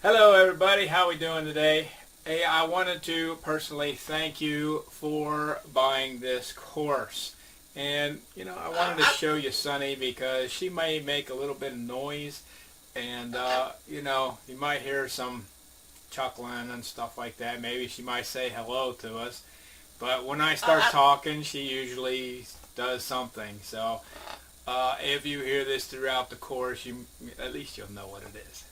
Hello everybody, how we doing today? Hey, I wanted to personally thank you for buying this course. And, I wanted to show you Sunny because she may make a little bit of noise and, you might hear some chuckling and stuff like that. Maybe she might say hello to us. But when I start talking, she usually does something. So, if you hear this throughout the course, at least you'll know what it is.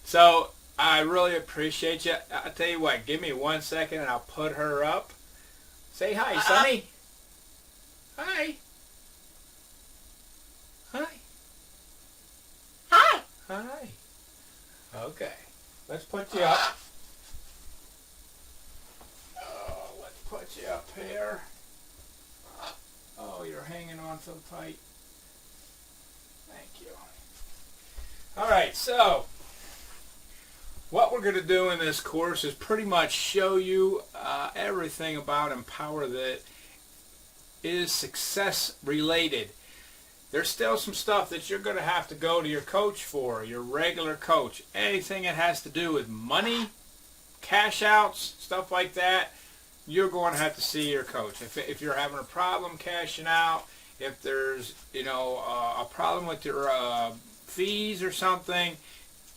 So, I really appreciate you. I tell you what, give me 1 second and I'll put her up. Say hi, Sunny. Hi. Hi. Hi. Hi. Okay. Let's put you up. Oh, let's put you up here. Oh, you're hanging on so tight. Thank you. All right, so what we're going to do in this course is pretty much show you everything about Empower that is success related. There's still some stuff that you're going to have to go to your coach for, your regular coach. Anything that has to do with money, cash outs, stuff like that, you're going to have to see your coach. If you're having a problem cashing out, if there's a problem with your fees or something,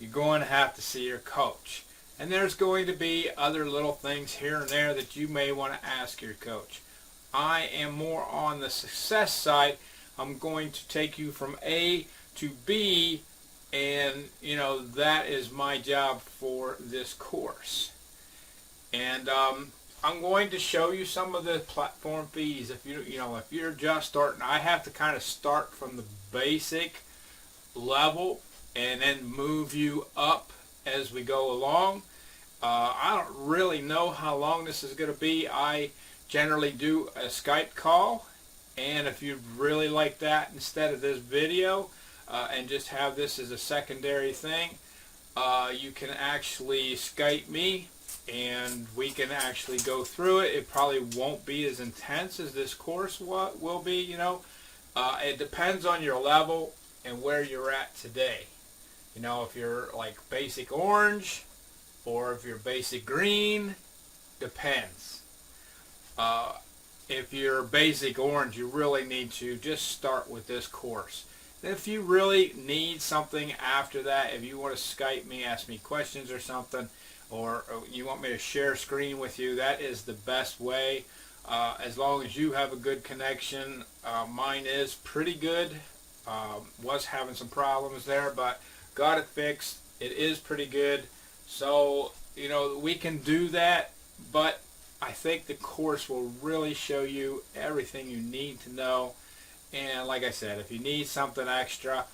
you're going to have to see your coach. And there's going to be other little things here and there that you may want to ask your coach. I am more on the success side. I'm going to take you from A to B, and that is my job for this course. And I'm going to show you some of the platform fees. If you're just starting, I have to kind of start from the basic level and then move you up as we go along. I don't really know how long this is going to be. I generally do a Skype call, and if you'd really like that instead of this video and just have this as a secondary thing, you can actually Skype me and we can actually go through it. It probably won't be as intense as this course will be. It depends on your level and where you're at today. If you're like basic orange or if you're basic green, depends. If you're basic orange, you really need to just start with this course. And if you really need something after that, if you want to Skype me, ask me questions or something, or you want me to share screen with you, that is the best way. As long as you have a good connection. Mine is pretty good. Was having some problems there, but got it fixed. It is pretty good. So, we can do that, but I think the course will really show you everything you need to know. And like I said, if you need something extra,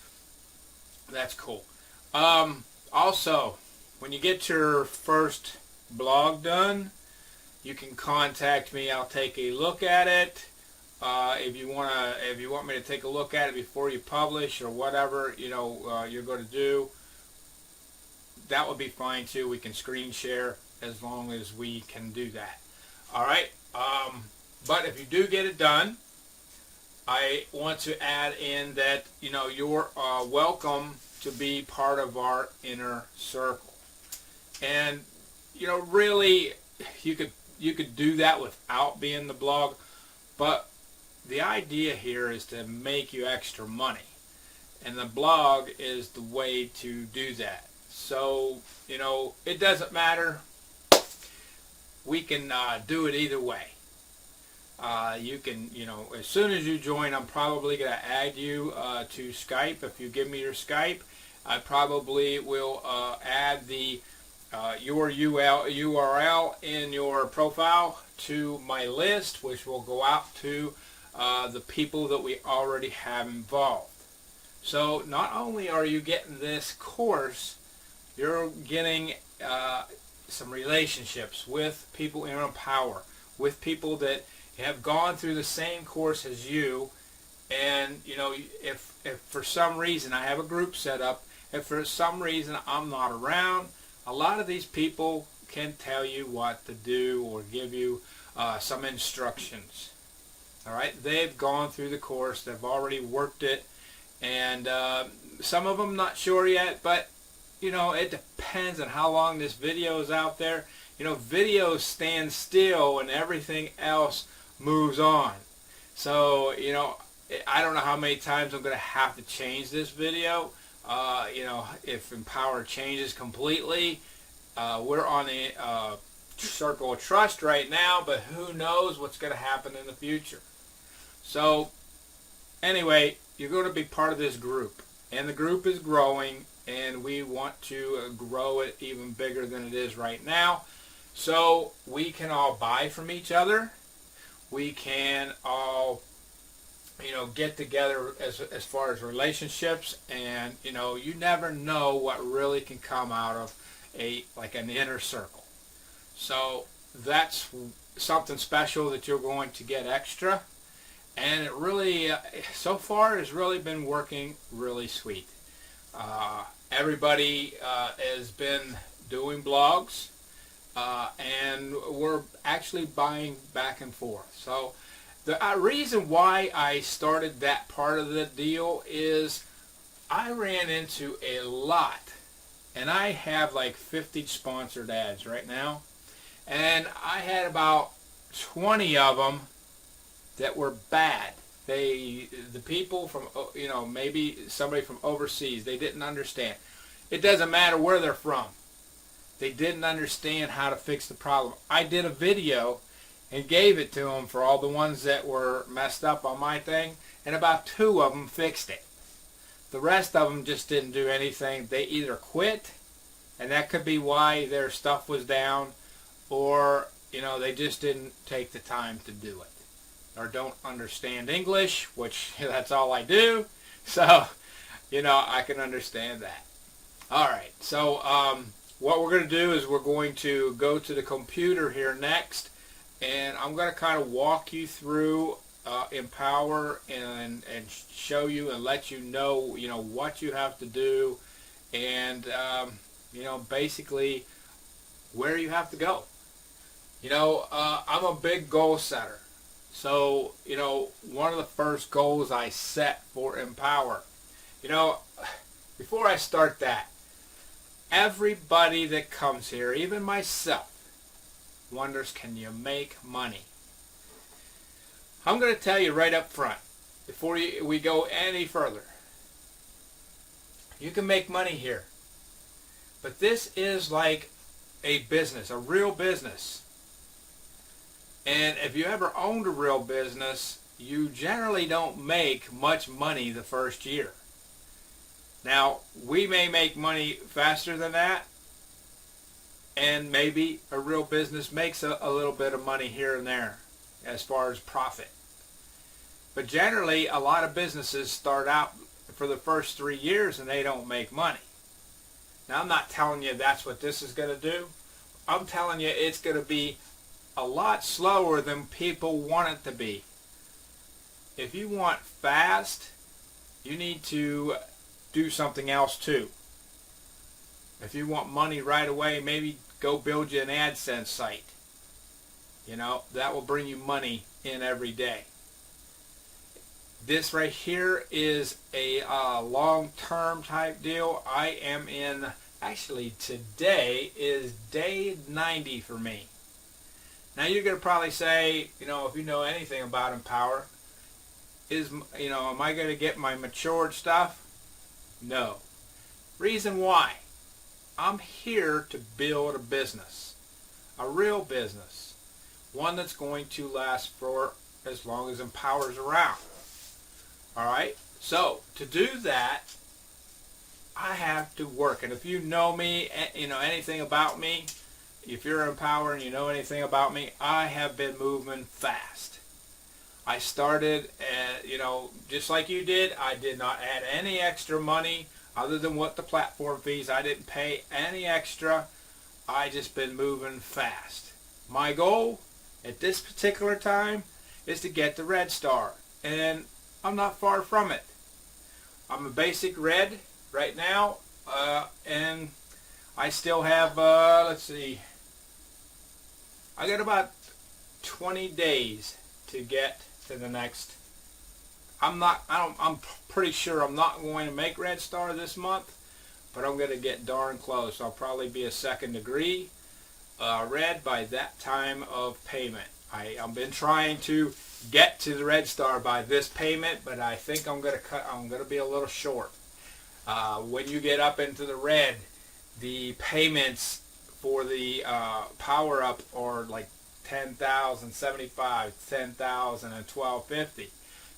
that's cool. Also, when you get your first blog done, you can contact me. I'll take a look at it. If you want me to take a look at it before you publish or whatever you're going to do, that would be fine too. We can screen share as long as we can do that. All right. But if you do get it done, I want to add in that you're welcome to be part of our inner circle. And really, you could do that without being the blog, but the idea here is to make you extra money, and the blog is the way to do that. So, it doesn't matter. We can do it either way. You can, as soon as you join, I'm probably going to add you to Skype. If you give me your Skype, I probably will add your URL in your profile to my list, which will go out to the people that we already have involved. So not only are you getting this course, you're getting some relationships with people in Empower, with people that have gone through the same course as you. And if for some reason I have a group set up, if for some reason I'm not around, a lot of these people can tell you what to do or give you some instructions. All right, they've gone through the course, they've already worked it, and some of them not sure yet, but it depends on how long this video is out there. Videos stand still and everything else moves on. So, I don't know how many times I'm going to have to change this video. If Empower changes completely, we're on the circle of trust right now, but who knows what's going to happen in the future. So, anyway, you're going to be part of this group, and the group is growing, and we want to grow it even bigger than it is right now, so we can all buy from each other. We can all get together as far as relationships, and you never know what really can come out of an inner circle. So that's something special that you're going to get extra, and it really so far has really been working really sweet. Everybody has been doing blogs, and we're actually buying back and forth. So the reason why I started that part of the deal is I ran into a lot, and I have like 50 sponsored ads right now, and I had about 20 of them that were bad. The people from, maybe somebody from overseas, they didn't understand. It doesn't matter where they're from. They didn't understand how to fix the problem. I did a video and gave it to them for all the ones that were messed up on my thing, and about 2 of them fixed it. The rest of them just didn't do anything. They either quit, and that could be why their stuff was down, or they just didn't take the time to do it, or don't understand English, which that's all I do. So I can understand that. All right, so what we're going to do is we're going to go to the computer here next, and I'm going to kind of walk you through Empower and show you and let you know what you have to do, and basically where you have to go. I'm a big goal setter. So, one of the first goals I set for Empower, before I start that, everybody that comes here, even myself, wonders, can you make money? I'm going to tell you right up front, before we go any further, you can make money here. But this is like a business, a real business. And if you ever owned a real business, you generally don't make much money the first year. Now, we may make money faster than that, and maybe a real business makes a little bit of money here and there as far as profit. But generally, a lot of businesses start out for the first 3 years and they don't make money. Now, I'm not telling you that's what this is going to do. I'm telling you it's going to be a lot slower than people want it to be. If you want fast, you need to do something else too. If you want money right away, maybe go build you an AdSense site. That will bring you money in every day. This right here is a long-term type deal. I am in, actually today is day 90 for me. Now you're going to probably say, if you know anything about Empower, am I going to get my matured stuff? No. Reason why? I'm here to build a business, a real business, one that's going to last for as long as Empower's around. All right? So to do that, I have to work. And if you know me, anything about me, if you're Empower and you know anything about me, I have been moving fast. I started, just like you did. I did not add any extra money other than what the platform fees. I didn't pay any extra. I just been moving fast. My goal at this particular time is to get the red star, and I'm not far from it. I'm a basic red right now, and I still have, let's see, I got about 20 days to get to the next. I'm pretty sure I'm not going to make red star this month, but I'm going to get darn close. I'll probably be a second degree red by that time of payment. I've been trying to get to the red star by this payment, but I think I'm going to be a little short. When you get up into the red, the payments for the power up are like $10,000, $75,000, $10,000, and $12.50.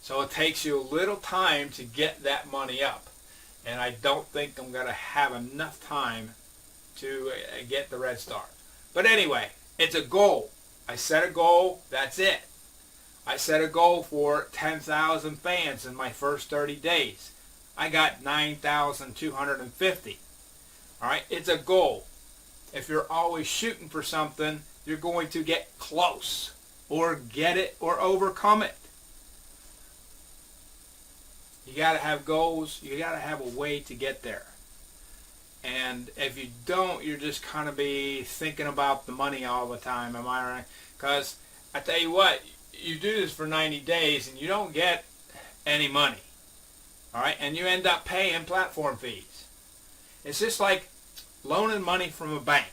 So it takes you a little time to get that money up, and I don't think I'm going to have enough time to get the red star. But anyway, it's a goal. I set a goal. That's it. I set a goal for 10,000 fans in my first 30 days. I got 9,250. All right, it's a goal. If you're always shooting for something, you're going to get close or get it or overcome it. You got to have goals. You got to have a way to get there. And if you don't, you're just kind of be thinking about the money all the time. Am I right? Because I tell you what, you do this for 90 days and you don't get any money. All right, and you end up paying platform fees. It's just like loaning money from a bank.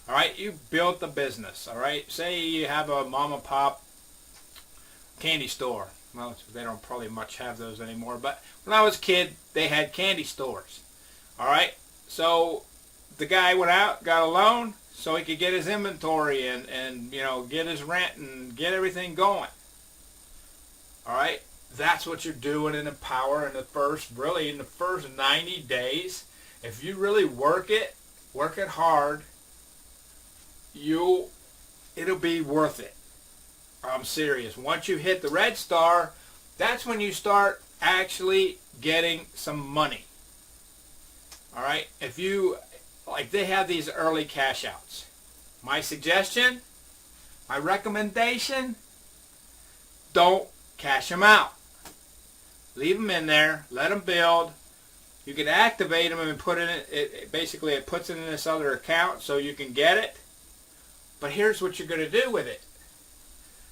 All right, you built the business. All right, say you have a mom and pop candy store. Well, they don't probably much have those anymore, but when I was a kid, they had candy stores. All right, so the guy went out, got a loan so he could get his inventory and you know, get his rent and get everything going. All right, that's what you're doing in the power in the first 90 days. If you really work it hard, it'll be worth it. I'm serious. Once you hit the red star, that's when you start actually getting some money. All right, if you, like, they have these early cash outs. My suggestion, my recommendation, don't cash them out. Leave them in there, let them build. You can activate them and put it basically it puts it in this other account so you can get it. But here's what you're going to do with it.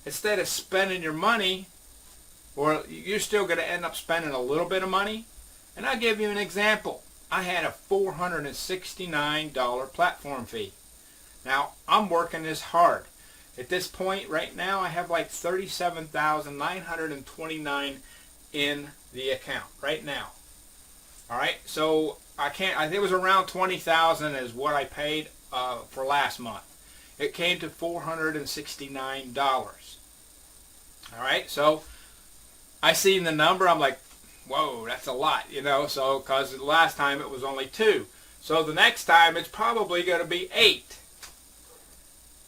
Instead of spending your money, or you're still going to end up spending a little bit of money. And I'll give you an example. I had a $469 platform fee. Now, I'm working this hard. At this point right now, I have like $37,929 in the account right now. All right, so I think it was around $20,000 is what I paid for last month. It came to $469. All right, so I seen the number. I'm like, whoa, that's a lot, you know. So because the last time it was only 2, so the next time it's probably going to be 8.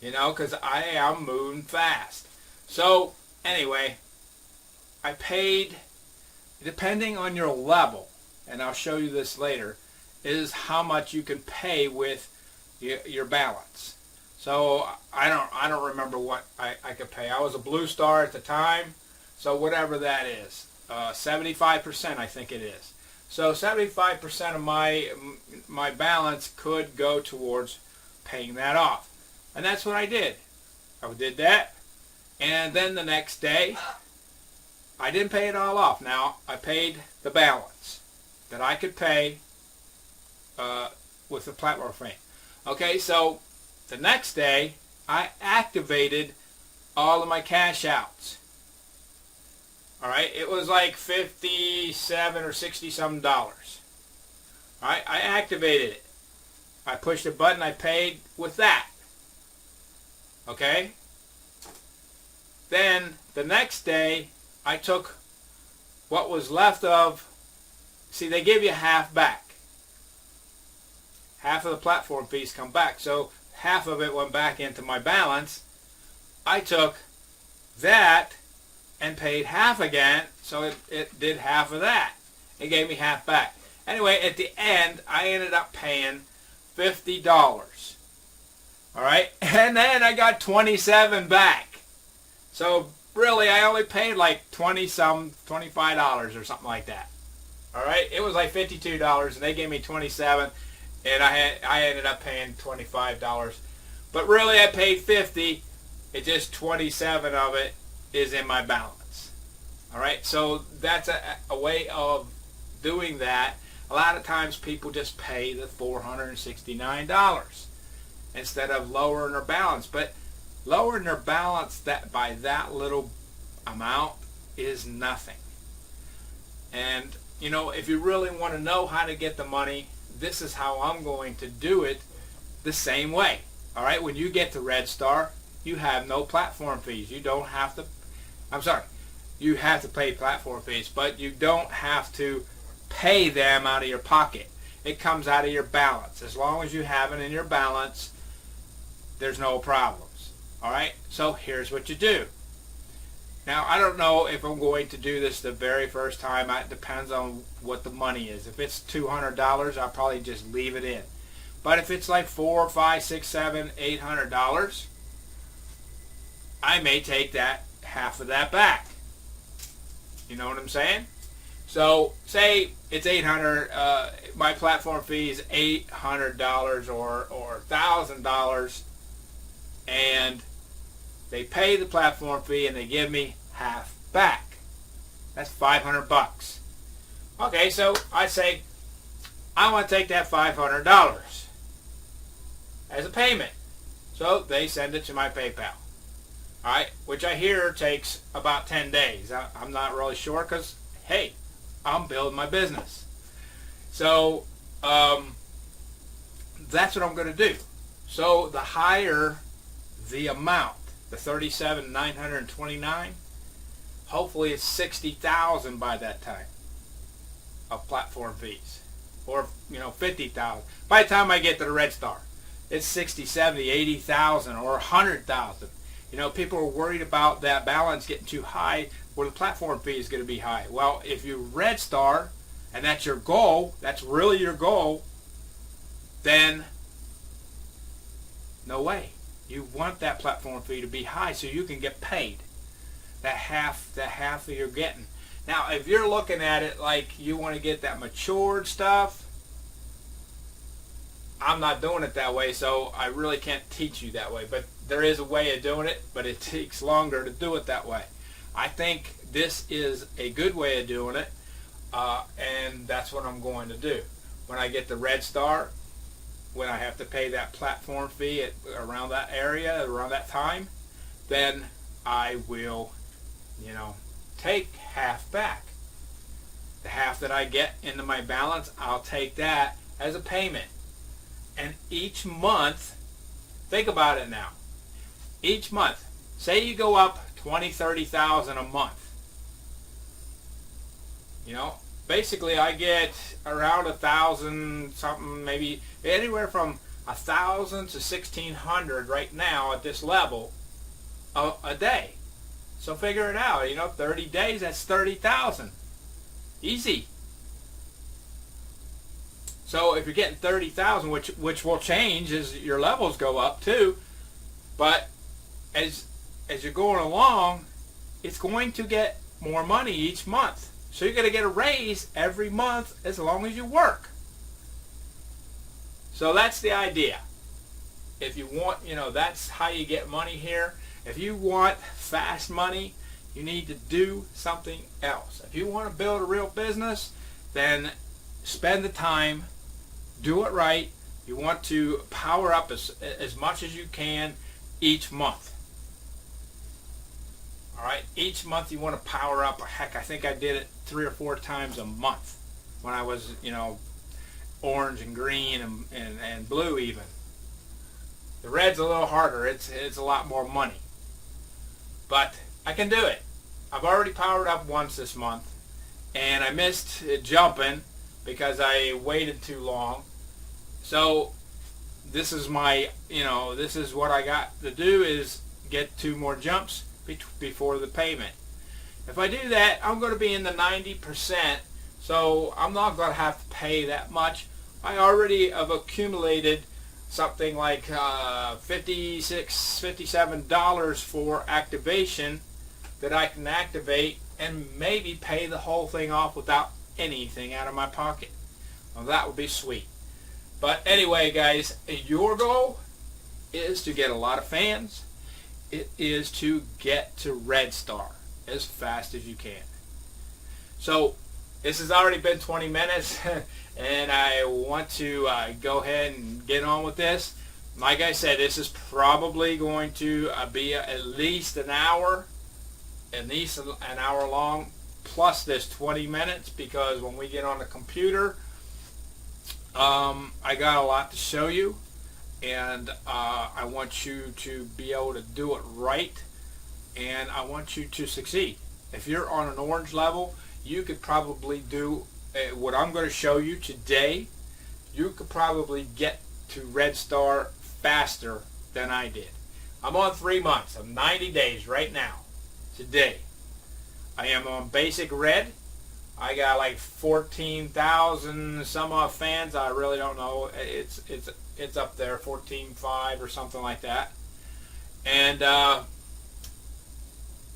You know, because I am moving fast. So anyway, I paid, depending on your level, and I'll show you this later, is how much you can pay with your balance. So I don't remember what I could pay. I was a blue star at the time, so whatever that is, 75% I think it is. So 75% of my balance could go towards paying that off. And that's what I did. I did that, and then the next day, I didn't pay it all off. Now, I paid the balance that I could pay with the platform fee. Okay, so the next day, I activated all of my cash outs. All right, it was like $57 or $60 some dollars. All right, I activated it. I pushed a button, I paid with that. Okay? Then the next day, I took what was left of, see, they give you half back. Half of the platform fees come back. So half of it went back into my balance. I took that and paid half again, so it did half of that. It gave me half back. Anyway, at the end, I ended up paying $50. All right, and then I got 27 back. So really, I only paid like $25 or something like that. All right, it was like $52, and they gave me 27, and I ended up paying $25. But really, I paid 50. It just 27 of it is in my balance. All right, so that's a way of doing that. A lot of times people just pay the $469 instead of lowering their balance. But lowering their balance that by that little amount is nothing. And if you really want to know how to get the money, this is how I'm going to do it the same way. All right, when you get to Red Star, you have no platform fees. You don't have to, you have to pay platform fees, but you don't have to pay them out of your pocket. It comes out of your balance. As long as you have it in your balance, there's no problems. All right, so here's what you do. Now, I don't know if I'm going to do this the very first time. It depends on what the money is. If it's $200, I'll probably just leave it in. But if it's like $400, $500, $600, $700, $800, I may take that half of that back. You know what I'm saying? So say it's $800. My platform fee is $800 or $1,000, and they pay the platform fee and they give me half back. That's $500. Okay, so I say I want to take that $500 as a payment. So they send it to my PayPal. All right, which I hear takes about 10 days. I'm not really sure because, hey, I'm building my business. So that's what I'm going to do. So the higher the amount, the $37,929, hopefully it's $60,000 by that time of platform fees, or $50,000. By the time I get to the Red Star, it's $60,000, $70,000, $80,000, or $100,000. People are worried about that balance getting too high, where the platform fee is going to be high. Well, if you Red Star, and that's your goal, that's really your goal, then no way. You want that platform fee to be high so you can get paid that half that you're getting. Now, if you're looking at it like you want to get that matured stuff, I'm not doing it that way, so I really can't teach you that way. But there is a way of doing it, but it takes longer to do it that way. I think this is a good way of doing it, and that's what I'm going to do. When I get the Red Star, when I have to pay that platform fee around that area, around that time, then I will, take half back. The half that I get into my balance, I'll take that as a payment. And each month, think about it now. Each month, say you go up $20,000, $30,000 a month. Basically I get around 1,000 something, maybe anywhere from 1,000 to 1,600 right now at this level a day. So figure it out. 30 days, that's 30,000. Easy. So if you're getting 30,000, which will change as your levels go up too, but as you're going along, it's going to get more money each month. So you're going to get a raise every month as long as you work. So that's the idea. If you want, that's how you get money here. If you want fast money, you need to do something else. If you want to build a real business, then spend the time, do it right. You want to power up as much as you can each month. All right, each month you want to power up. Heck, I think I did it 3 or 4 times a month when I was, orange and green and blue even. The red's a little harder. It's a lot more money. But I can do it. I've already powered up once this month, and I missed jumping because I waited too long. So this is this is what I got to do, is get 2 more jumps before the payment. If I do that, I'm going to be in the 90%, so I'm not going to have to pay that much. I already have accumulated something like $56, $57 for activation that I can activate and maybe pay the whole thing off without anything out of my pocket. Well, that would be sweet. But anyway, guys, your goal is to get a lot of fans. It is to get to Red Star as fast as you can. So this has already been 20 minutes. and I want to go ahead and get on with this. Like I said, this is probably going to be at least an hour long, plus this 20 minutes, because when we get on the computer, I got a lot to show you, and I want you to be able to do it right, and I want you to succeed. If you're on an orange level, you could probably do what I'm going to show you today. You could probably get to red star faster than I did. I'm on 3 months. I'm 90 days right now, today. I am on basic red. I got like 14,000 some odd fans. I really don't know. It's up there, 14.5 or something like that. And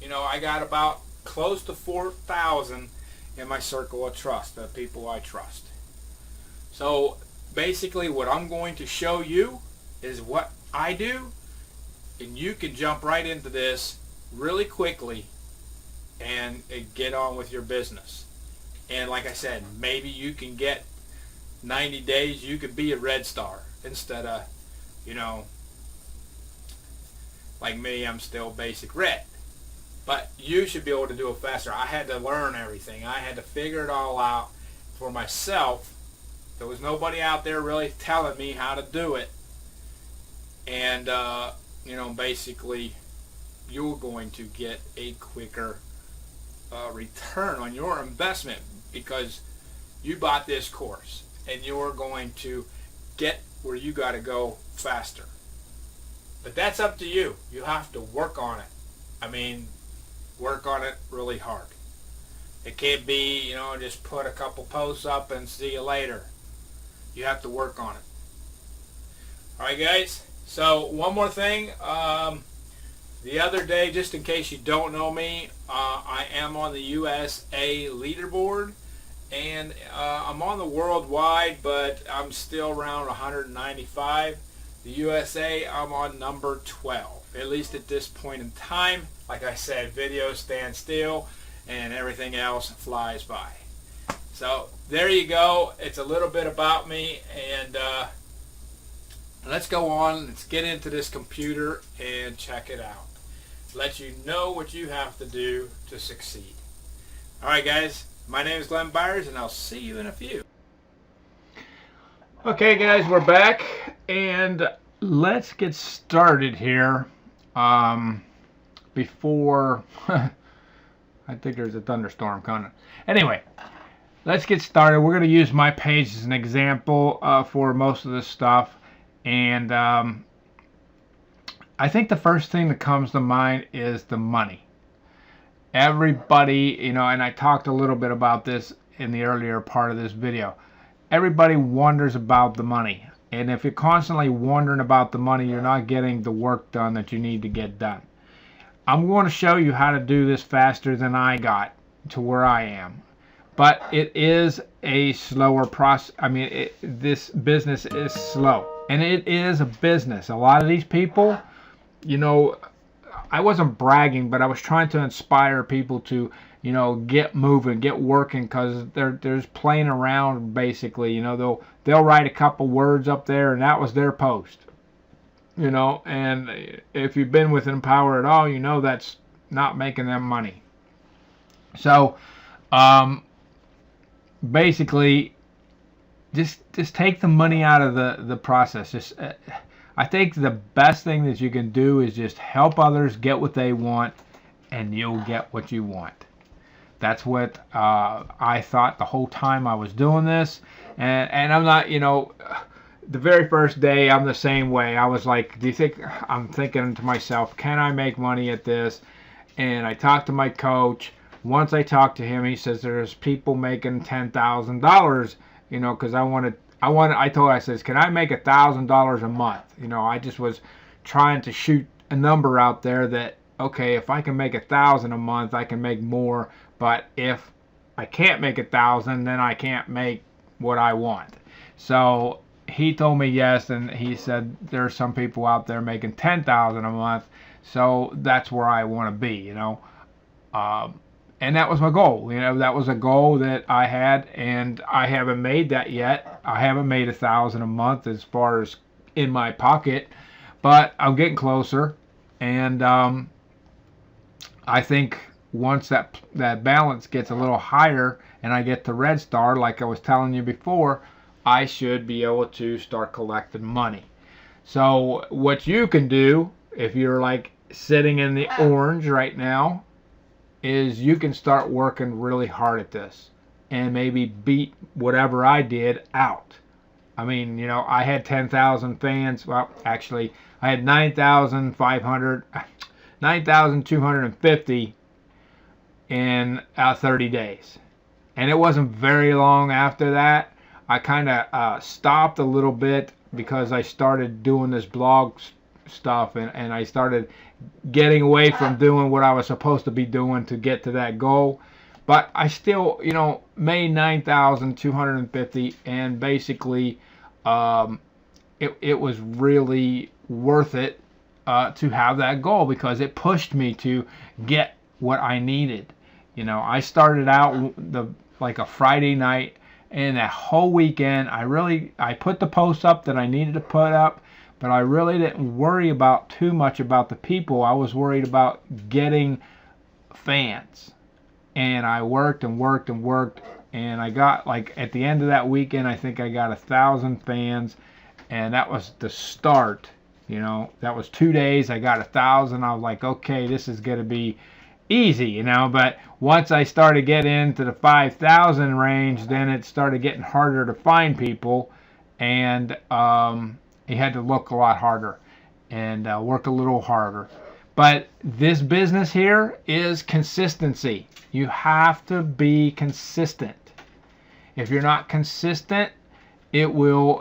you know, I got about close to 4,000 in my circle of trust, the people I trust. So basically, what I'm going to show you is what I do, and you can jump right into this really quickly and get on with your business. And like I said, maybe you can get 90 days, you could be a red star instead of, you know, like me, I'm still basic red. But you should be able to do it faster. I had to learn everything. I had to figure it all out for myself. There was nobody out there really telling me how to do it. And, you know, basically, you're going to get a quicker return on your investment because you bought this course, and you're going to get where you got to go faster. But that's up to you. You have to work on it. I mean, work on it really hard. It can't be, you know, just put a couple posts up and see you later. You have to work on it. All right, guys. So one more thing. The other day, just in case you don't know me, I am on the USA leaderboard, and I'm on the worldwide, but I'm still around 195. The USA, I'm on number 12, at least at this point in time. Like I said, videos stand still, and everything else flies by. So there you go. It's a little bit about me, and let's go on. Let's get into this computer and check it out. Let you know what you have to do to succeed. All right, guys. My name is Glenn Byers, and I'll see you in a few. Okay, guys, we're back, and let's get started here. Before I think there's a thunderstorm coming. Anyway, let's get started. We're going to use my page as an example for most of this stuff, and I think the first thing that comes to mind is the money. Everybody, you know, and I talked a little bit about this in the earlier part of this video. Everybody wonders about the money. And if you're constantly wondering about the money, you're not getting the work done that you need to get done. I'm going to show you how to do this faster than I got to where I am. But it is a slower process. I mean, this business is slow. And it is a business. A lot of these people, you know, I wasn't bragging, but I was trying to inspire people to, you know, get moving, get working, because they're just playing around basically. You know, they'll write a couple words up there, and that was their post. You know, and if you've been with Empower at all, you know that's not making them money. So, basically, just take the money out of the process. Just I think the best thing that you can do is just help others get what they want, and you'll get what you want. That's what I thought the whole time I was doing this. And I'm not, you know, the very first day I'm the same way. I was like, I'm thinking to myself, can I make money at this? And I talked to my coach. Once I talked to him, he says there's people making $10,000, you know, because I says, can I make $1,000 a month? You know, I just was trying to shoot a number out there that, okay, if I can make 1,000 a month, I can make more. But if I can't make 1,000, then I can't make what I want. So he told me yes, and he said there are some people out there making 10,000 a month. So that's where I want to be, you know. and that was my goal. You know, that was a goal that I had, and I haven't made that yet. I haven't made 1,000 a month as far as in my pocket, but I'm getting closer. And I think once that balance gets a little higher and I get to Red Star, like I was telling you before, I should be able to start collecting money. So what you can do if you're like sitting in the orange right now is you can start working really hard at this and maybe beat whatever I did out. I mean, you know, I had 10,000 fans. Well, actually, I had 9,250 in 30 days. And it wasn't very long after that. I kind of stopped a little bit because I started doing this blog stuff, and I started getting away from doing what I was supposed to be doing to get to that goal. But I still, you know, made 9,250, and basically it was really worth it to have that goal because it pushed me to get what I needed. You know, I started out like a Friday night, and that whole weekend I put the posts up that I needed to put up, but I really didn't worry about too much about the people. I was worried about getting fans. And I worked and worked and worked, and I got, like, at the end of that weekend, I think I got 1,000 fans, and that was the start. You know, that was 2 days. I got 1,000. I was like, okay, this is going to be easy, you know. But once I started getting into the 5,000 range, then it started getting harder to find people, and you had to look a lot harder and work a little harder. But this business here is consistency. You have to be consistent. If you're not consistent, it will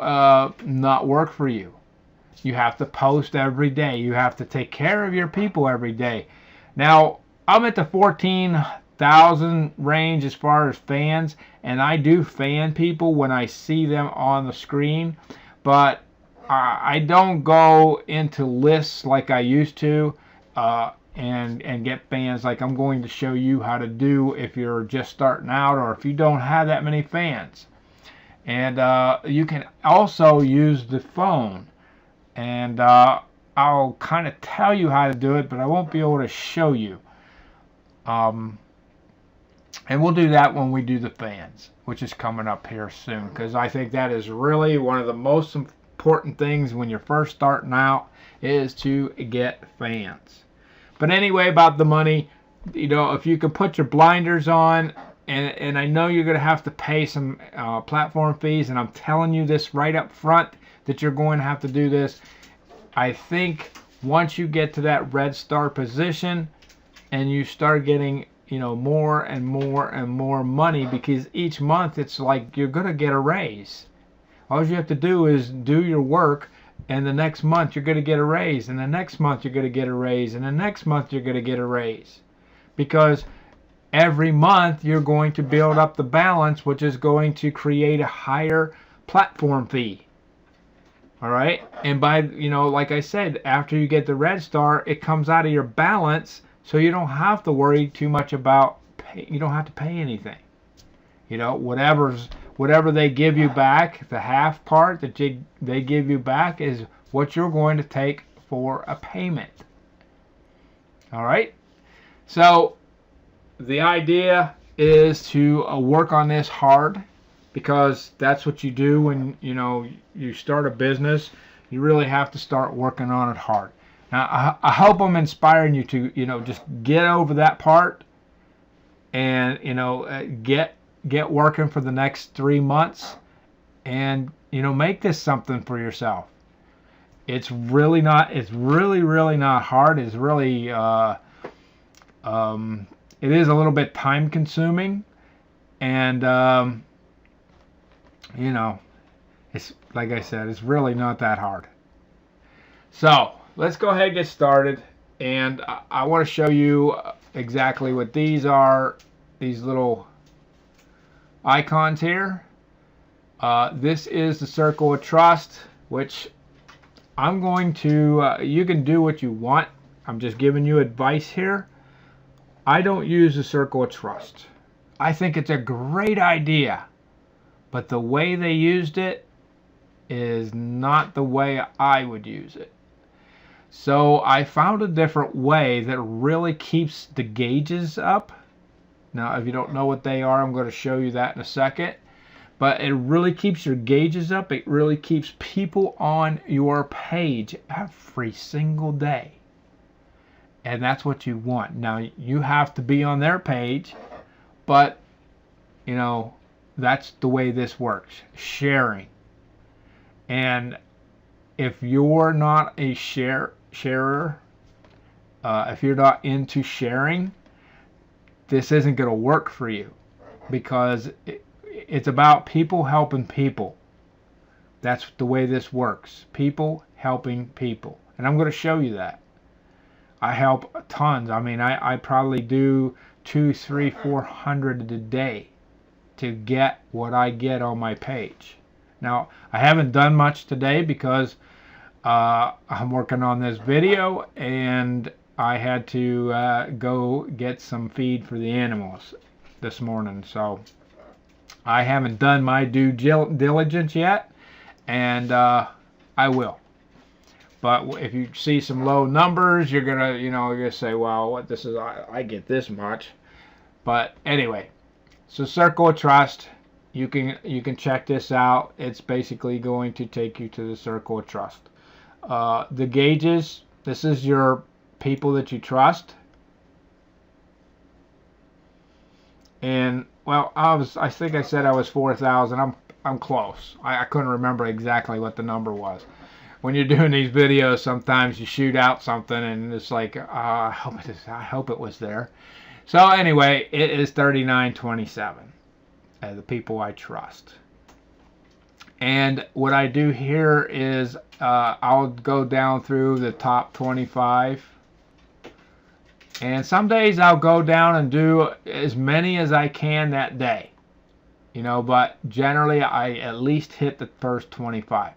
not work for you. You have to post every day. You have to take care of your people every day. Now, I'm at the 14,000 range as far as fans, and I do fan people when I see them on the screen, but I don't go into lists like I used to. And get fans like I'm going to show you how to do if you're just starting out or if you don't have that many fans. And you can also use the phone, and I'll kind of tell you how to do it, but I won't be able to show you. And we'll do that when we do the fans, which is coming up here soon, because I think that is really one of the most important things when you're first starting out is to get fans. But anyway, about the money, you know, if you can put your blinders on, and I know you're going to have to pay some platform fees, and I'm telling you this right up front that you're going to have to do this. I think once you get to that Red Star position and you start getting, you know, more and more and more money, because each month it's like you're going to get a raise. All you have to do is do your work, and the next month you're going to get a raise, and the next month you're going to get a raise, and the next month you're going to get a raise. Because every month you're going to build up the balance, which is going to create a higher platform fee. All right? And by, you know, like I said, after you get the Red Star, it comes out of your balance, so you don't have to worry too much about you don't have to pay anything. You know, whatever they give you back, the half part that they give you back is what you're going to take for a payment. All right? So the idea is to work on this hard, because that's what you do when, you know, you start a business. You really have to start working on it hard. Now, I hope I'm inspiring you to, you know, just get over that part and, you know, get working for the next 3 months, and, you know, make this something for yourself. It's really really not hard. It's really it is a little bit time consuming, and you know, it's like I said, it's really not that hard. So let's go ahead and get started, and I want to show you exactly what these are, these little icons here. This is the circle of trust, which I'm going to, you can do what you want. I'm just giving you advice here. I don't use the circle of trust. I think it's a great idea, but the way they used it is not the way I would use it. So I found a different way that really keeps the gauges up. Now, if you don't know what they are, I'm going to show you that in a second. But it really keeps your gauges up. It really keeps people on your page every single day. And that's what you want. Now, you have to be on their page, but, you know, that's the way this works. Sharing. And if you're not a sharer, if you're not into sharing, this isn't going to work for you, because it's about people helping people. That's the way this works. People helping people. And I'm going to show you that. I help tons. I mean, I probably do 200, 300, 400 a day to get what I get on my page. Now, I haven't done much today because I'm working on this video, and I had to go get some feed for the animals this morning. So I haven't done my due diligence yet, and I will. But if you see some low numbers, you're gonna say, well, what this is, I get this much. But anyway, so circle of trust. You can check this out. It's basically going to take you to the circle of trust. The gauges. This is your people that you trust. And well, I think I said I was 4,000. I'm close. I couldn't remember exactly what the number was. When you're doing these videos, sometimes you shoot out something and it's like, I hope it was there. So anyway, it is 3927. The people I trust. And what I do here is I'll go down through the top 25. And some days I'll go down and do as many as I can that day. But generally I at least hit the first 25.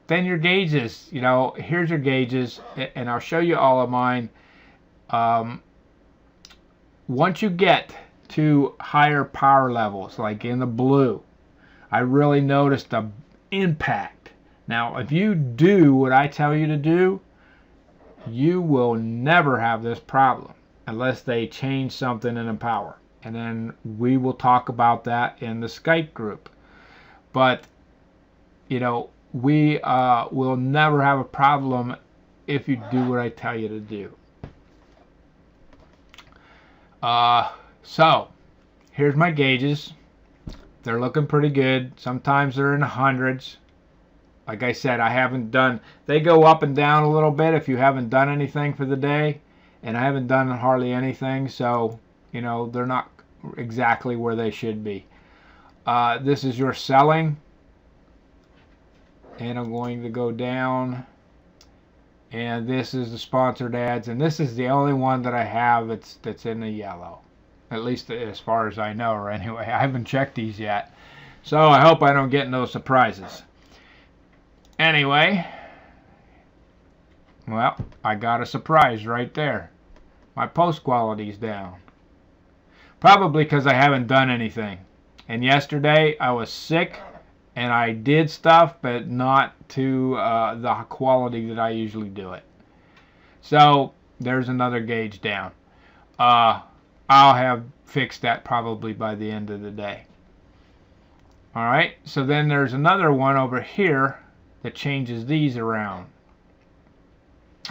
Then your gauges, here's your gauges, and I'll show you all of mine. Once you get to higher power levels, like in the blue, I really noticed the impact. Now, if you do what I tell you to do, you will never have this problem unless they change something in the power. And then we will talk about that in the Skype group. But, we will never have a problem if you do what I tell you to do. So, here's my gauges. They're looking pretty good. Sometimes they're in the hundreds. Like I said, they go up and down a little bit if you haven't done anything for the day. And I haven't done hardly anything, so, they're not exactly where they should be. This is your selling. And I'm going to go down. And this is the sponsored ads. And this is the only one that I have that's in the yellow. At least as far as I know, or anyway. I haven't checked these yet. So I hope I don't get no surprises. Anyway. Well, I got a surprise right there. My post quality's down. Probably because I haven't done anything. And yesterday I was sick. And I did stuff, but not to the quality that I usually do it. So, there's another gauge down. I'll have fixed that probably by the end of the day. Alright, so then there's another one over here that changes these around.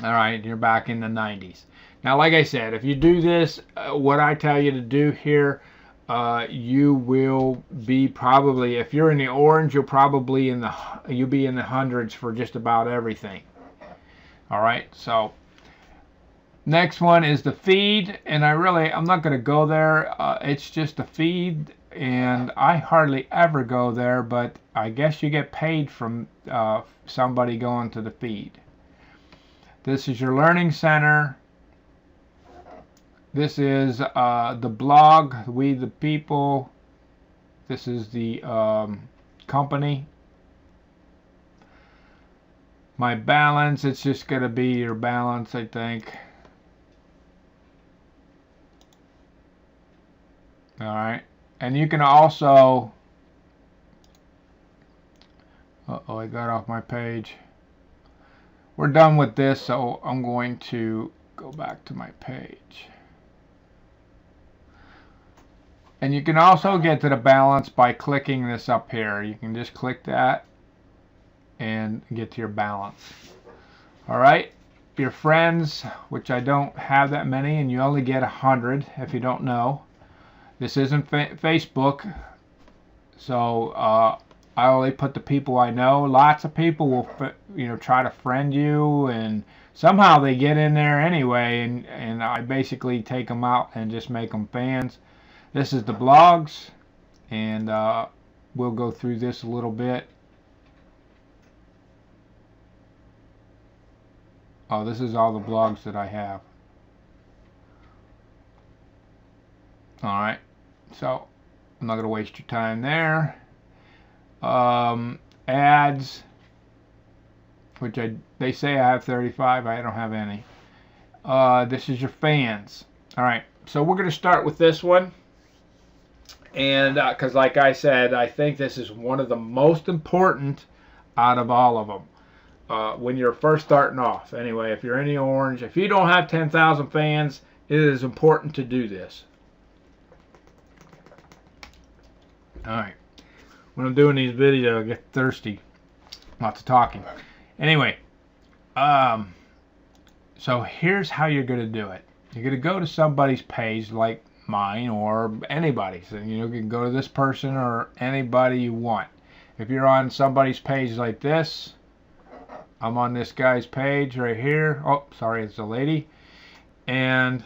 Alright, you're back in the 90s. Now, like I said, if you do this, what I tell you to do here, you will be probably, if you're in the orange, you'll be in the hundreds for just about everything. Alright, so next one is the feed, and I'm not going to go there. It's just a feed, and I hardly ever go there, but I guess you get paid from somebody going to the feed. This is your learning center. This is the blog, We the People. This is the company. my balance, it's just going to be your balance, I think. Alright, and you can also, uh-oh, I got off my page. We're done with this, so I'm going to go back to my page. And you can also get to the balance by clicking this up here. You can just click that and get to your balance. Alright, your friends, which I don't have that many, and you only get 100 if you don't know. This isn't Facebook, so I only put the people I know. Lots of people will, try to friend you, and somehow they get in there anyway, and I basically take them out and just make them fans. This is the blogs, and we'll go through this a little bit. Oh, this is all the blogs that I have. Alright, so I'm not going to waste your time there. Ads, which they say I have 35, I don't have any. This is your fans. Alright, so we're going to start with this one. And because like I said, I think this is one of the most important out of all of them. When you're first starting off. Anyway, if you're in the orange, if you don't have 10,000 fans, it is important to do this. Alright, when I'm doing these videos, I get thirsty. Lots of talking. Anyway, so here's how you're going to do it. You're going to go to somebody's page like mine or anybody's. And you can go to this person or anybody you want. If you're on somebody's page like this, I'm on this guy's page right here. Oh, sorry, it's a lady. And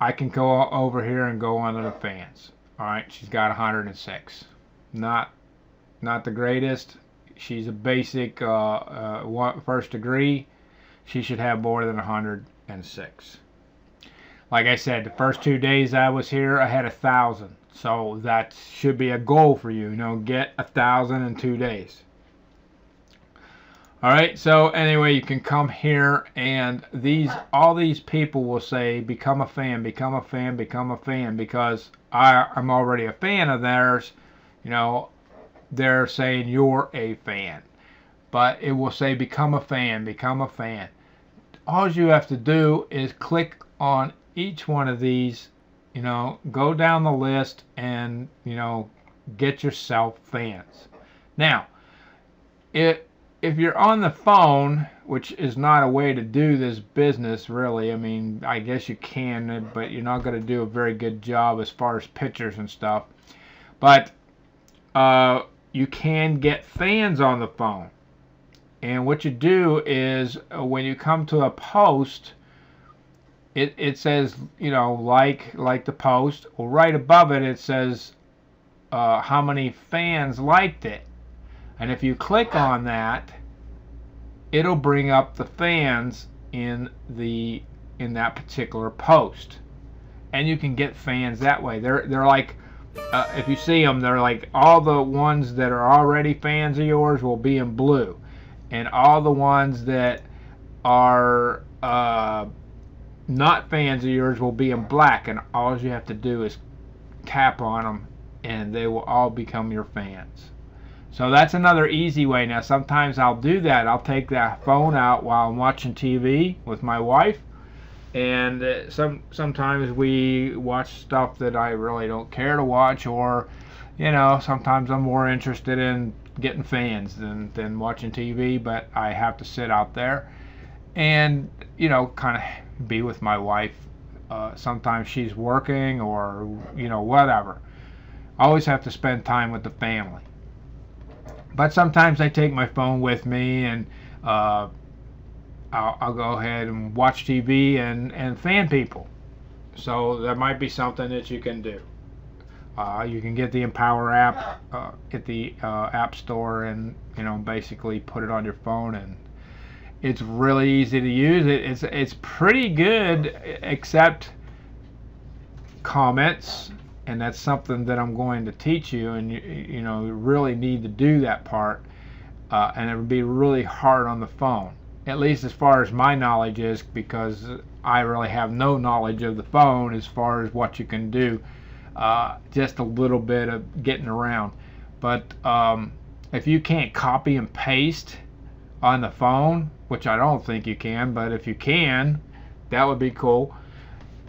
I can go over here and go on to the fans. Alright, she's got 106. Not the greatest. She's a basic first degree. She should have more than 106. Like I said, the first 2 days I was here, I had 1,000. So that should be a goal for you. Get 1,000 in 2 days. Alright, so anyway, you can come here, and all these people will say, become a fan, become a fan, become a fan, because I'm already a fan of theirs. They're saying you're a fan. But it will say, become a fan, become a fan. All you have to do is click on each one of these, go down the list and, get yourself fans. Now, if you're on the phone, which is not a way to do this business, really. I mean, I guess you can, but you're not going to do a very good job as far as pictures and stuff. But you can get fans on the phone. And what you do is, when you come to a post, it says, like the post. Well, right above it, it says how many fans liked it. And if you click on that, it'll bring up the fans in that particular post, and you can get fans that way. They're like, if you see them, they're like, all the ones that are already fans of yours will be in blue, and all the ones that are not fans of yours will be in black. And all you have to do is tap on them, and they will all become your fans. So that's another easy way. Now sometimes I'll do that. I'll take that phone out while I'm watching TV with my wife, and sometimes we watch stuff that I really don't care to watch, or sometimes I'm more interested in getting fans than watching TV, but I have to sit out there and kind of be with my wife. Sometimes she's working or whatever. I always have to spend time with the family. But sometimes I take my phone with me, and I'll go ahead and watch TV and fan people. So that might be something that you can do. You can get the Empower app at the App Store, and basically put it on your phone, and it's really easy to use. It's pretty good, except comments. And that's something that I'm going to teach you, and you really need to do that part. and it would be really hard on the phone. At least as far as my knowledge is, because I really have no knowledge of the phone as far as what you can do. Just a little bit of getting around. But if you can't copy and paste on the phone, which I don't think you can, but if you can, that would be cool.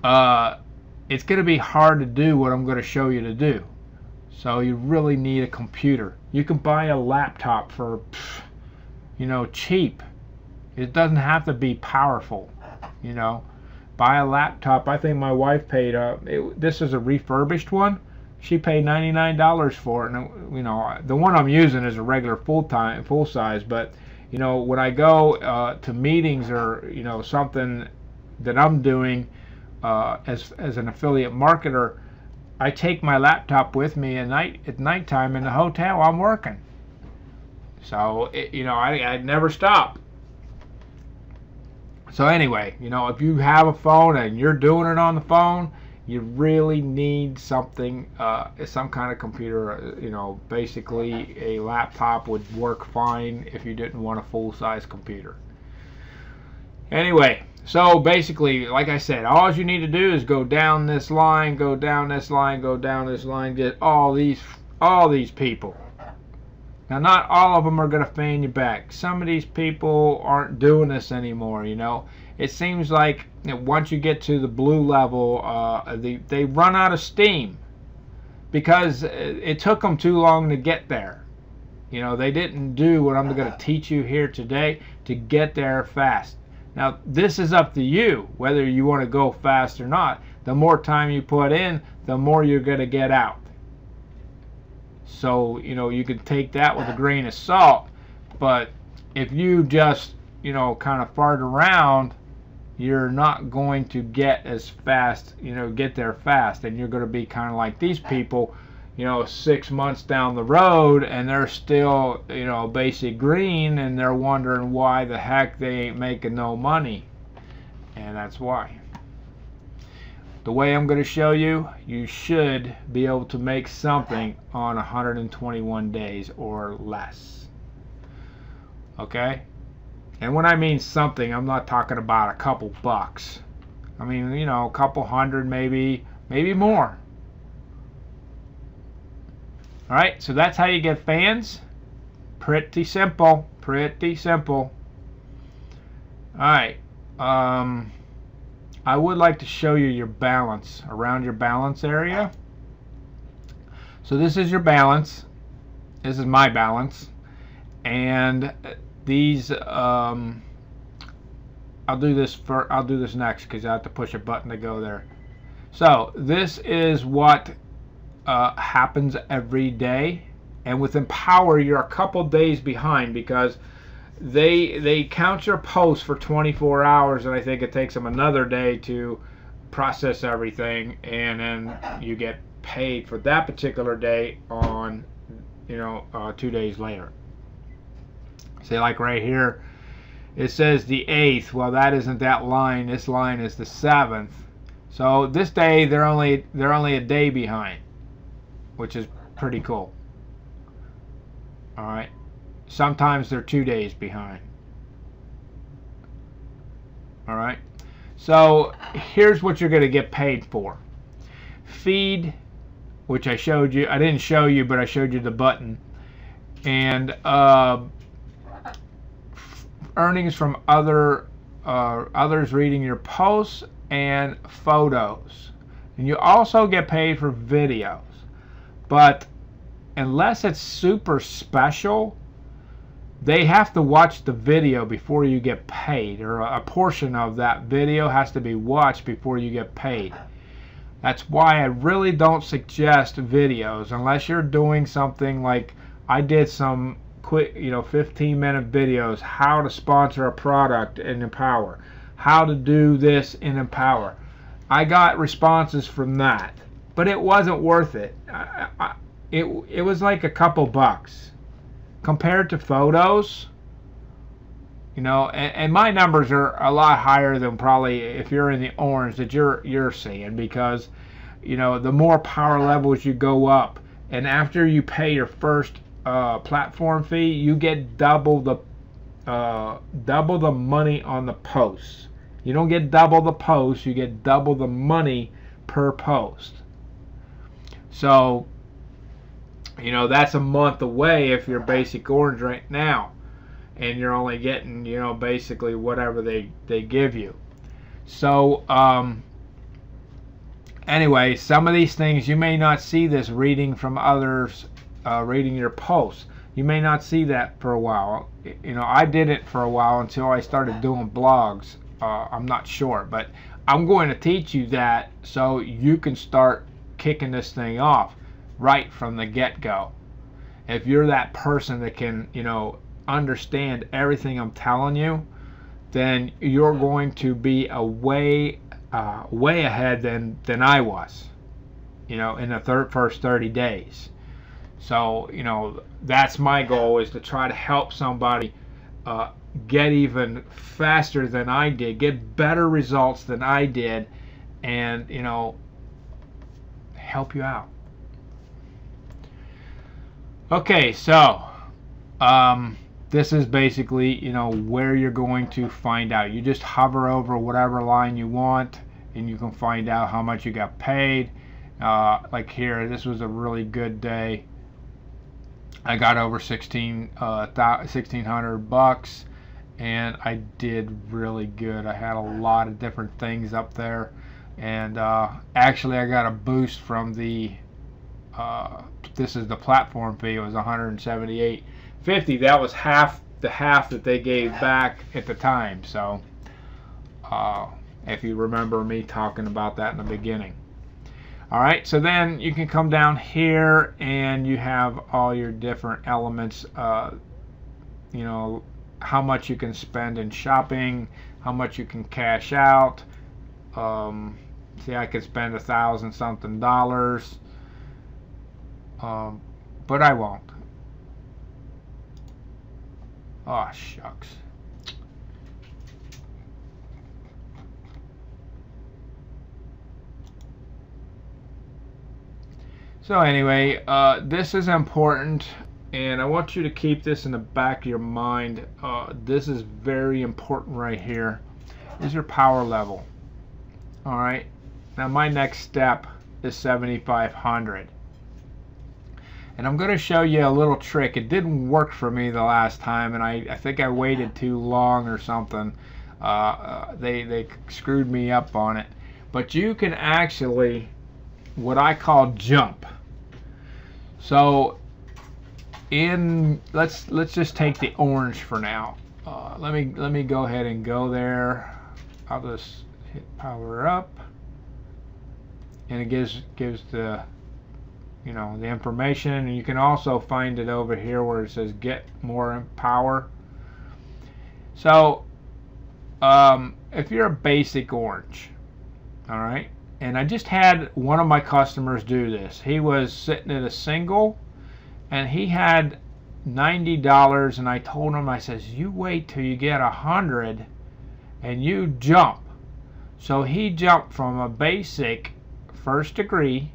It's going to be hard to do what I'm going to show you to do. So you really need a computer. You can buy a laptop for, cheap. It doesn't have to be powerful, Buy a laptop. I think my wife paid, this is a refurbished one. She paid $99 for it. And, the one I'm using is a regular full size. But, when I go to meetings or, something that I'm doing as an affiliate marketer, I take my laptop with me at nighttime in the hotel. I'm working. So, I never stop. So anyway, if you have a phone and you're doing it on the phone, you really need something, some kind of computer. Basically a laptop would work fine if you didn't want a full-size computer. Anyway, so basically, like I said, all you need to do is go down this line, go down this line, go down this line, get all these people. Now, not all of them are going to fan you back. Some of these people aren't doing this anymore, It seems like once you get to the blue level, they run out of steam because it took them too long to get there. They didn't do what I'm going to teach you here today to get there fast. Now, this is up to you, whether you want to go fast or not. The more time you put in, the more you're going to get out. So, you can take that with a grain of salt. But if you just, kind of fart around, you're not going to get as fast, get there fast. And you're going to be kind of like these people, 6 months down the road, and they're still, basic green, and they're wondering why the heck they ain't making no money. And that's why. The way I'm going to show you, you should be able to make something on 121 days or less. Okay? And when I mean something, I'm not talking about a couple bucks. I mean, a couple hundred, maybe more. Alright, so that's how you get fans. Pretty simple. Pretty simple. Alright. I would like to show you your balance, around your balance area. So this is your balance. This is my balance. And these, I'll do this next because I have to push a button to go there. So this is what happens every day. And with Empower, you're a couple days behind because they count your posts for 24 hours, and I think it takes them another day to process everything, and then you get paid for that particular day on 2 days later. See, like right here it says the 8th. Well, that isn't that line. This line is the 7th. So this day they're only a day behind, which is pretty cool. All right. Sometimes they're 2 days behind. Alright, so here's what you're going to get paid for. Feed, which I showed you. I didn't show you, but I showed you the button. And earnings from others reading your posts and photos. And you also get paid for videos. But unless it's super special, they have to watch the video before you get paid, or a portion of that video has to be watched before you get paid. That's why I really don't suggest videos unless you're doing something like I did some quick, 15-minute videos, how to sponsor a product in Empower, how to do this in Empower. I got responses from that, but it wasn't worth it. It was like a couple bucks. Compared to photos, and my numbers are a lot higher than probably if you're in the orange that you're seeing, because the more power levels you go up, and after you pay your first platform fee, you get double the money on the posts. You don't get double the posts, you get double the money per post. So, you know, that's a month away if you're basic orange right now, and you're only getting, you know, basically whatever they give you. So anyway, some of these things you may not see this reading from others, reading your posts. You may not see that for a while. You know, I did it for a while until I started doing blogs. I'm not sure, but I'm going to teach you that so you can start kicking this thing off right from the get-go. If you're that person that can, you know, understand everything I'm telling you, then you're going to be way ahead than I was, you know, in the first 30 days. So, you know, that's my goal, is to try to help somebody get even faster than I did, get better results than I did, and, you know, help you out. Okay, so this is basically, you know, where you're going to find out. You just hover over whatever line you want, and you can find out how much you got paid. Like here, this was a really good day. I got over 1,600 bucks, and I did really good. I had a lot of different things up there, and actually I got a boost from the this is the platform fee. It was $178.50. That was half that they gave back at the time. So if you remember me talking about that in the beginning. All right, so then you can come down here and you have all your different elements. You know, how much you can spend in shopping, how much you can cash out. See, I could spend $1,000 something, but I won't. Oh, shucks. So anyway, this is important, and I want you to keep this in the back of your mind. This is very important right here. Is your power level. All right. Now my next step is 7,500. And I'm going to show you a little trick. It didn't work for me the last time, and I think I waited too long or something. They screwed me up on it. But you can actually, what I call jump. So let's just take the orange for now. Let me go ahead and go there. I'll just hit power up, and it gives the, you know, the information, and you can also find it over here where it says get more power. So if you're a basic orange, all right, and I just had one of my customers do this. He was sitting at a single, and he had $90, and I told him, I says, you wait till you get 100 and you jump. So he jumped from a basic first degree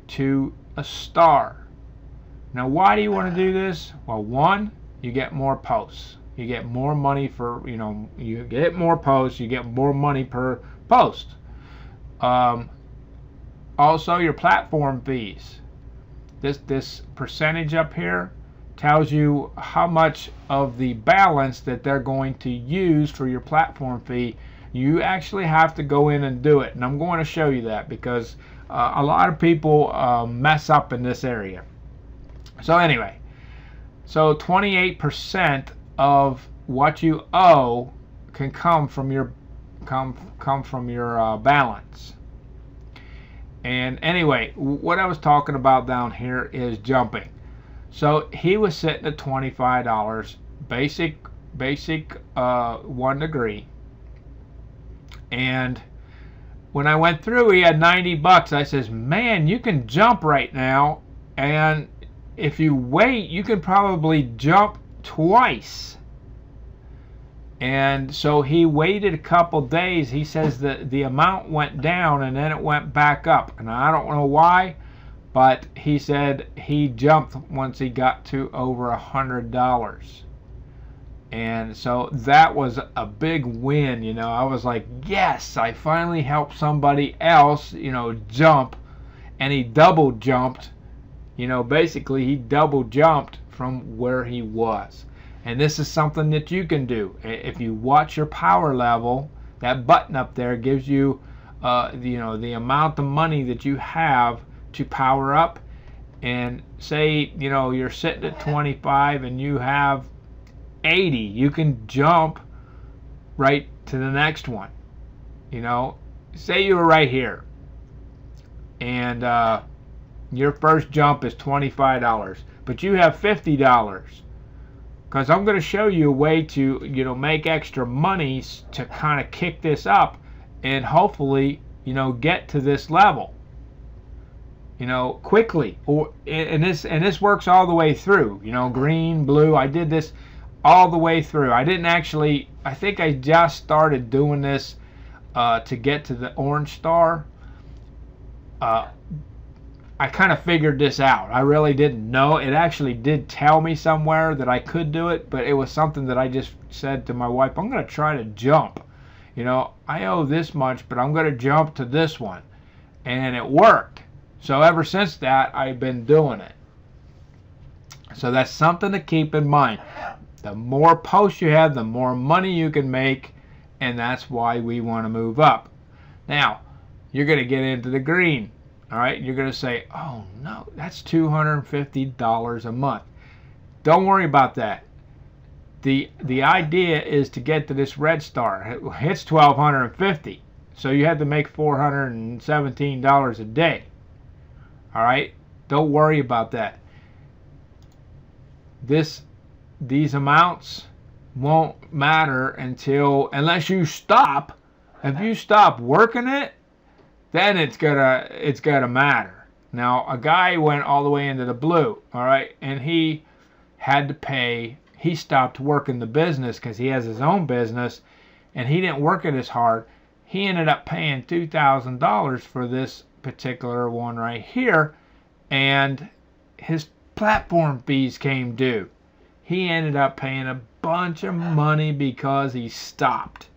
to a star. Now why do you want to do this? Well, one, you get more posts. You get more money for, you know, you get more posts, you get more money per post. Also your platform fees. This percentage up here tells you how much of the balance that they're going to use for your platform fee. You actually have to go in and do it, and I'm going to show you that because a lot of people mess up in this area. So anyway, so 28% of what you owe can come from your balance. And anyway, what I was talking about down here is jumping. So he was sitting at $25, basic 1 degree. And when I went through, he had 90 bucks. I says, man, you can jump right now, and if you wait, you can probably jump twice. And so he waited a couple days. He says that the amount went down and then it went back up, and I don't know why, but he said he jumped once he got to over $100. And so that was a big win, you know. I was like, yes, I finally helped somebody else, you know, jump. And he double jumped, you know, basically he double jumped from where he was. And this is something that you can do. If you watch your power level, that button up there gives you, you know, the amount of money that you have to power up. And say, you know, you're sitting at 25 and you have 80, you can jump right to the next one. You know, say you were right here and your first jump is $25, but you have $50, because I'm going to show you a way to, you know, make extra money to kind of kick this up and hopefully, you know, get to this level, you know, quickly. Or and this works all the way through, you know, green, blue. I did this all the way through. I didn't actually, I think I just started doing this to get to the orange star. I kind of figured this out. I really didn't know. It actually did tell me somewhere that I could do it, but it was something that I just said to my wife, I'm going to try to jump. You know, I owe this much, but I'm going to jump to this one. And it worked. So ever since that, I've been doing it. So that's something to keep in mind. The more posts you have, the more money you can make, and that's why we want to move up. Now, you're going to get into the green. All right, you're going to say, oh no, that's $250 a month. Don't worry about that. The idea is to get to this red star. It's $1,250, so you have to make $417 a day. All right, don't worry about that. These amounts won't matter unless you stop. If you stop working it, then it's gonna matter. Now, a guy went all the way into the blue, all right, and he had to pay. He stopped working the business because he has his own business, and he didn't work it as hard. He ended up paying $2,000 for this particular one right here, and his platform fees came due. He ended up paying a bunch of money because he stopped.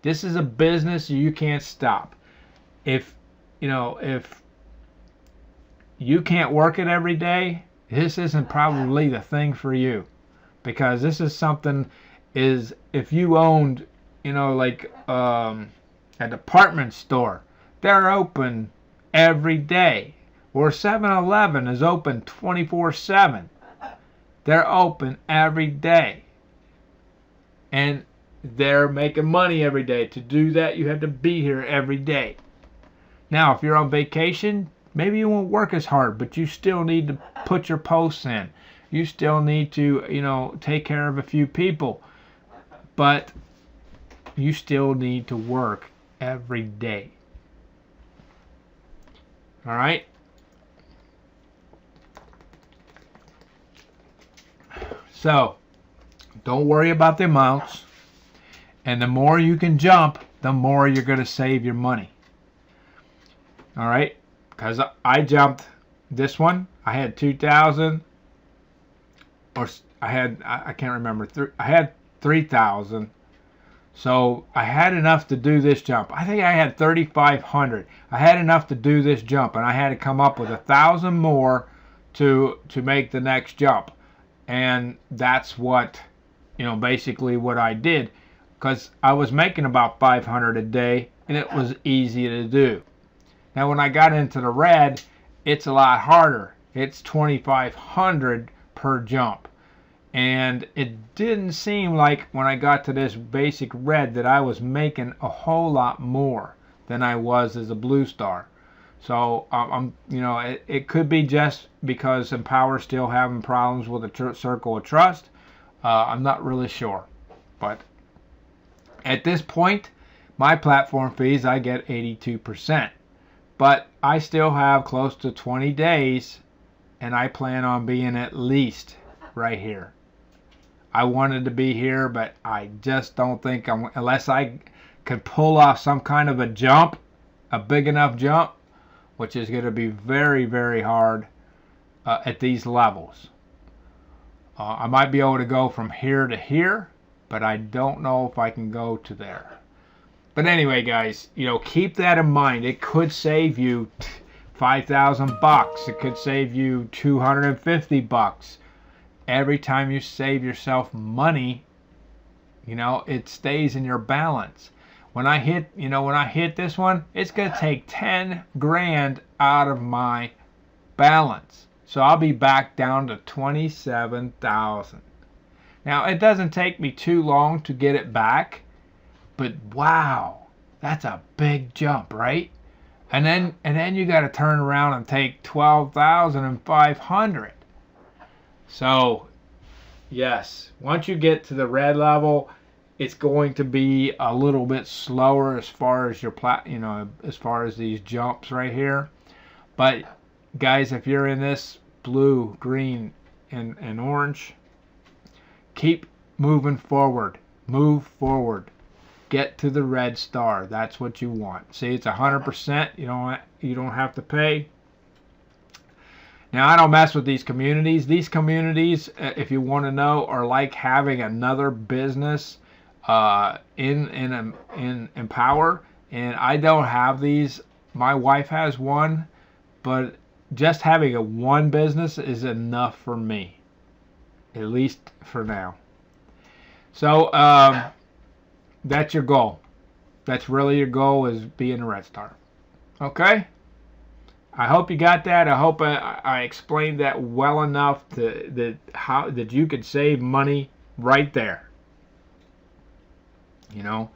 This is a business you can't stop. If you can't work it every day, this isn't probably the thing for you, because this is something, is if you owned, you know, like a department store, they're open every day, or 7-Eleven is open 24/7. They're open every day, and they're making money every day. To do that, you have to be here every day. Now, if you're on vacation, maybe you won't work as hard, but you still need to put your posts in. You still need to, you know, take care of a few people. But you still need to work every day. All right? So, don't worry about the amounts. And the more you can jump, the more you're going to save your money. All right, because I jumped this one. I had 2,000, or I can't remember. I had 3,000, so I had enough to do this jump. I think I had 3,500. I had enough to do this jump, and I had to come up with 1,000 more to make the next jump, and that's what, you know, basically what I did, because I was making about 500 a day, and it was easy to do. Now, when I got into the red, it's a lot harder. It's 2,500 per jump. And it didn't seem like when I got to this basic red that I was making a whole lot more than I was as a blue star. So, you know, it could be just because Empower's still having problems with the circle of trust. I'm not really sure. But at this point, my platform fees, I get 82%. But I still have close to 20 days, and I plan on being at least right here. I wanted to be here, but I just don't think unless I could pull off some kind of a jump, a big enough jump, which is going to be very, very hard at these levels. I might be able to go from here to here, but I don't know if I can go to there. But anyway, guys, you know, keep that in mind. It could save you $5,000. It could save you $250. Every time you save yourself money, you know, it stays in your balance. When I hit this one, it's going to take 10 grand out of my balance. So I'll be back down to 27,000. Now, it doesn't take me too long to get it back, but wow, that's a big jump, right? And then you got to turn around and take 12,500. So, yes, once you get to the red level, it's going to be a little bit slower as far as your as far as these jumps right here. But guys, if you're in this blue, green, and orange, keep moving forward. Move forward. Get to the red star. That's what you want. See, it's 100%. You don't have to pay. Now, I don't mess with these communities. These communities, if you want to know, are like having another business in Empower, and I don't have these. My wife has one, but just having a one business is enough for me, at least for now. So that's your goal. That's really your goal, is being a red star. Okay? I hope you got that. I hope I explained that well enough that you could save money right there. You know,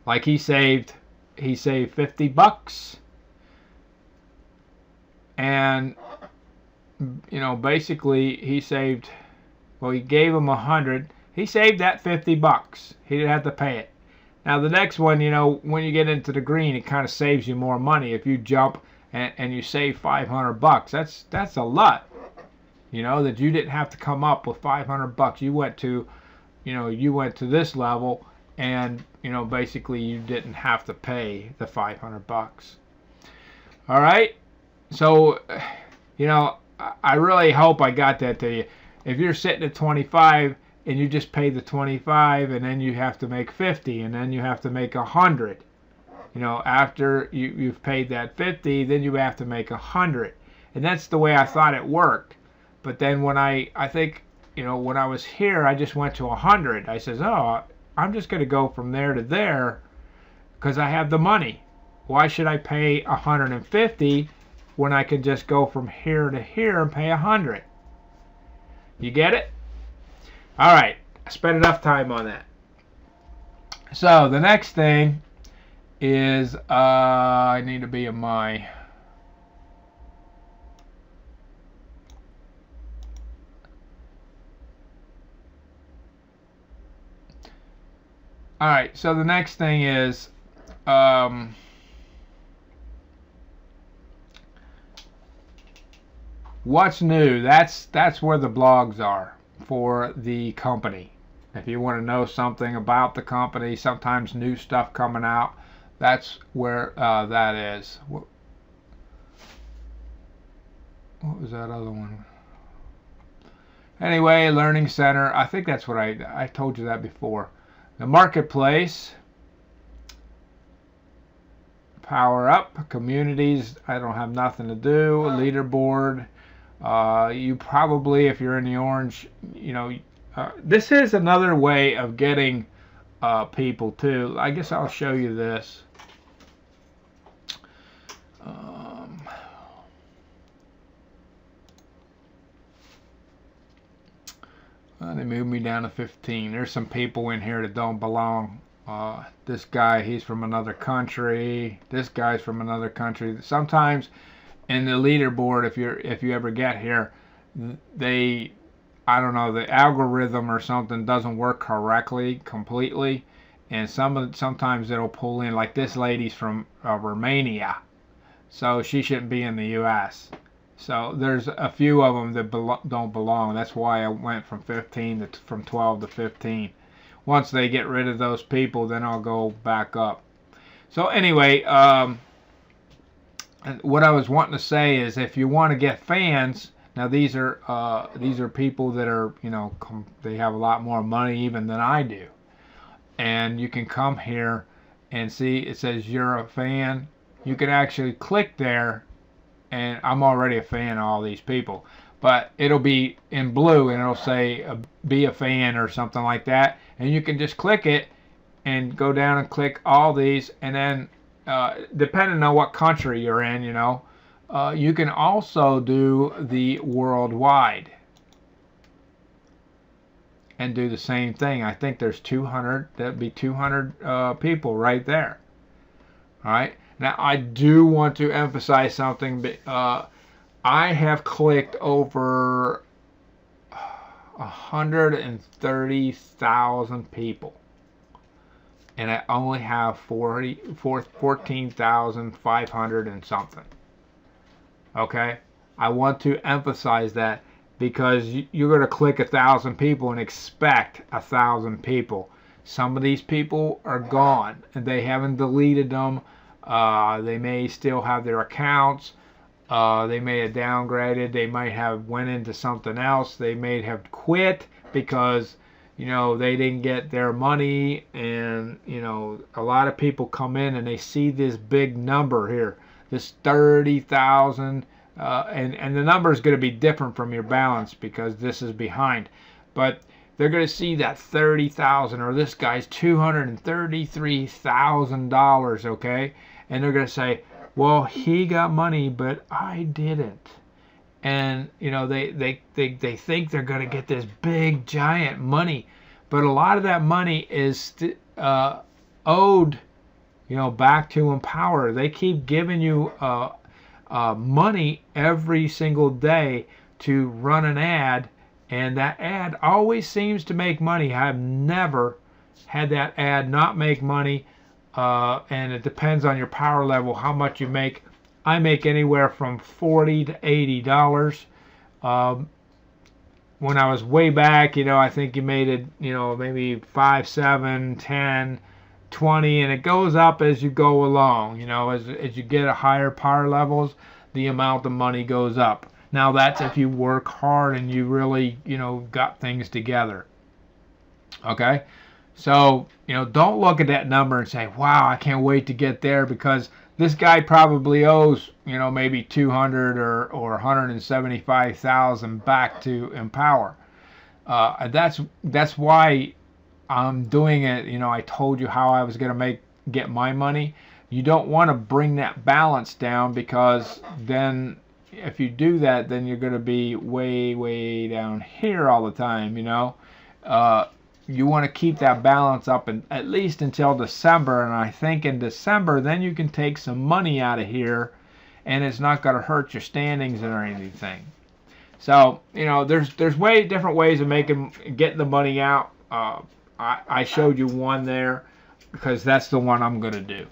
like he saved $50, and you know, basically he saved. Well, he gave him 100. He saved that $50. He didn't have to pay it. Now the next one, you know, when you get into the green, it kind of saves you more money. If you jump and you save $500, that's a lot. You know, that you didn't have to come up with $500. You went to this level, and you know, basically you didn't have to pay the $500. All right. So, you know, I really hope I got that to you. If you're sitting at 25 and you just pay the 25, and then you have to make 50, and then you have to make 100. You know, after you've paid that 50, then you have to make 100. And that's the way I thought it worked. But then when I think, you know, when I was here, I just went to 100. I says, oh, I'm just going to go from there to there because I have the money. Why should I pay 150 when I can just go from here to here and pay 100? You get it? All right. I spent enough time on that. So the next thing is I need to be in my all right, so the next thing is what's new. That's where the blogs are for the company. If you want to know something about the company, sometimes new stuff coming out, that's where that is. What was that other one? Anyway, Learning Center. I think that's what I told you that before. The marketplace, power up, communities. I don't have nothing to do. Leaderboard. You probably, if you're in the orange, you know, this is another way of getting people too. I guess I'll show you this. They moved me down to 15. There's some people in here that don't belong. This guy, he's from another country. This guy's from another country. Sometimes in the leaderboard, if you ever get here, I don't know, the algorithm or something doesn't work correctly completely, and sometimes it'll pull in, like this lady's from Romania, so she shouldn't be in the U.S. So there's a few of them that don't belong. That's why I went from 12 to 15. Once they get rid of those people, then I'll go back up. So anyway, And what I was wanting to say is, if you want to get fans, now these are people that are, they have a lot more money even than I do, and you can come here and see it says you're a fan. You can actually click there, and I'm already a fan of all these people, but it'll be in blue and it'll say be a fan or something like that, and you can just click it and go down and click all these, and then depending on what country you're in, you can also do the worldwide and do the same thing. I think there's 200, that'd be 200 people right there. All right. Now, I do want to emphasize something. I have clicked over 130,000 people, and I only have 14,500 and something. Okay? I want to emphasize that, because you're going to click 1,000 people and expect 1,000 people. Some of these people are gone, and they haven't deleted them. They may still have their accounts. They may have downgraded. They might have went into something else. They may have quit because they didn't get their money. And a lot of people come in and they see this big number here, this 30,000, and the number is going to be different from your balance because this is behind, but they're going to see that 30,000, or this guy's $233,000, okay, and they're going to say, well, he got money, but I didn't. And they think they're going to get this big giant money, but a lot of that money is owed back to Empower. They keep giving you money every single day to run an ad, and that ad always seems to make money. I've never had that ad not make money, and it depends on your power level how much you make. I make anywhere from $40 to $80. When I was way back, I think you made it, maybe 5, 7, 10, 20, and it goes up as you go along. As you get a higher power levels, the amount of money goes up. Now that's if you work hard and you really, got things together. Okay? So, don't look at that number and say, wow, I can't wait to get there, because this guy probably owes, maybe 200 or 175,000 back to Empower. That's why I'm doing it. I told you how I was going to get my money. You don't want to bring that balance down, because then if you do that, then you're going to be way, way down here all the time. You want to keep that balance up at least until December, and I think in December then you can take some money out of here, and it's not going to hurt your standings or anything. So there's different ways of getting the money out. I showed you one there because that's the one I'm going to do.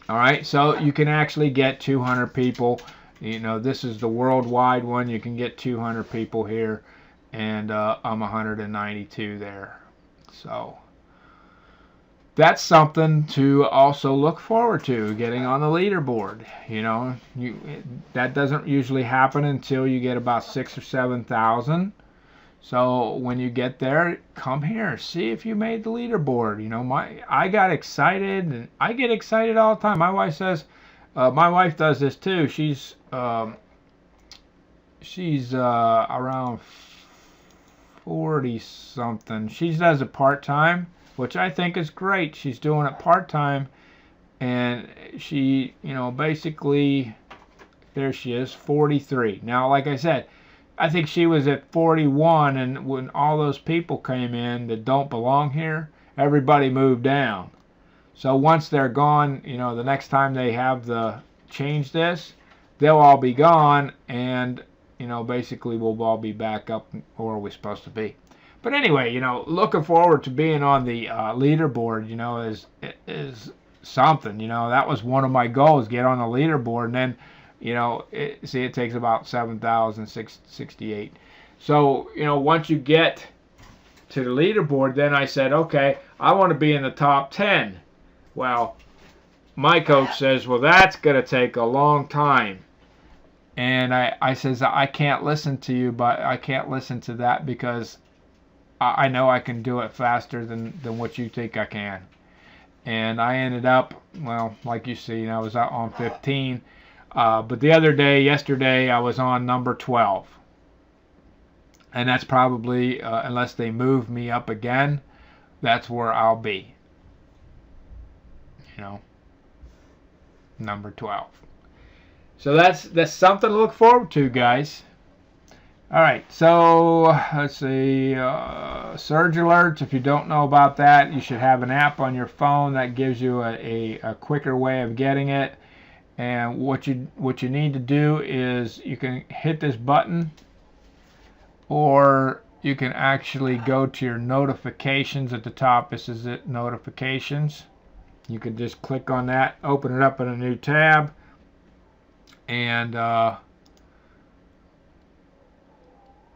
All right, so you can actually get 200 people. This is the worldwide one. You can get 200 people here, and I'm 192 there. So that's something to also look forward to, getting on the leaderboard. That doesn't usually happen until you get about 6,000 or 7,000. So when you get there, come here, see if you made the leaderboard. I got excited, and I get excited all the time. My wife says, my wife does this too. She's around 40 something. She does it part-time, which I think is great. She's doing it part-time, and she, basically, there she is, 43. Now, like I said, I think she was at 41, and when all those people came in that don't belong here, everybody moved down. So once they're gone, the next time they have to change this, they'll all be gone, and basically we'll all be back up where we're supposed to be. But anyway, looking forward to being on the leaderboard, is something. That was one of my goals, get on the leaderboard, and then, it takes about 7,068. So, once you get to the leaderboard, then I said, okay, I want to be in the top 10. Well, my coach says, well, that's going to take a long time. And I says, I can't listen to you, but I can't listen to that because I know I can do it faster than what you think I can. And I ended up, well, like you see, I was out on 15. But the other day, yesterday, I was on number 12. And that's probably, unless they move me up again, that's where I'll be. You know, number 12. So that's something to look forward to, guys. All right, so let's see, surge alerts. If you don't know about that, you should have an app on your phone that gives you a quicker way of getting it. And what you need to do is you can hit this button, or you can actually go to your notifications at the top. This is it, notifications. You can just click on that, open it up in a new tab, and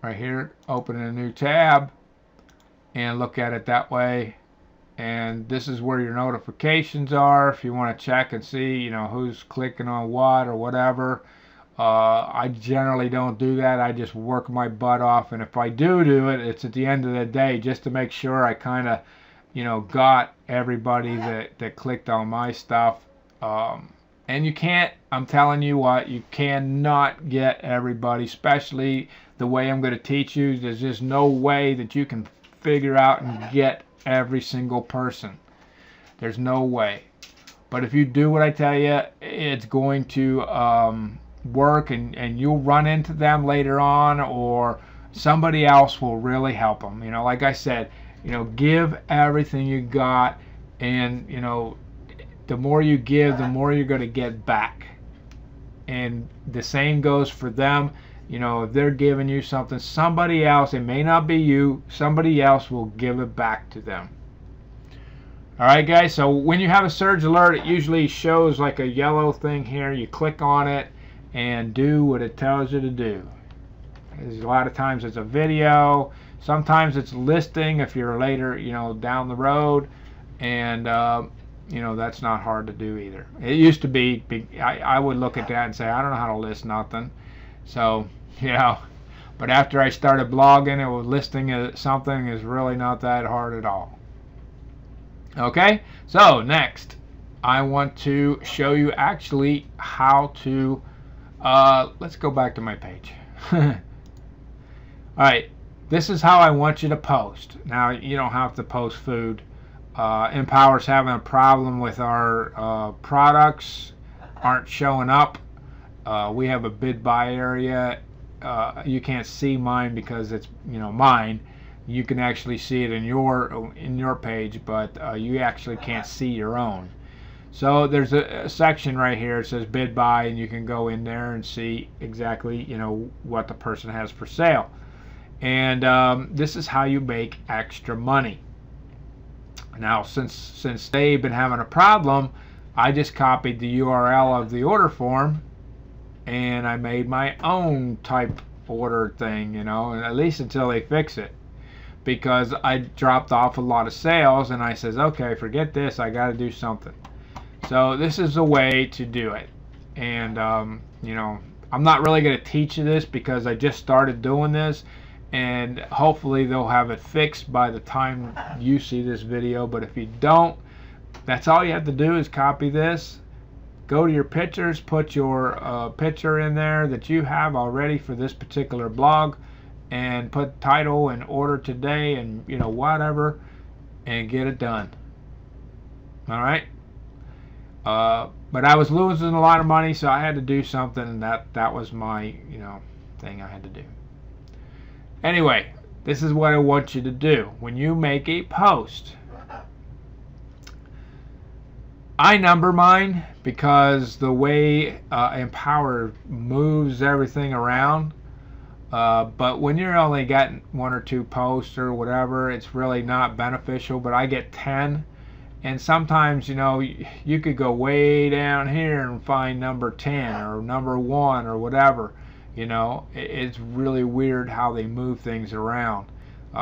right here, open a new tab and look at it that way. And this is where your notifications are if you want to check and see, you know, who's clicking on what or whatever. I generally don't do that. I just work my butt off, and if I do it, it's at the end of the day just to make sure I kind of, you know, got everybody that clicked on my stuff. And you can't, I'm telling you what, you cannot get everybody, especially the way I'm going to teach you. There's just no way that you can figure out and get every single person. There's no way. But if you do what I tell you, it's going to work, and you'll run into them later on, or somebody else will really help them. You know, like I said, you know, give everything you got, and you know, the more you give, the more you're going to get back. And the same goes for them. You know, if they're giving you something, somebody else, it may not be you, somebody else will give it back to them. Alright guys, so when you have a surge alert, it usually shows like a yellow thing here. You click on it and do what it tells you to do. A lot of times it's a video, sometimes it's listing if you're later, you know, down the road, and you know, that's not hard to do either. It used to be, I would look at that and say, I don't know how to list nothing. So, you know, but after I started blogging, it was listing something is really not that hard at all. Okay, so next, I want to show you actually how to, let's go back to my page. Alright, this is how I want you to post. Now, you don't have to post food. Empower's having a problem with our products aren't showing up. We have a bid buy area. You can't see mine because it's, you know, mine. You can actually see it in your page, but you actually can't see your own. So there's a section right here. It says bid buy, and you can go in there and see exactly, you know, what the person has for sale. And this is how you make extra money. Now, since they've been having a problem, I just copied the URL of the order form, and I made my own type order thing, you know, at least until they fix it. Because I dropped off a lot of sales, and I says, okay, forget this, I got to do something. So this is a way to do it. And you know, I'm not really going to teach you this because I just started doing this, and hopefully they'll have it fixed by the time you see this video. But if you don't, that's all you have to do is copy this, go to your pictures, put your picture in there that you have already for this particular blog, and put title and order today, and you know, whatever, and get it done. All right. But I was losing a lot of money, so I had to do something, and that was my, you know, thing I had to do. Anyway, this is what I want you to do when you make a post. I number mine because the way Empower moves everything around. But when you're only getting 1 or 2 posts or whatever, it's really not beneficial. But I get 10, and sometimes, you know, you could go way down here and find number 10 or number 1 or whatever. You know, it's really weird how they move things around.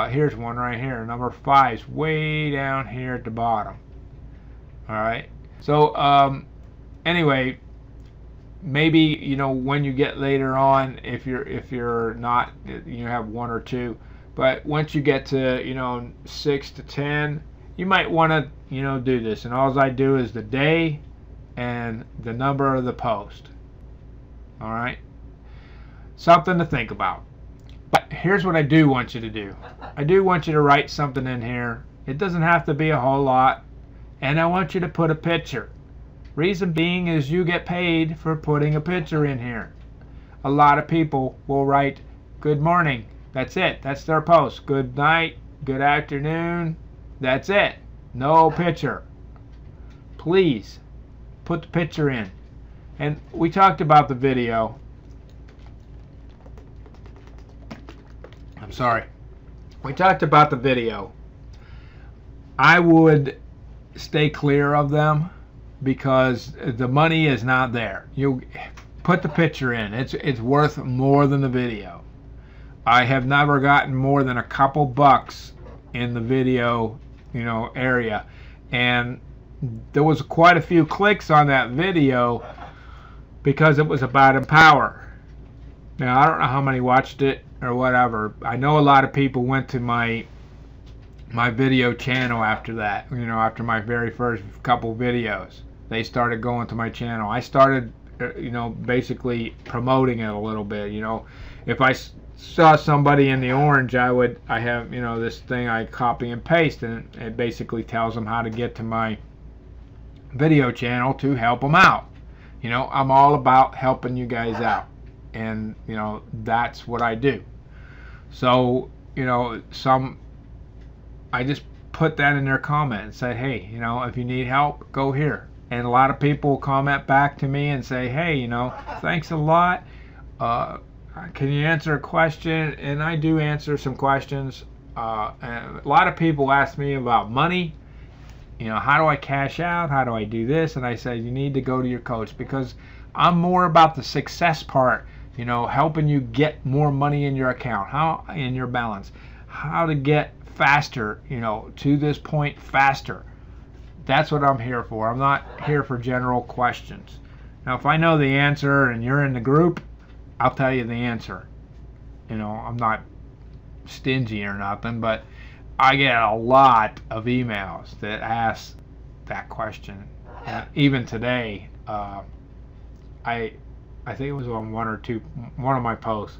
Here's one right here. Number 5's way down here at the bottom. All right. So anyway, maybe, you know, when you get later on, if you're not, you have 1 or 2, but once you get to, you know, 6 to 10, you might want to, you know, do this. And all I do is the day and the number of the post. All right, something to think about. But here's what I do want you to do. I do want you to write something in here. It doesn't have to be a whole lot, and I want you to put a picture. Reason being is you get paid for putting a picture in here. A lot of people will write good morning. That's it. That's their post. Good night, good afternoon. That's it. No picture. Please put the picture in. And we talked about the video. I'm sorry. We talked about the video. I would stay clear of them because the money is not there. You put the picture in. It's worth more than the video. I have never gotten more than a couple bucks in the video, you know, area, and there was quite a few clicks on that video because it was about Empower. Now, I don't know how many watched it or whatever. I know a lot of people went to my video channel after that. You know, after my very first couple videos, they started going to my channel. I started, you know, basically promoting it a little bit. You know, if I saw somebody in the orange, I have, you know, this thing I copy and paste, and it basically tells them how to get to my video channel to help them out. You know, I'm all about helping you guys out, and you know, that's what I do. So, you know, I just put that in their comment and say, hey, you know, if you need help, go here. And a lot of people comment back to me and say, hey, you know, thanks a lot. Can you answer a question? And I do answer some questions. And a lot of people ask me about money. You know, how do I cash out? How do I do this? And I say, you need to go to your coach, because I'm more about the success part, you know, helping you get more money in your account, how in your balance, how to get faster, you know, to this point faster. That's what I'm here for. I'm not here for general questions. Now, if I know the answer and you're in the group, I'll tell you the answer. You know, I'm not stingy or nothing, but I get a lot of emails that ask that question. And even today, I think it was on one of my posts,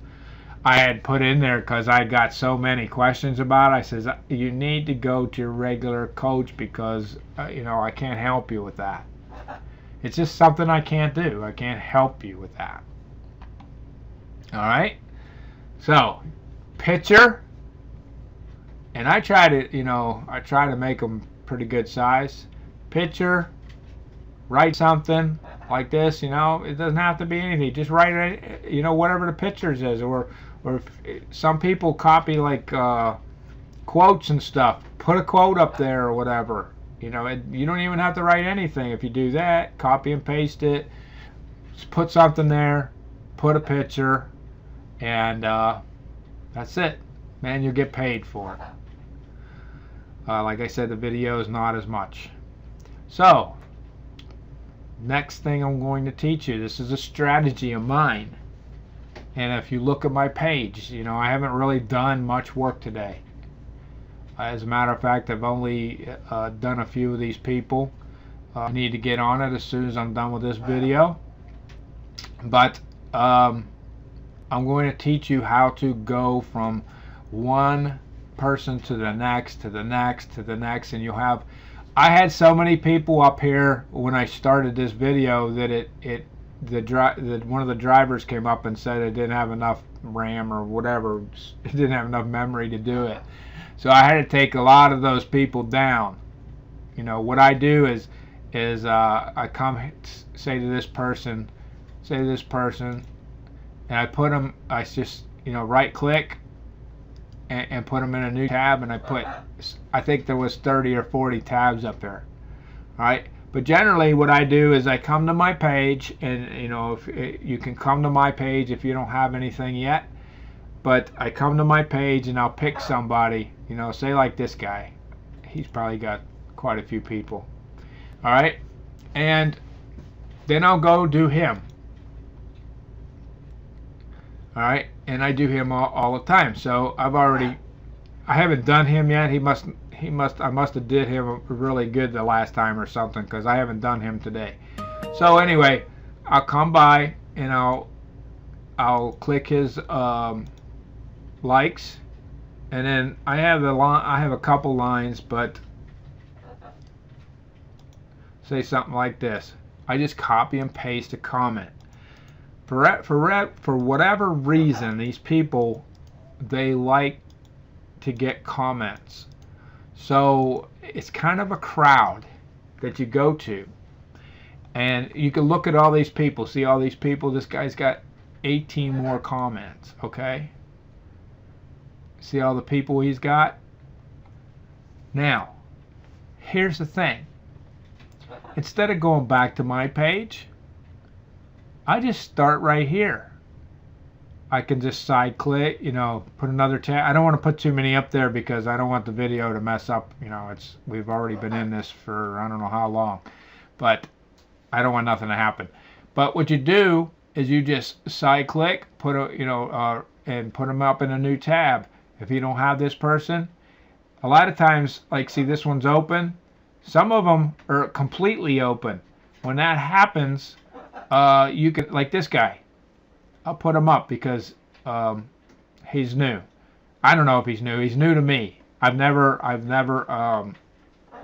I had put in there, because I got so many questions about it. I says, you need to go to your regular coach, because you know, I can't help you with that. It's just something I can't do. I can't help you with that. All right, so picture, and I try to make them pretty good size. Picture, write something like this. You know, it doesn't have to be anything. Just write it, you know, whatever the picture says, or if some people copy like quotes and stuff. Put a quote up there or whatever. You know, you don't even have to write anything. If you do that, copy and paste it. Just put something there. Put a picture. And that's it, man. You'll get paid for it. Like I said, the video is not as much. So, next thing I'm going to teach you, this is a strategy of mine. And if you look at my page, you know, I haven't really done much work today. As a matter of fact, I've only done a few of these people. I need to get on it as soon as I'm done with this video. But I'm going to teach you how to go from one person to the next, to the next, to the next, and you'll have, I had so many people up here when I started this video that one of the drivers came up and said it didn't have enough RAM or whatever, it didn't have enough memory to do it. So I had to take a lot of those people down. You know, what I do is I come say to this person, and I put them, I just, you know, right click and put them in a new tab, and I think there was 30 or 40 tabs up there. All right, but generally what I do is I come to my page, and you know, if you can come to my page if you don't have anything yet, but I come to my page and I'll pick somebody, you know, say like this guy. He's probably got quite a few people. All right, and then I'll go do him. All right, and I do him all the time. So I haven't done him yet. I must have did him really good the last time or something, because I haven't done him today. So anyway, I'll come by and I'll click his likes, and then I have a couple lines, but say something like this. I just copy and paste a comment. For whatever reason, these people, they like to get comments. So it's kind of a crowd that you go to. And you can look at all these people. See all these people? This guy's got 18 more comments, okay? See all the people he's got? Now, here's the thing. Instead of going back to my page, I just start right here. I can just side click, put another tab. I don't want to put too many up there because I don't want the video to mess up. We've already been in this for I don't know how long, but I don't want nothing to happen. But what you do is you just side click, and put them up in a new tab. If you don't have this person, a lot of times, like, see, this one's open. Some of them are completely open. When that happens, you can, like this guy, I'll put him up because he's new. I don't know if he's new. He's new to me. I've never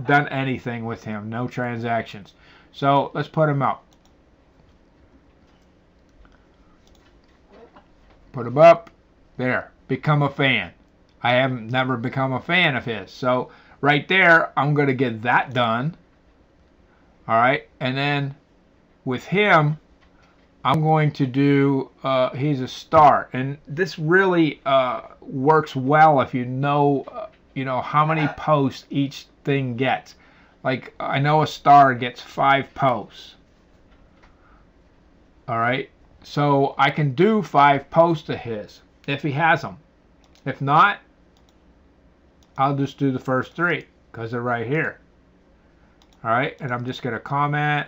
done anything with him. No transactions. So let's put him up. Put him up. There. Become a fan. I haven't never become a fan of his. So right there, I'm going to get that done. All right. And then with him, I'm going to do, he's a star. And this really works well if you know how many posts each thing gets. Like, I know a star gets 5 posts. All right. So I can do 5 posts to his if he has them. If not, I'll just do the first 3 because they're right here. All right. And I'm just going to comment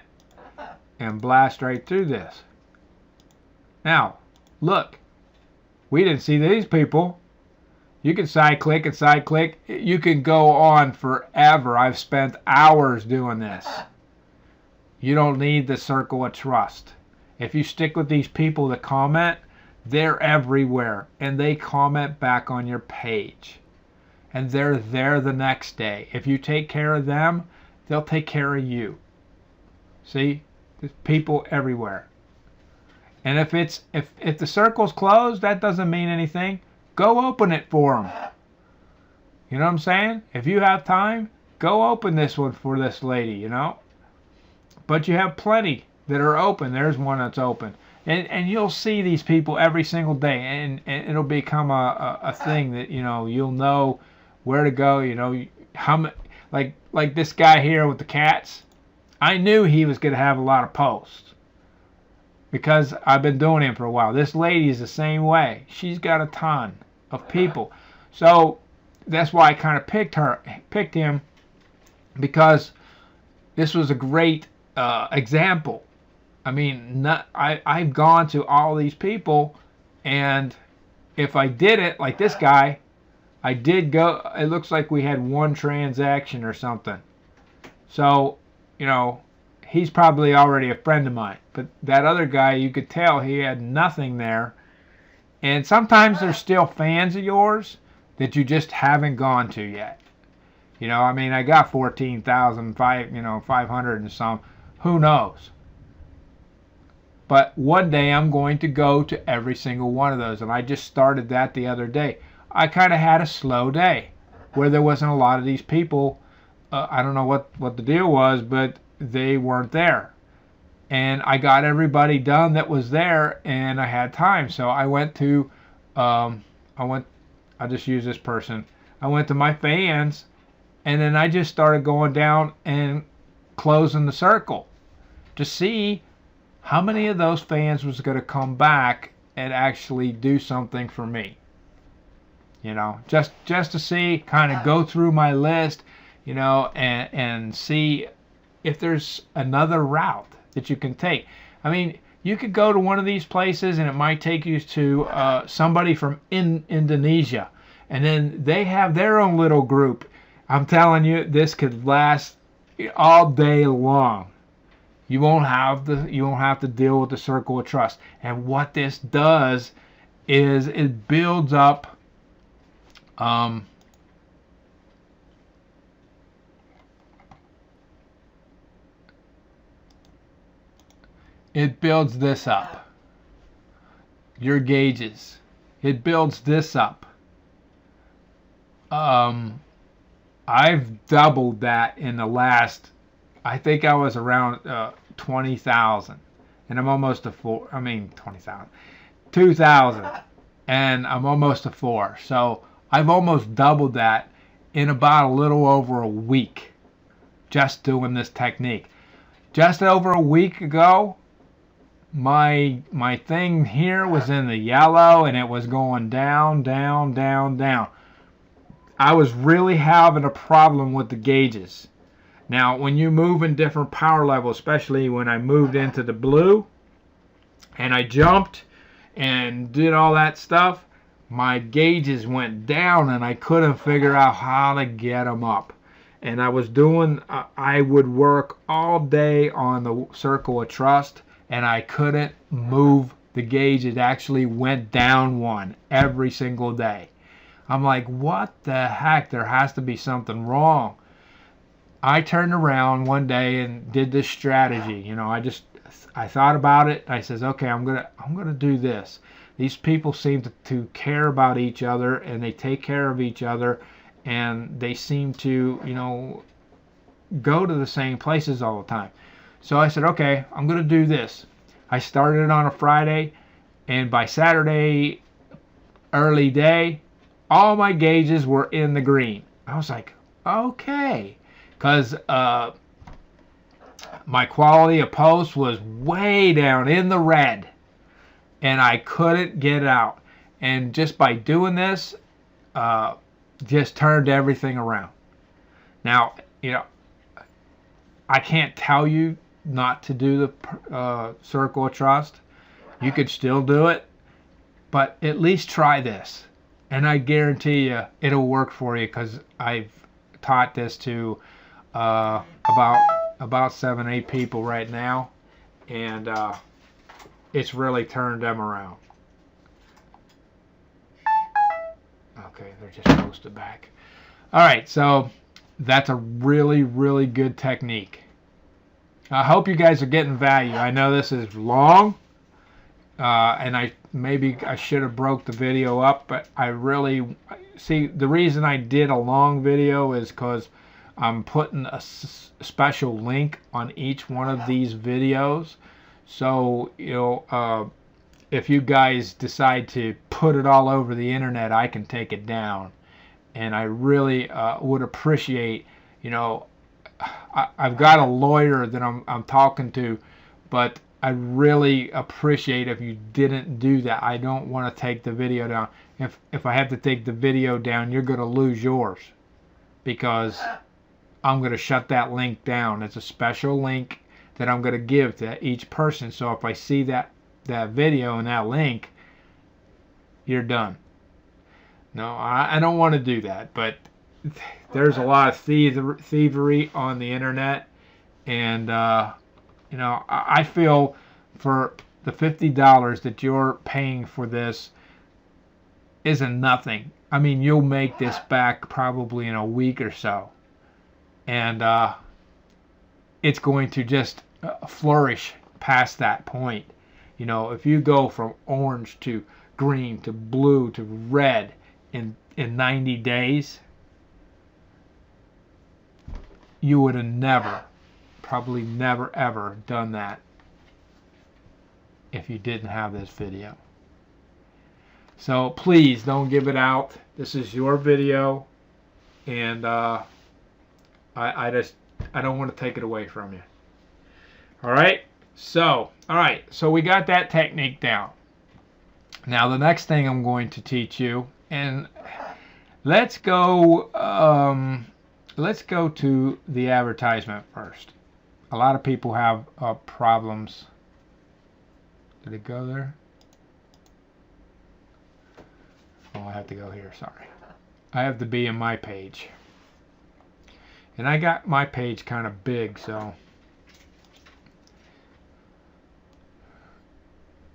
and blast right through this. Now, look, we didn't see these people. You can side click and side click. You can go on forever. I've spent hours doing this. You don't need the circle of trust. If you stick with these people that comment, they're everywhere. And they comment back on your page. And they're there the next day. If you take care of them, they'll take care of you. See? There's people everywhere. And if the circle's closed, that doesn't mean anything. Go open it for them. You know what I'm saying? If you have time, go open this one for this lady, But you have plenty that are open. There's one that's open. And you'll see these people every single day. And it'll become a thing that, you'll know where to go, how like this guy here with the cats. I knew he was going to have a lot of posts. Because I've been doing him for a while. This lady is the same way. She's got a ton of people. So that's why I kind of picked him, because this was a great example. I mean, I've gone to all these people, and if I did it like this guy, I did go. It looks like we had 1 transaction or something. So, he's probably already a friend of mine. But that other guy, you could tell he had nothing there. And sometimes there's still fans of yours that you just haven't gone to yet. I got 14,500 and some. Who knows? But one day I'm going to go to every single one of those. And I just started that the other day. I kind of had a slow day where there wasn't a lot of these people. I don't know what the deal was, but they weren't there. And I got everybody done that was there, and I had time. So I went to, I just use this person. I went to my fans, and then I just started going down and closing the circle to see how many of those fans was going to come back and actually do something for me. Just to see, kind of go through my list, and see if there's another route that you can take. I mean, you could go to one of these places and it might take you to somebody from Indonesia, and then they have their own little group. I'm telling you, this could last all day long. You won't have to deal with the circle of trust. And what this does is it builds up it builds this up. Your gauges. It builds this up. I've doubled that in the last, I think I was around 20,000, and I'm almost to 20,000, 2,000, and I'm almost to 4. So I've almost doubled that in about a little over a week, just doing this technique. Just over a week ago, my thing here was in the yellow, and it was going down, down, down, down. I was really having a problem with the gauges. Now, when you move in different power levels, especially when I moved into the blue and I jumped and did all that stuff, my gauges went down and I couldn't figure out how to get them up. And I was doing, I would work all day on the circle of trust and I couldn't move the gauge. It actually went down one every single day. I'm like, what the heck? There has to be something wrong. I turned around one day and did this strategy. You know, I thought about it. I says, okay, I'm gonna do this. These people seem to care about each other, and they take care of each other, and they seem to, you know, go to the same places all the time. So I said, okay, I'm gonna do this. I started on a Friday, and by Saturday early day, all my gauges were in the green. I was like, okay, because my quality of post was way down in the red, and I couldn't get it out. And just by doing this, just turned everything around. Now, you know, I can't tell you not to do the circle of trust. You could still do it, but at least try this. And I guarantee you it'll work for you, because I've taught this to about 7-8 people right now, and it's really turned them around. Okay, they're just posted back. All right, so that's a really, really good technique. I hope you guys are getting value. I know this is long, and maybe I should have broke the video up, but I really see the reason I did a long video is because I'm putting a special link on each one of these videos. So, you know, if you guys decide to put it all over the internet, I can take it down. And I really would appreciate, you know, I've got a lawyer that I'm talking to, but I really appreciate if you didn't do that. I don't want to take the video down. If I have to take the video down, you're going to lose yours, because I'm going to shut that link down. It's a special link that I'm going to give to each person. So if I see that video and that link, you're done. No, I don't want to do that, but there's a lot of thievery on the internet, and you know, I feel for the $50 that you're paying for this isn't nothing. I mean, you'll make this back probably in a week or so, and it's going to just flourish past that point. You know, if you go from orange to green to blue to red in 90 days, you would have probably never ever done that if you didn't have this video. So please don't give it out. This is your video, and I don't want to take it away from you. All right, so we got that technique down. Now the next thing I'm going to teach you, and let's go to the advertisement first. a lot of people have problems. Did it go there? Oh, I have to go here, sorry. I have to be in my page. And I got my page kind of big, so.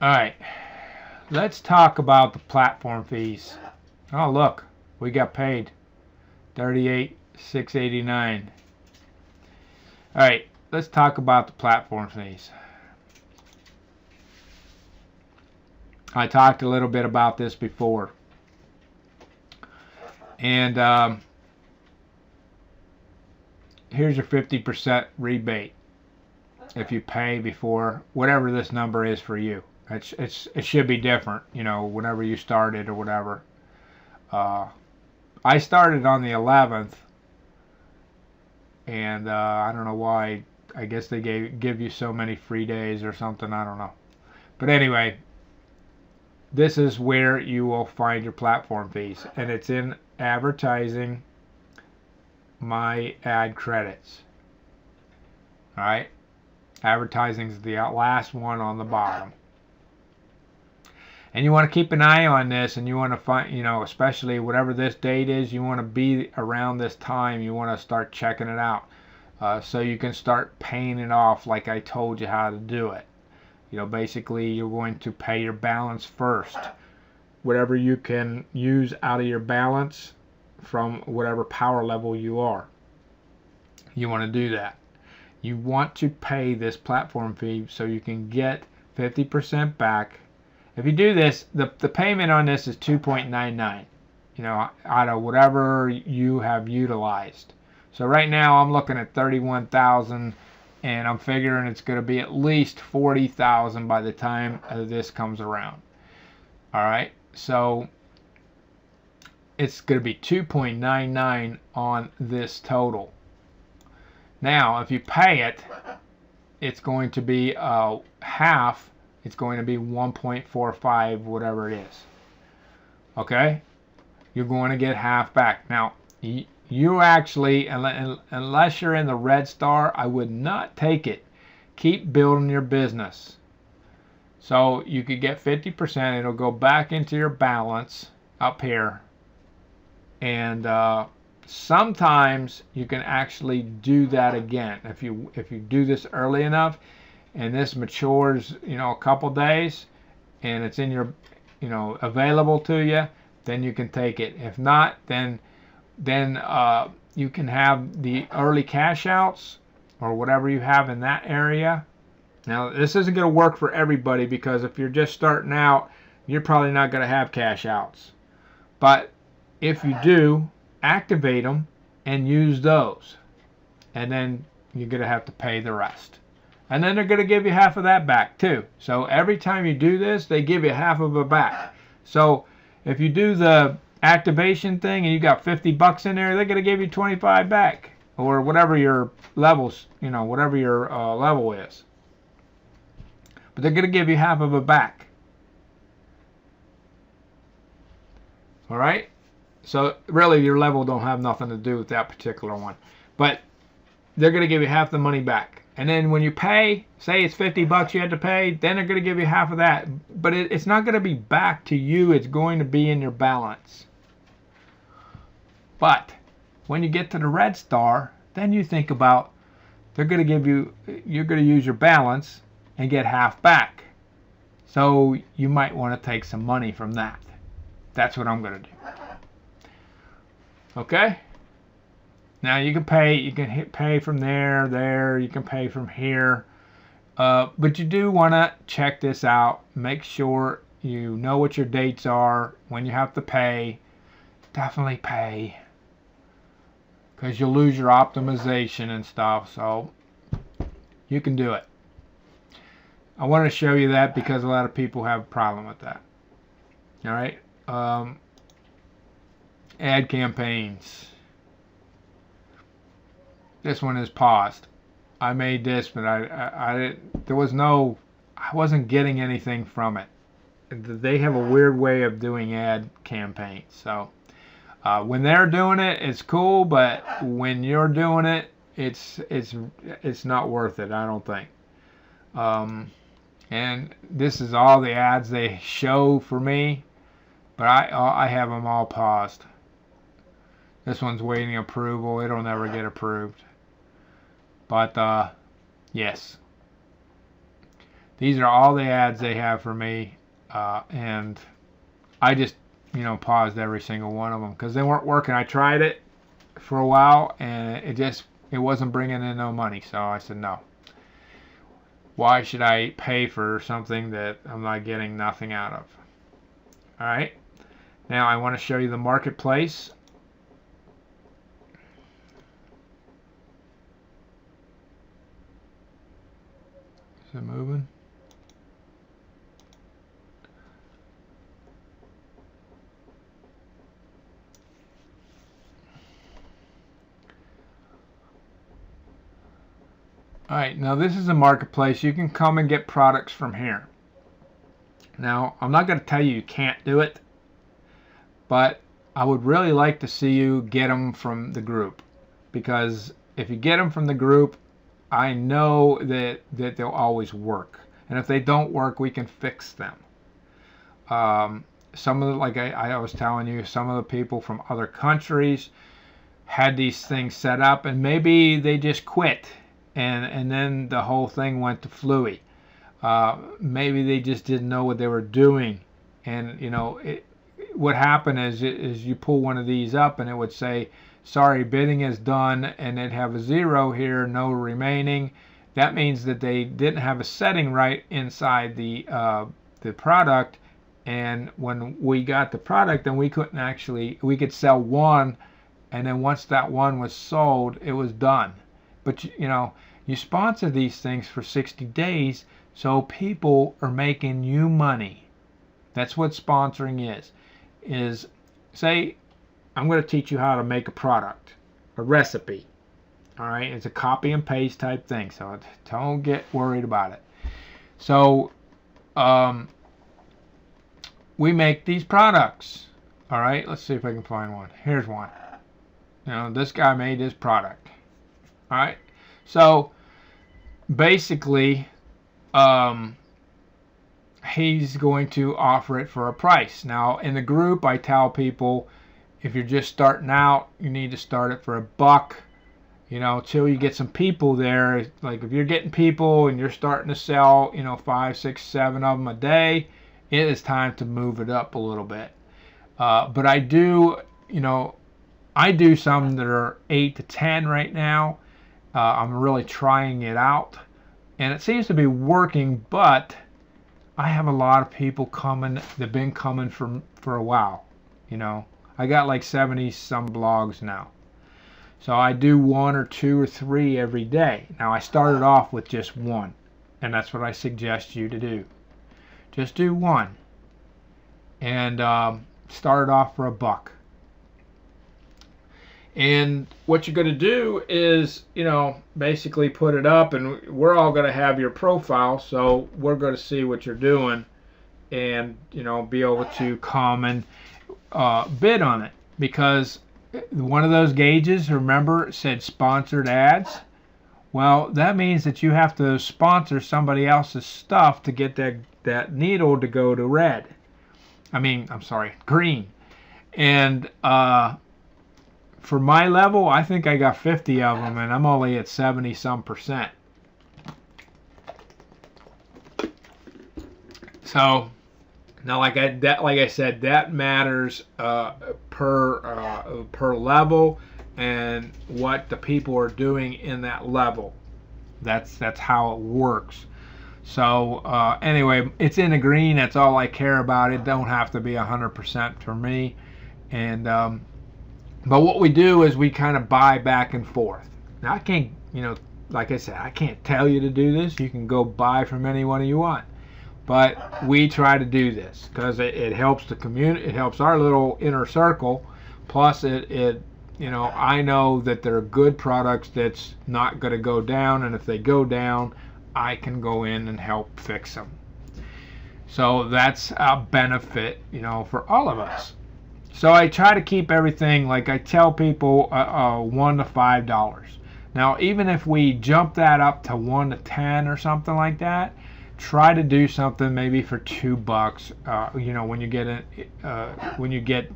Alright, let's talk about the platform fees. Oh, look, we got paid $38,689. Alright, let's talk about the platform fees. I talked a little bit about this before. And here's your 50% rebate if you pay before whatever this number is for you. It should be different, you know, whenever you started or whatever. I started on the 11th, and I don't know why. I guess they give you so many free days or something. I don't know. But anyway, this is where you will find your platform fees, and it's in advertising, my ad credits. All right, advertising is the last one on the bottom. And you want to keep an eye on this, and you want to find, you know, especially whatever this date is, you want to be around this time. You want to start checking it out, so you can start paying it off like I told you how to do it. You know, basically you're going to pay your balance first. Whatever you can use out of your balance from whatever power level you are. You want to do that. You want to pay this platform fee so you can get 50% back. If you do this, the payment on this is $2.99, you know, out of whatever you have utilized. So right now I'm looking at $31,000, and I'm figuring it's going to be at least $40,000 by the time this comes around. All right, so it's going to be $2.99 on this total. Now, if you pay it, it's going to be half. It's going to be 1.45, whatever it is. Okay? You're going to get half back. Now, you actually, unless you're in the red star, I would not take it. Keep building your business. So you could get 50%. It'll go back into your balance up here. And sometimes you can actually do that again. If you do this early enough, and this matures, you know, a couple days, and it's in your, you know, available to you, then you can take it. If not, then you can have the early cash outs or whatever you have in that area. Now, this isn't going to work for everybody, because if you're just starting out, you're probably not going to have cash outs. But if you do, activate them and use those, and then you're going to have to pay the rest. And then they're going to give you half of that back too. So every time you do this, they give you half of it back. So if you do the activation thing and you got $50 in there, they're going to give you 25 back, or whatever your levels, you know, whatever your level is. But they're going to give you half of it back. All right. So really, your level don't have nothing to do with that particular one, but they're going to give you half the money back. And then when you pay, say it's $50 you had to pay, then they're going to give you half of that. But it's not going to be back to you. It's going to be in your balance. But when you get to the red star, then you think about, they're going to give you, you're going to use your balance and get half back. So you might want to take some money from that. That's what I'm going to do. Okay? Now you can pay. You can pay from there. You can pay from here. But you do want to check this out. Make sure you know what your dates are when you have to pay. Definitely pay, because you'll lose your optimization and stuff. So you can do it. I wanted to show you that because a lot of people have a problem with that. All right. Ad campaigns. This one is paused. I made this, but I wasn't getting anything from it. They have a weird way of doing ad campaigns. So when they're doing it, it's cool, but when you're doing it, it's not worth it, I don't think. And this is all the ads they show for me, but I have them all paused. This one's waiting approval. It'll never get approved. But yes, these are all the ads they have for me, and I just paused every single one of them because they weren't working. I tried it for a while and it wasn't bringing in no money, so I said no. Why should I pay for something that I'm not getting nothing out of? Alright, now I want to show you the marketplace. Is it moving? Alright, now this is a marketplace. You can come and get products from here. Now, I'm not going to tell you you can't do it, but I would really like to see you get them from the group. Because if you get them from the group, I know that they'll always work. And if they don't work, we can fix them. Some of the, like I was telling you, some of the people from other countries had these things set up, and maybe they just quit. And then the whole thing went to Fluey. Maybe they just didn't know what they were doing. And what happened is you pull one of these up and it would say, sorry, bidding is done, and it'd have a 0 here, no remaining. That means that they didn't have a setting right inside the product, and when we got the product, then we could sell one, and then once that one was sold, it was done. But you sponsor these things for 60 days, so people are making you money. That's what sponsoring is say, I'm going to teach you how to make a product, a recipe. All right, it's a copy and paste type thing, so don't get worried about it. So we make these products. All right, let's see if I can find one. Here's one. This guy made this product. All right, so basically he's going to offer it for a price. Now in the group, I tell people, if you're just starting out, you need to start it for $1. Till you get some people there. Like if you're getting people and you're starting to sell 5, 6, 7 of them a day, it is time to move it up a little bit. But I do some that are 8 to 10 right now. I'm really trying it out, and it seems to be working, but I have a lot of people coming. They've been coming for a while. I got like 70 some blogs now, so I do 1 or 2 or 3 every day. Now I started off with just 1, and that's what I suggest you to do. Just do 1, and start it off for $1. And what you're going to do is, basically put it up, and we're all going to have your profile, so we're going to see what you're doing, and be able to come and bid on it. Because one of those gauges, remember, said sponsored ads. Well, that means that you have to sponsor somebody else's stuff to get that needle to go to red. I'm sorry, green. And for my level, I think I got 50 of them, and I'm only at 70 some %. So now, like I said, that matters per level and what the people are doing in that level. That's how it works. So anyway, it's in the green. That's all I care about. It don't have to be 100% for me. And but what we do is we kind of buy back and forth. Now I can't, like I said, I can't tell you to do this. You can go buy from anyone you want. But we try to do this because it helps the community. It helps our little inner circle. Plus, I know that there are good products that's not going to go down, and if they go down, I can go in and help fix them. So that's a benefit, for all of us. So I try to keep everything, like I tell people, $1 to $5. Now, even if we jump that up to 1 to 10 or something like that, try to do something maybe for $2. You know, when you get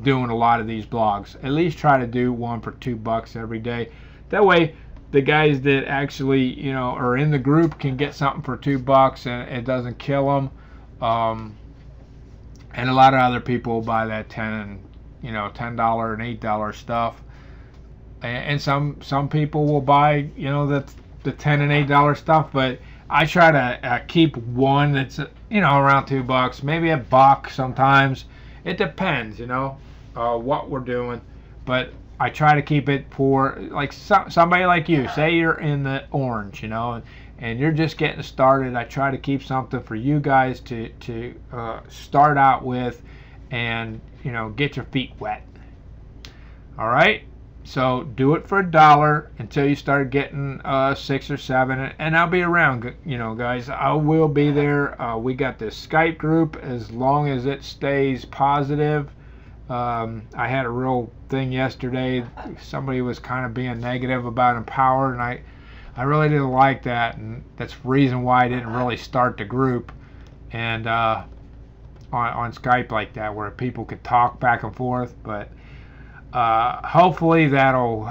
doing a lot of these blogs, at least try to do one for $2 every day. That way, the guys that actually, you know, are in the group can get something for $2 and it doesn't kill them. And a lot of other people will buy that $10 and $10 and $8 stuff. And some people will buy, you know, the $10 and $8 stuff. But I try to keep one that's, you know, around $2, maybe $1 sometimes. It depends, you know, what we're doing. But I try to keep it for like somebody like you. Say you're in the orange, you know, and you're just getting started. I try to keep something for you guys to start out with, and you know, get your feet wet. All right. So do it for $1 until you start getting 6 or 7, and I'll be around, you know, guys. I will be there. We got this Skype group as long as it stays positive. I had a real thing yesterday. Somebody was kind of being negative about Empower, and I really didn't like that, and that's the reason why I didn't really start the group and on Skype like that, where people could talk back and forth. But hopefully that'll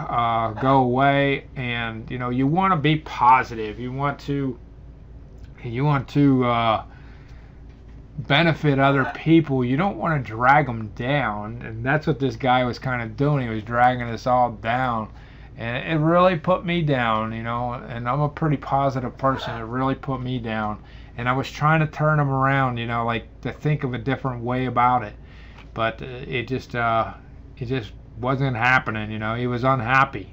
go away. And you know, you want to be positive. You want to benefit other people. You don't want to drag them down, and that's what this guy was kind of doing. He was dragging us all down, and it really put me down, you know. And I'm a pretty positive person. It really put me down, and I was trying to turn him around, you know, like to think of a different way about it, but it just wasn't happening. You know, he was unhappy.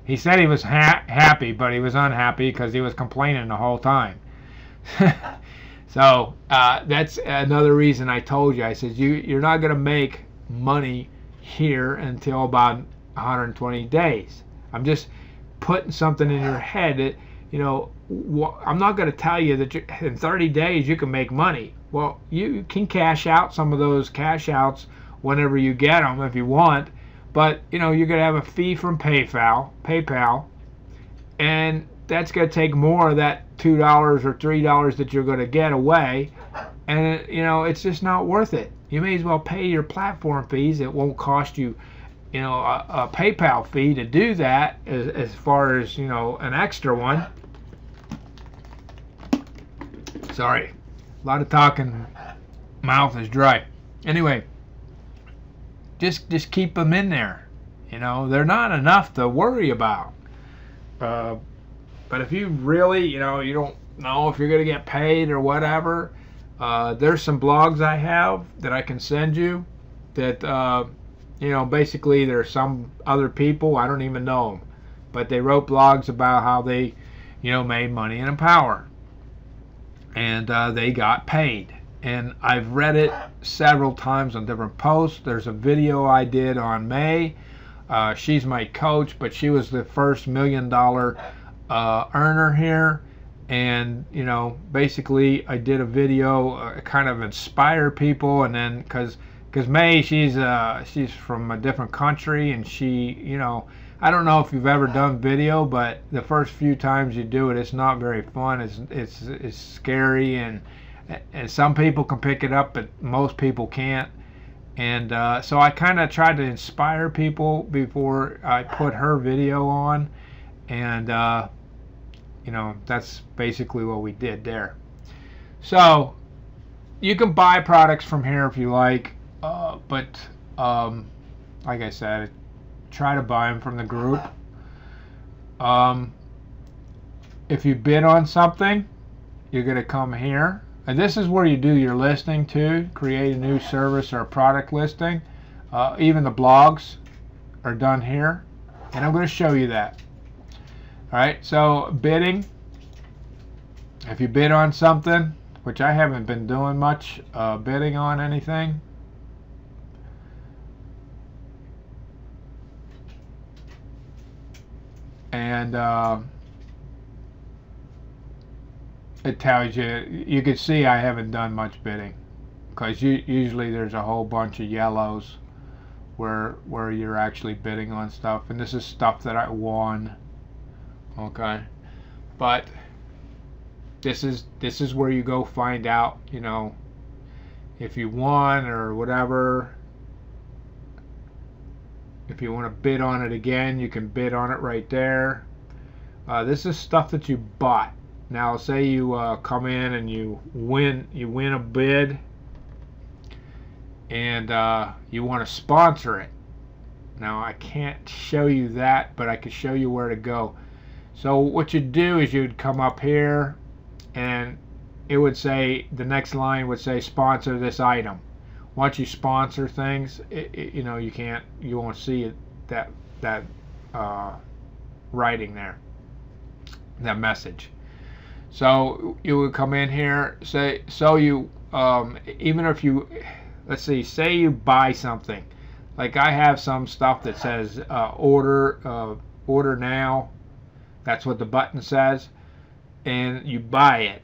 He said he was happy, but he was unhappy because he was complaining the whole time. So that's another reason I told you. I said, you're not going to make money here until about 120 days. I'm just putting something in your head that, you know, I'm not going to tell you that in 30 days you can make money. Well, you can cash out some of those cash outs whenever you get them if you want. But, you know, you're going to have a fee from PayPal, and that's going to take more of that $2 or $3 that you're going to get away, and you know, it's just not worth it. You may as well pay your platform fees. It won't cost you, you know, a PayPal fee to do that, as far as, you know, an extra one. Sorry, a lot of talking, mouth is dry. Anyway, just keep them in there. You know, they're not enough to worry about. But if you really, you know, you don't know if you're going to get paid or whatever, there's some blogs I have that I can send you that, you know, basically there's some other people, I don't even know them, but they wrote blogs about how they, you know, made money in Empower. And they got paid. And I've read it several times on different posts. There's a video I did on May. She's my coach, but she was the first $1 million earner here. And you know, basically I did a video kind of inspire people. And then because May, she's from a different country, and she, you know, I don't know if you've ever done video, but the first few times you do it, it's not very fun. It's scary, and some people can pick it up, but most people can't. And so I kind of tried to inspire people before I put her video on, and you know, that's basically what we did there. So you can buy products from here if you like, but like I said, try to buy them from the group. If you bid on something, you're going to come here. And this is where you do your listing too. Create a new service or a product listing. Even the blogs are done here. And I'm going to show you that. Alright, so bidding. If you bid on something, which I haven't been doing much bidding on anything. And it tells you, you can see I haven't done much bidding, because usually there's a whole bunch of yellows where you're actually bidding on stuff, and this is stuff that I won. Okay, but this is where you go find out, you know, if you won or whatever. If you want to bid on it again, you can bid on it right there. This is stuff that you bought. Now, say you come in and you win a bid, and you want to sponsor it. Now, I can't show you that, but I can show you where to go. So what you'd do is you'd come up here, and it would say, the next line would say sponsor this item. Once you sponsor things, you know, you won't see it, that writing there, that message. So you would come in here, say, so you even if you, let's see, say you buy something, like I have some stuff that says order now. That's what the button says, and you buy it.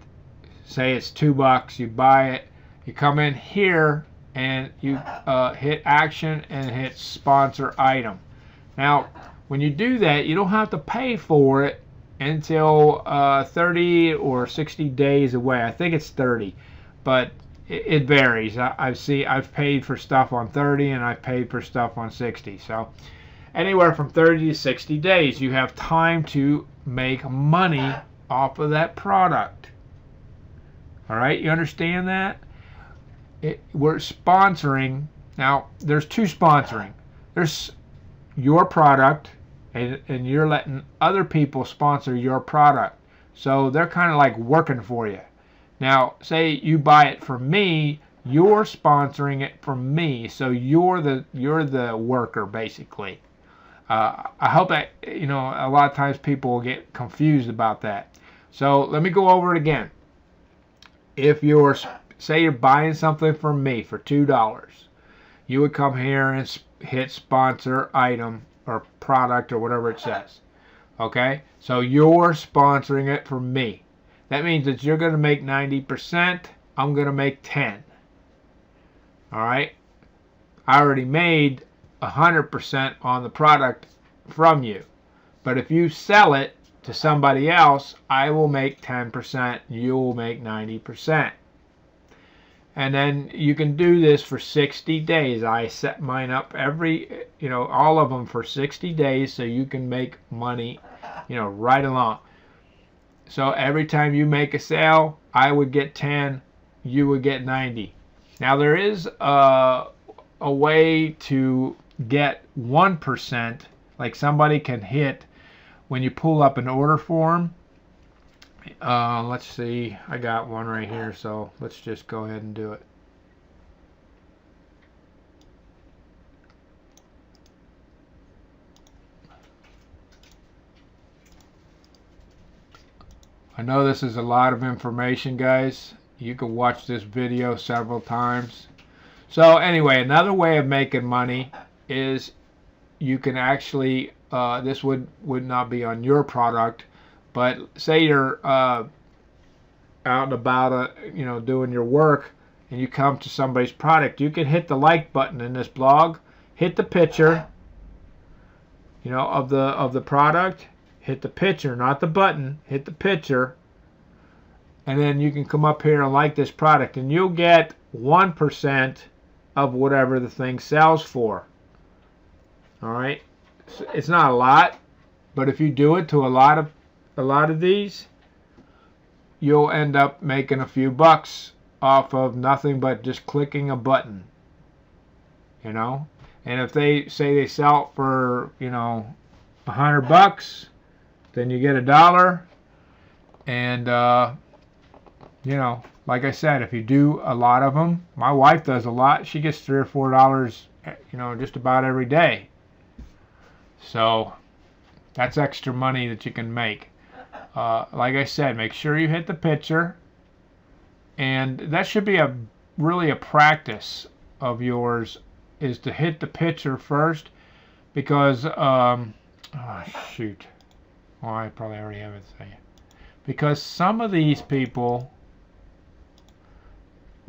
Say it's $2, you buy it. You come in here and you hit action and hit sponsor item. Now, when you do that, you don't have to pay for it until 30 or 60 days away. I think it's 30, but it varies. I've paid for stuff on 30 and I've paid for stuff on 60. So anywhere from 30 to 60 days, you have time to make money off of that product. All right, you understand that? We're sponsoring. Now, there's two sponsoring. There's your product, and you're letting other people sponsor your product. So they're kind of like working for you. Now, say you buy it from me, you're sponsoring it from me. So you're the worker, basically. I hope that, you know, a lot of times people will get confused about that. So let me go over it again. If you're, say you're buying something from me for $2, you would come here and hit sponsor item or product or whatever it says. Okay, so you're sponsoring it from me. That means that you're going to make 90%, I'm going to make 10. All right, I already made 100% on the product from you, but if you sell it to somebody else, I will make 10%, you will make 90%. And then you can do this for 60 days. I set mine up all of them for 60 days so you can make money, right along. So every time you make a sale, I would get 10, you would get 90. Now there is a way to get 1%, like somebody can hit when you pull up an order form. Let's see, I got one right here, so let's just go ahead and do it. I know this is a lot of information, guys. You can watch this video several times. So anyway, another way of making money is you can actually, this would not be on your product, but say you're out and about, doing your work, and you come to somebody's product, you can hit the like button in this blog, hit the picture, of the product, hit the picture, not the button, hit the picture, and then you can come up here and like this product, and you'll get 1% of whatever the thing sells for. All right, it's not a lot, but if you do it to a lot of these, you'll end up making a few bucks off of nothing but just clicking a button. And if they say they sell it for $100, then you get $1, and like I said, if you do a lot of them, my wife does a lot, she gets $3 or $4 just about every day. So that's extra money that you can make. Like I said, make sure you hit the picture, and that should be really a practice of yours, is to hit the picture first, because oh shoot, well, I probably already have it saying, because some of these people,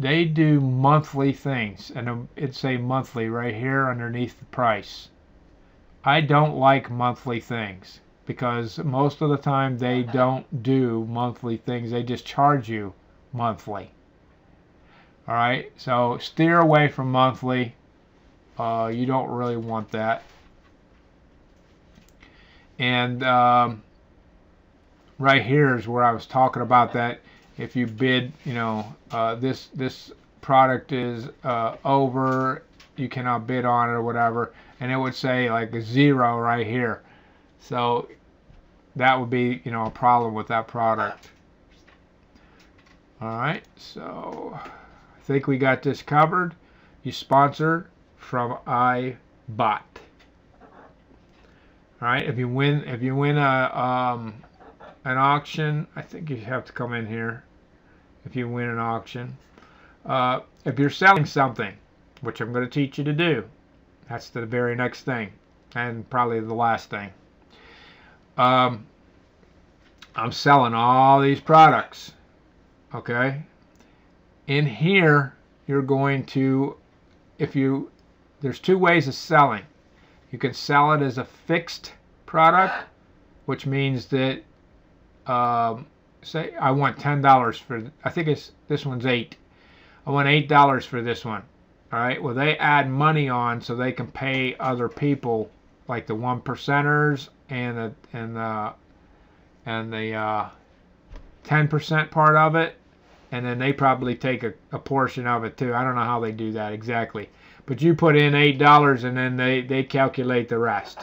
they do monthly things, and it'd say monthly right here underneath the price. I don't like monthly things because most of the time they don't do monthly things. They just charge you monthly. All right, so steer away from monthly. You don't really want that. And right here is where I was talking about that. If you bid, this product is over, you cannot bid on it or whatever, and it would say like a 0 right here. So that would be, a problem with that product. All right, so I think we got this covered. You sponsor from iBot. All right, if you win an auction, I think you have to come in here. If you win an auction, if you're selling something, which I'm going to teach you to do, that's the very next thing, and probably the last thing. I'm selling all these products. Okay, in here you're going to, there's two ways of selling. You can sell it as a fixed product, which means that say I want $10 for, I think this one's $8. I want $8 for this one. All right, well, they add money on so they can pay other people, like the 1%ers and the 10% part of it, and then they probably take a portion of it too. I don't know how they do that exactly, but you put in $8 and then they calculate the rest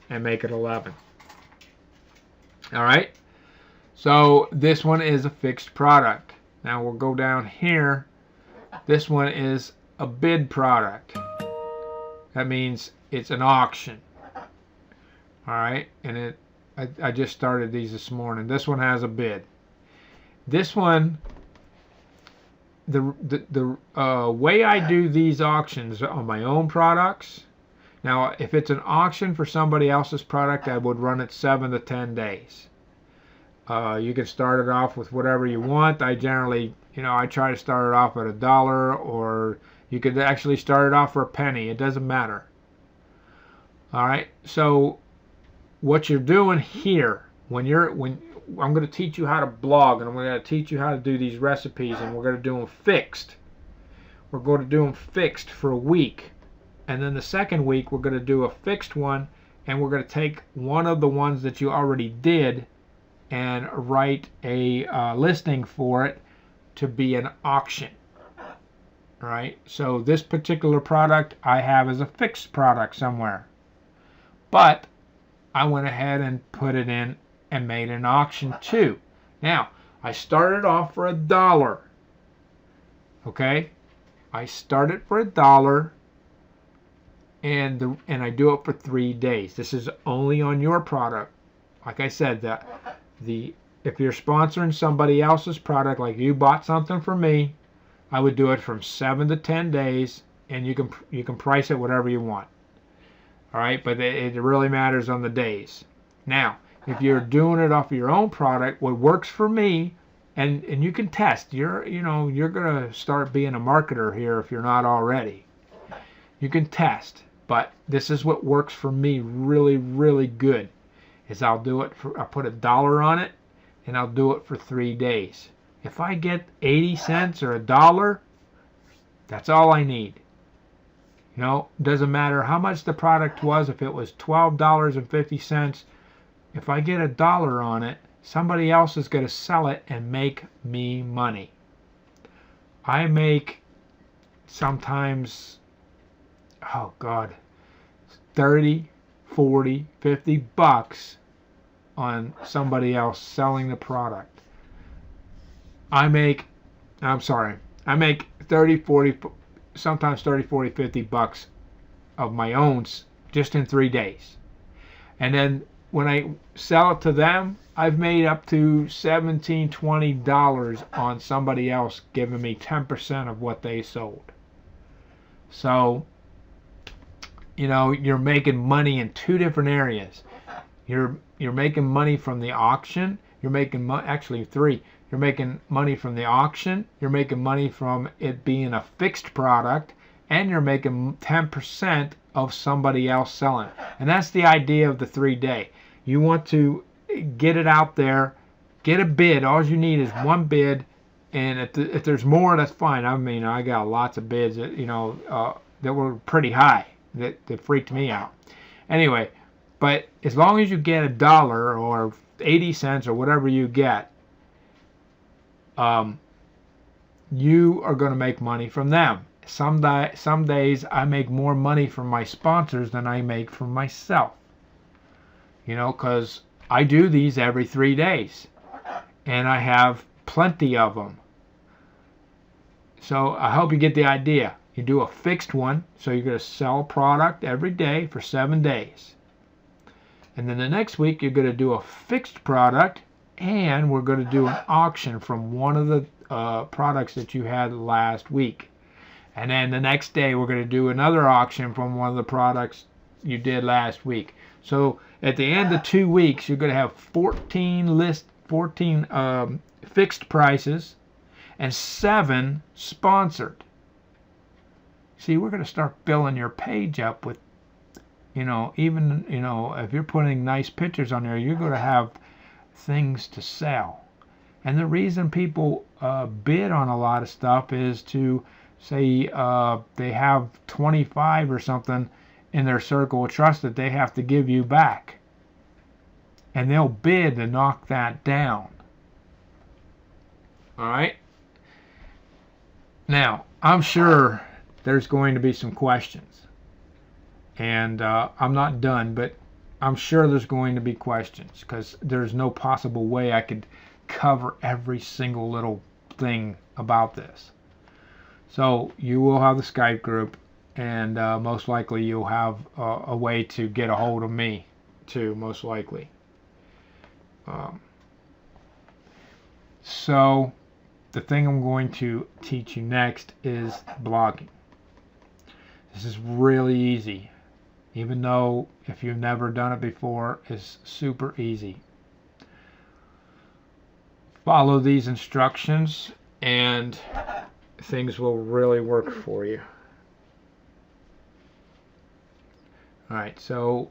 and make it 11. All right, so this one is a fixed product. Now we'll go down here. This one is a bid product. That means it's an auction. All right, and I just started these this morning. This one has a bid. This one, the way I do these auctions on my own products. Now, if it's an auction for somebody else's product, I would run it 7 to 10 days. You can start it off with whatever you want. I generally, I try to start it off at $1, or you could actually start it off for a penny. It doesn't matter. All right. So what you're doing here, when I'm going to teach you how to blog, and I'm going to teach you how to do these recipes, and we're going to do them fixed. We're going to do them fixed for a week, and then the second week we're going to do a fixed one, and we're going to take one of the ones that you already did and write a listing for it to be an auction. All right, so this particular product I have as a fixed product somewhere, but I went ahead and put it in and made an auction too. Now, I started off for $1. Okay, I started for $1, and I do it for 3 days. This is only on your product. Like I said, if you're sponsoring somebody else's product, like you bought something from me, I would do it from 7 to 10 days, and you can price it whatever you want. All right, but it really matters on the days. Now, if you're doing it off your own product, what works for me, and you can test. You're gonna start being a marketer here if you're not already. You can test, but this is what works for me really, really good. Is I'll put $1 on it, and I'll do it for 3 days. If I get 80 cents or $1, that's all I need. Doesn't matter how much the product was. If it was $12.50, if I get $1 on it, somebody else is going to sell it and make me money. I make sometimes, oh God, 30, 40, 50 bucks on somebody else selling the product. I make 30, 40, sometimes 30, 40, 50 bucks of my own just in 3 days. And then when I sell it to them, I've made up to $17, $20 on somebody else giving me 10% of what they sold. So, you're making money in 2 different areas. You're making money from the auction. You're making actually 3. You're making money from the auction. You're making money from it being a fixed product. And you're making 10% of somebody else selling it. And that's the idea of the 3-day. You want to get it out there, get a bid. All you need is one bid, and if there's more, that's fine. I mean, I got lots of bids that that were pretty high that freaked me out. Anyway, but as long as you get $1 or 80 cents or whatever you get, you are going to make money from them. Some days I make more money from my sponsors than I make from myself. Because I do these every 3 days. And I have plenty of them. So I hope you get the idea. You do a fixed one, so you're going to sell a product every day for 7 days. And then the next week you're going to do a fixed product, and we're going to do an auction from one of the products that you had last week. And then the next day we're going to do another auction from one of the products you did last week. So at the end of 2 weeks, you're going to have 14 fixed prices and 7 sponsored. See, we're going to start filling your page up with, even, if you're putting nice pictures on there, you're going to have things to sell. And the reason people bid on a lot of stuff is to say they have 25 or something in their circle of trust that they have to give you back. And they'll bid to knock that down. Alright? Now, I'm sure there's going to be some questions. And I'm not done, but I'm sure there's going to be questions, because there's no possible way I could cover every single little thing about this. So you will have the Skype group, and most likely you'll have a way to get a hold of me too, most likely. So the thing I'm going to teach you next is blogging. This is really easy, even though if you've never done it before, it's super easy. Follow these instructions and things will really work for you. Alright, so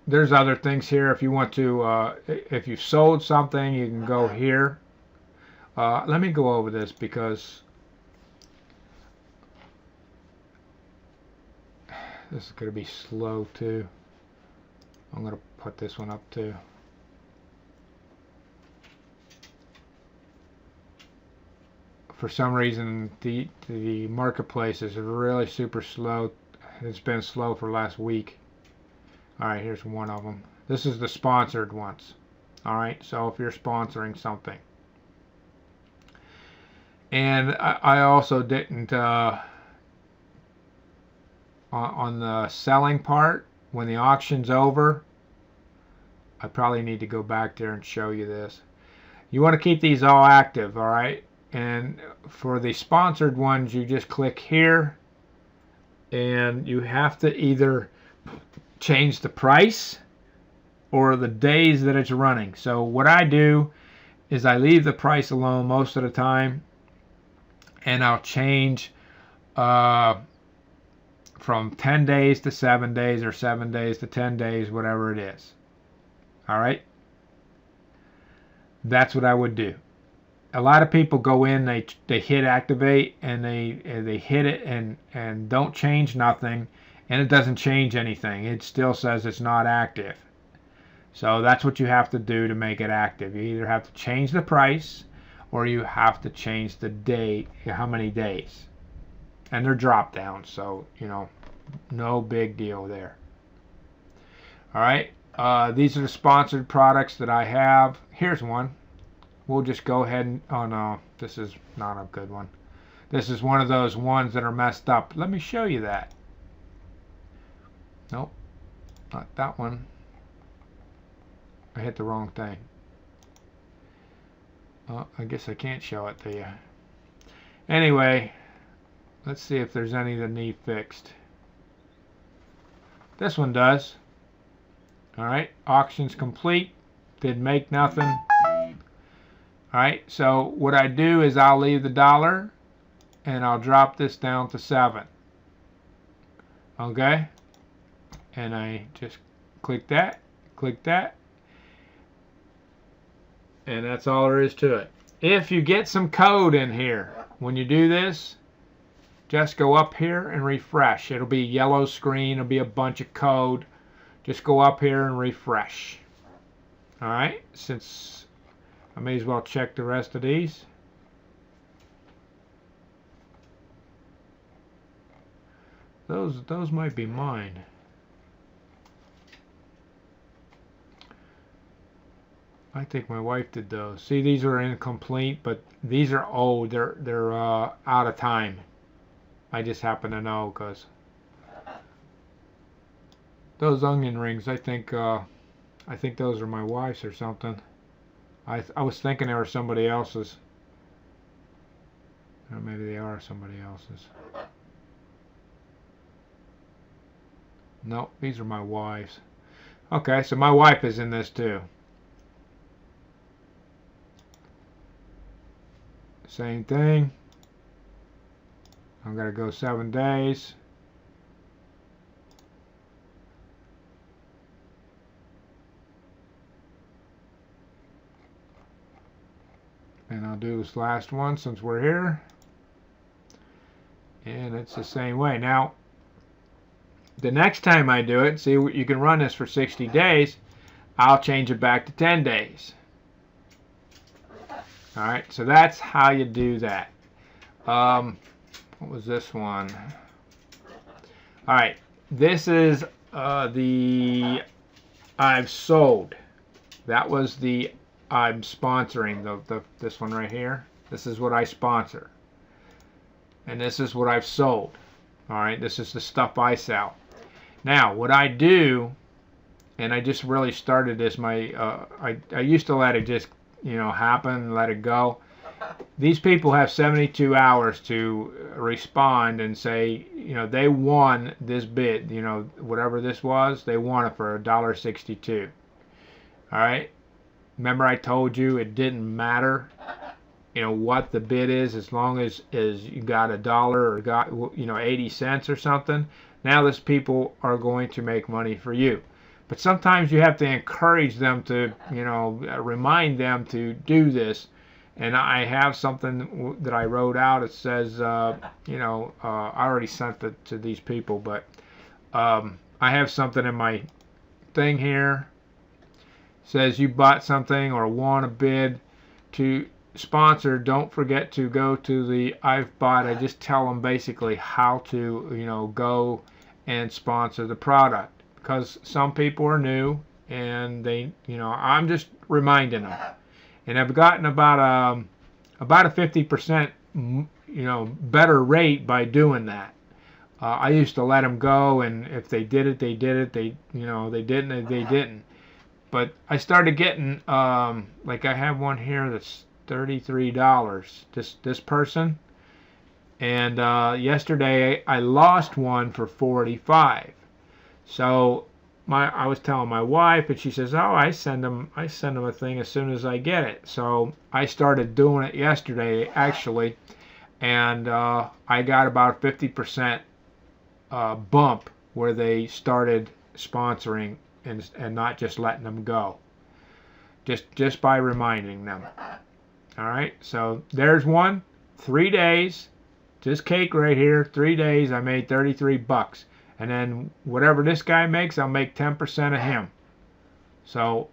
there's other things here. If you want to, if you sold something, you can go here. Let me go over this because this is going to be slow too. I'm going to put this one up too. For some reason, the marketplace is really super slow. It's been slow for last week. Alright, here's one of them. This is the sponsored ones. Alright, so if you're sponsoring something. And I also didn't, on the selling part, when the auction's over, I probably need to go back there and show you this. You want to keep these all active, alright? And for the sponsored ones, you just click here, and you have to either change the price or the days that it's running. So what I do is I leave the price alone most of the time, and I'll change from 10 days to 7 days, or 7 days to 10 days, whatever it is. Alright? That's what I would do. A lot of people go in, they hit activate, and they hit it and don't change nothing, and it doesn't change anything. It still says it's not active. So that's what you have to do to make it active. You either have to change the price, or you have to change the date, how many days. And they're drop down, so no big deal there. Alright, these are the sponsored products that I have. Here's one. We'll just go ahead and, oh no, this is not a good one. This is one of those ones that are messed up. Let me show you that. Nope, not that one. I hit the wrong thing. I guess I can't show it to you. Anyway, let's see if there's any that need fixed. This one does. Alright, auction's complete. Didn't make nothing. Alright, so what I do is I'll leave the dollar and I'll drop this down to 7. Okay? And I just click that, and that's all there is to it. If you get some code in here, when you do this, just go up here and refresh. It'll be a yellow screen, it'll be a bunch of code. Just go up here and refresh. Alright, since I may as well check the rest of these. Those might be mine. I think my wife did those. See, these are incomplete, but these are old. They're out of time. I just happen to know because those onion rings. I think those are my wife's or something. I was thinking they were somebody else's. Or maybe they are somebody else's. Nope, these are my wife's. Okay, so my wife is in this too. Same thing. I'm going to go 7 days. And I'll do this last one since we're here. And it's the same way. Now, the next time I do it, see, you can run this for 60 days. I'll change it back to 10 days. Alright, so that's how you do that. What was this one? Alright, this is the I've sold. That was the I'm sponsoring, this one right here. This is what I sponsor. And this is what I've sold. Alright, this is the stuff I sell. Now, what I do, and I just really started this, I used to let it just, happen, let it go. These people have 72 hours to respond and say, they won this bid, whatever this was, they won it for $1.62. Alright? Remember I told you it didn't matter, what the bid is, as long as you got $1 or got, 80 cents or something. Now these people are going to make money for you. But sometimes you have to encourage them to, remind them to do this. And I have something that I wrote out. It says, I already sent it to these people, but I have something in my thing here. It says you bought something or won a bid to sponsor. Don't forget to go to the I've bought. I just tell them basically how to, go and sponsor the product. Because some people are new and they, I'm just reminding them. And I've gotten about a 50%, better rate by doing that. I used to let them go, and if they did it, they did it. They didn't, they didn't. But I started getting, like I have one here that's $33. This person, and yesterday I lost one for $45. So I was telling my wife, and she says, "Oh, I send them a thing as soon as I get it." So I started doing it yesterday, actually, and I got about a 50% bump where they started sponsoring and not just letting them go, just by reminding them. All right, so there's one. 3 days, just cake right here. 3 days, I made $33. And then whatever this guy makes, I'll make 10% of him. So,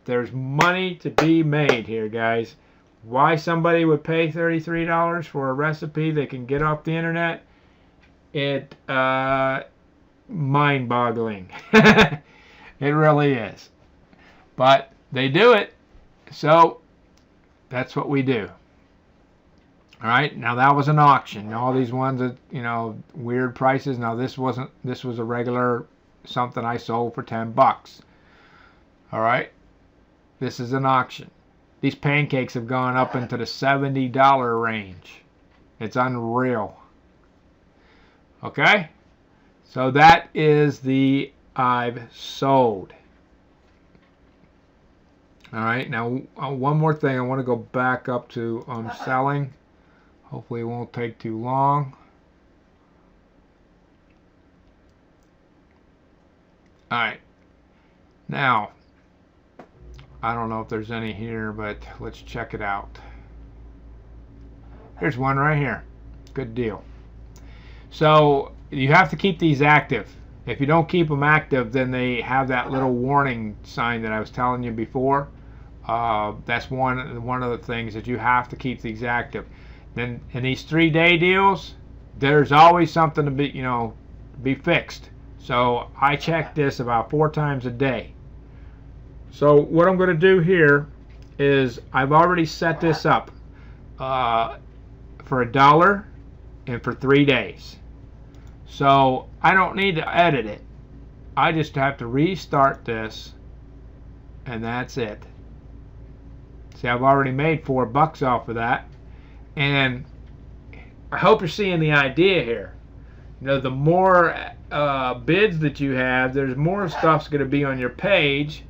there's money to be made here, guys. Why somebody would pay $33 for a recipe they can get off the internet? It mind-boggling. It really is. But they do it. So that's what we do. All right, now that was an auction. All these ones that, weird prices. Now this was a regular something I sold for $10. All right, this is an auction. These pancakes have gone up into the $70 range. It's unreal. Okay, so that is the I've sold. All right, now one more thing. I want to go back up to selling. Hopefully it won't take too long. All right, now I don't know if there's any here, but let's check it out. Here's one right here. Good deal. So you have to keep these active. If you don't keep them active, then they have that little warning sign that I was telling you before. That's one of the things that you have to keep these active. Then in these 3-day deals, there's always something to be fixed. So I check this about 4 times a day. So what I'm going to do here is I've already set this up for $1 and for 3 days. So I don't need to edit it. I just have to restart this, and that's it. See, I've already made $4 off of that, and I hope you're seeing the idea here. The more bids that you have, there's more stuff's going to be on your page,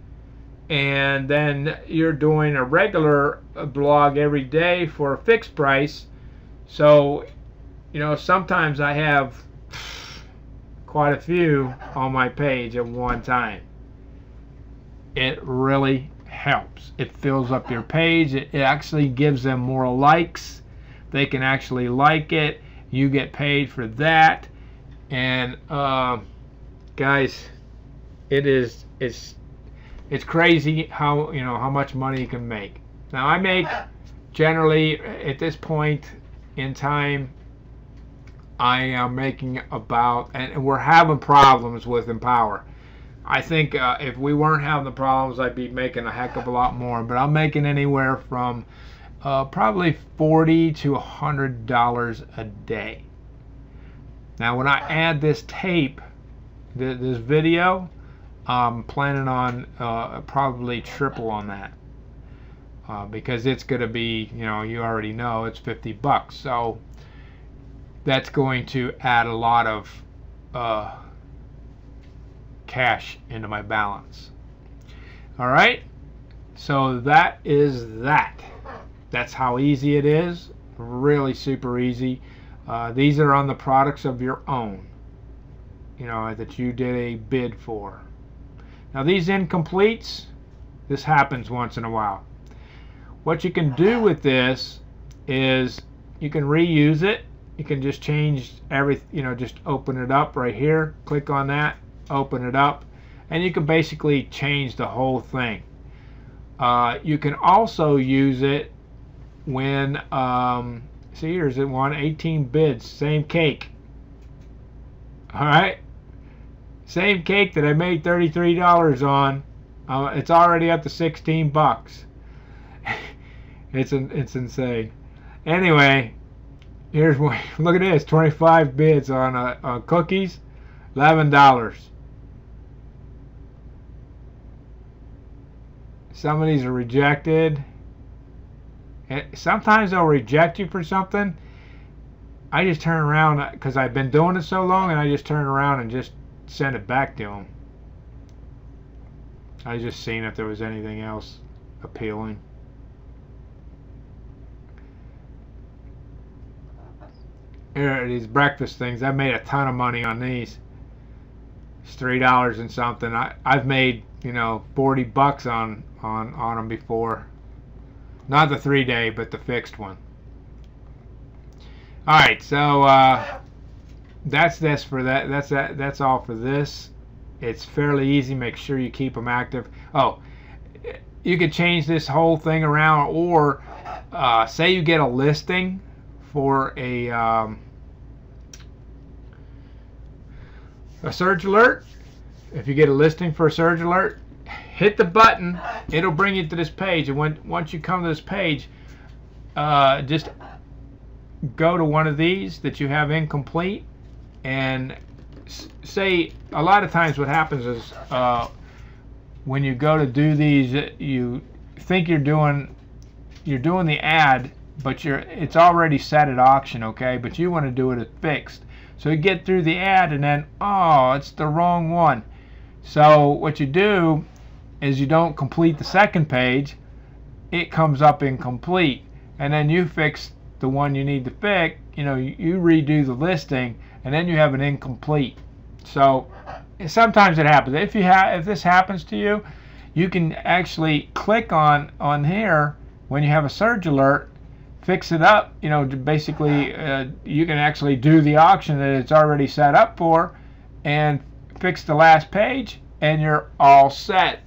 and then you're doing a regular blog every day for a fixed price. So, sometimes I have quite a few on my page at one time. It really helps. It fills up your page. It actually gives them more likes. They can actually like it. You get paid for that. And guys, it's crazy how much money you can make. Now I make generally at this point in time, I am making about, and we're having problems with Empower. I think if we weren't having the problems, I'd be making a heck of a lot more. But I'm making anywhere from probably $40 to $100 a day. Now, when I add this tape, this video, I'm planning on probably triple on that because it's going to be, you already know it's $50. So that's going to add a lot of cash into my balance. All right, so that is that. That's how easy it is. Really super easy. These are on the products of your own, that you did a bid for. Now these incompletes, this happens once in a while. What you can do with this is you can reuse it. You can just change everything, just open it up right here, click on that, open it up, and you can basically change the whole thing. You can also use it when, see, here's it one, 18 bids, same cake. All right, same cake that I made $33 on. It's already up to $16. It's insane. Anyway, here's one. Look at this, 25 bids on cookies, $11. Some of these are rejected. Sometimes they'll reject you for something. I just turn around because I've been doing it so long, and I just turn around and just send it back to them. I just seen if there was anything else appealing. Here are these breakfast things. I made a ton of money on these. It's $3 and something. I've made $40 on them before. Not the 3-day, but the fixed one. All right, so that's this for that. That's all for this. It's fairly easy. Make sure you keep them active. Oh, you could change this whole thing around, or say you get a listing for a surge alert. If you get a listing for a surge alert, hit the button. It'll bring you to this page, and once you come to this page, just go to one of these that you have incomplete, and say, a lot of times what happens is when you go to do these, you think you're doing the ad, but it's already set at auction, okay? But you want to do it at fixed. So you get through the ad, and then, oh, it's the wrong one. So what you do is you don't complete the second page, it comes up incomplete, and then you fix the one you need to fix. You redo the listing, and then you have an incomplete. So sometimes it happens. If this happens to you, you can actually click on here when you have a surge alert, fix it up. Basically, you can actually do the auction that it's already set up for, and fix the last page, and you're all set.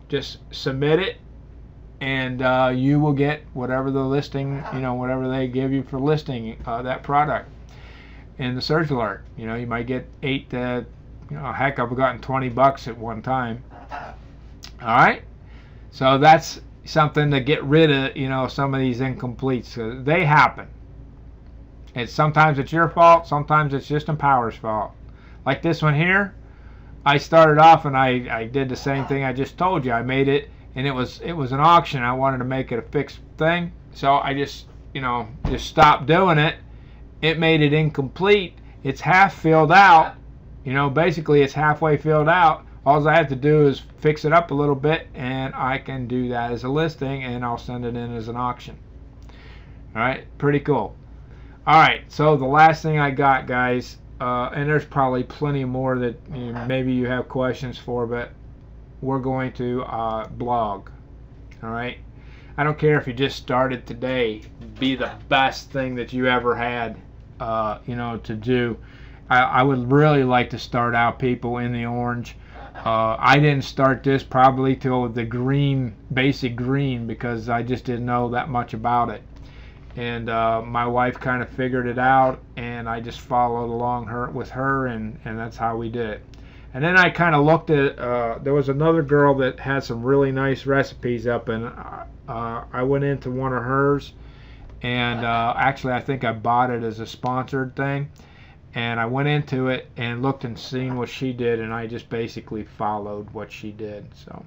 Just submit it, and you will get whatever the listing, whatever they give you for listing that product in the surge alert. You might get 8 to, heck, I've gotten $20 at one time. All right, so that's something to get rid of, some of these incompletes. They happen. Sometimes it's your fault, sometimes it's just Empower's fault. Like this one here, I started off and I did the same thing I just told you. I made it, and it was an auction. I wanted to make it a fixed thing, so I just stopped doing it. It made it incomplete. It's half filled out. Basically it's halfway filled out. All I have to do is fix it up a little bit, and I can do that as a listing, and I'll send it in as an auction. All right, pretty cool. All right, so the last thing I got, guys, and there's probably plenty more that maybe you have questions for, but we're going to blog. All right, I don't care if you just started today. Be the best thing that you ever had, to do. I would really like to start out people in the orange. I didn't start this probably till the green, basic green, because I just didn't know that much about it. And my wife kind of figured it out, and I just followed along with her, and that's how we did it. And then I kind of looked at, there was another girl that had some really nice recipes up, and I went into one of hers, and actually I think I bought it as a sponsored thing. And I went into it and looked and seen what she did, and I just basically followed what she did. So,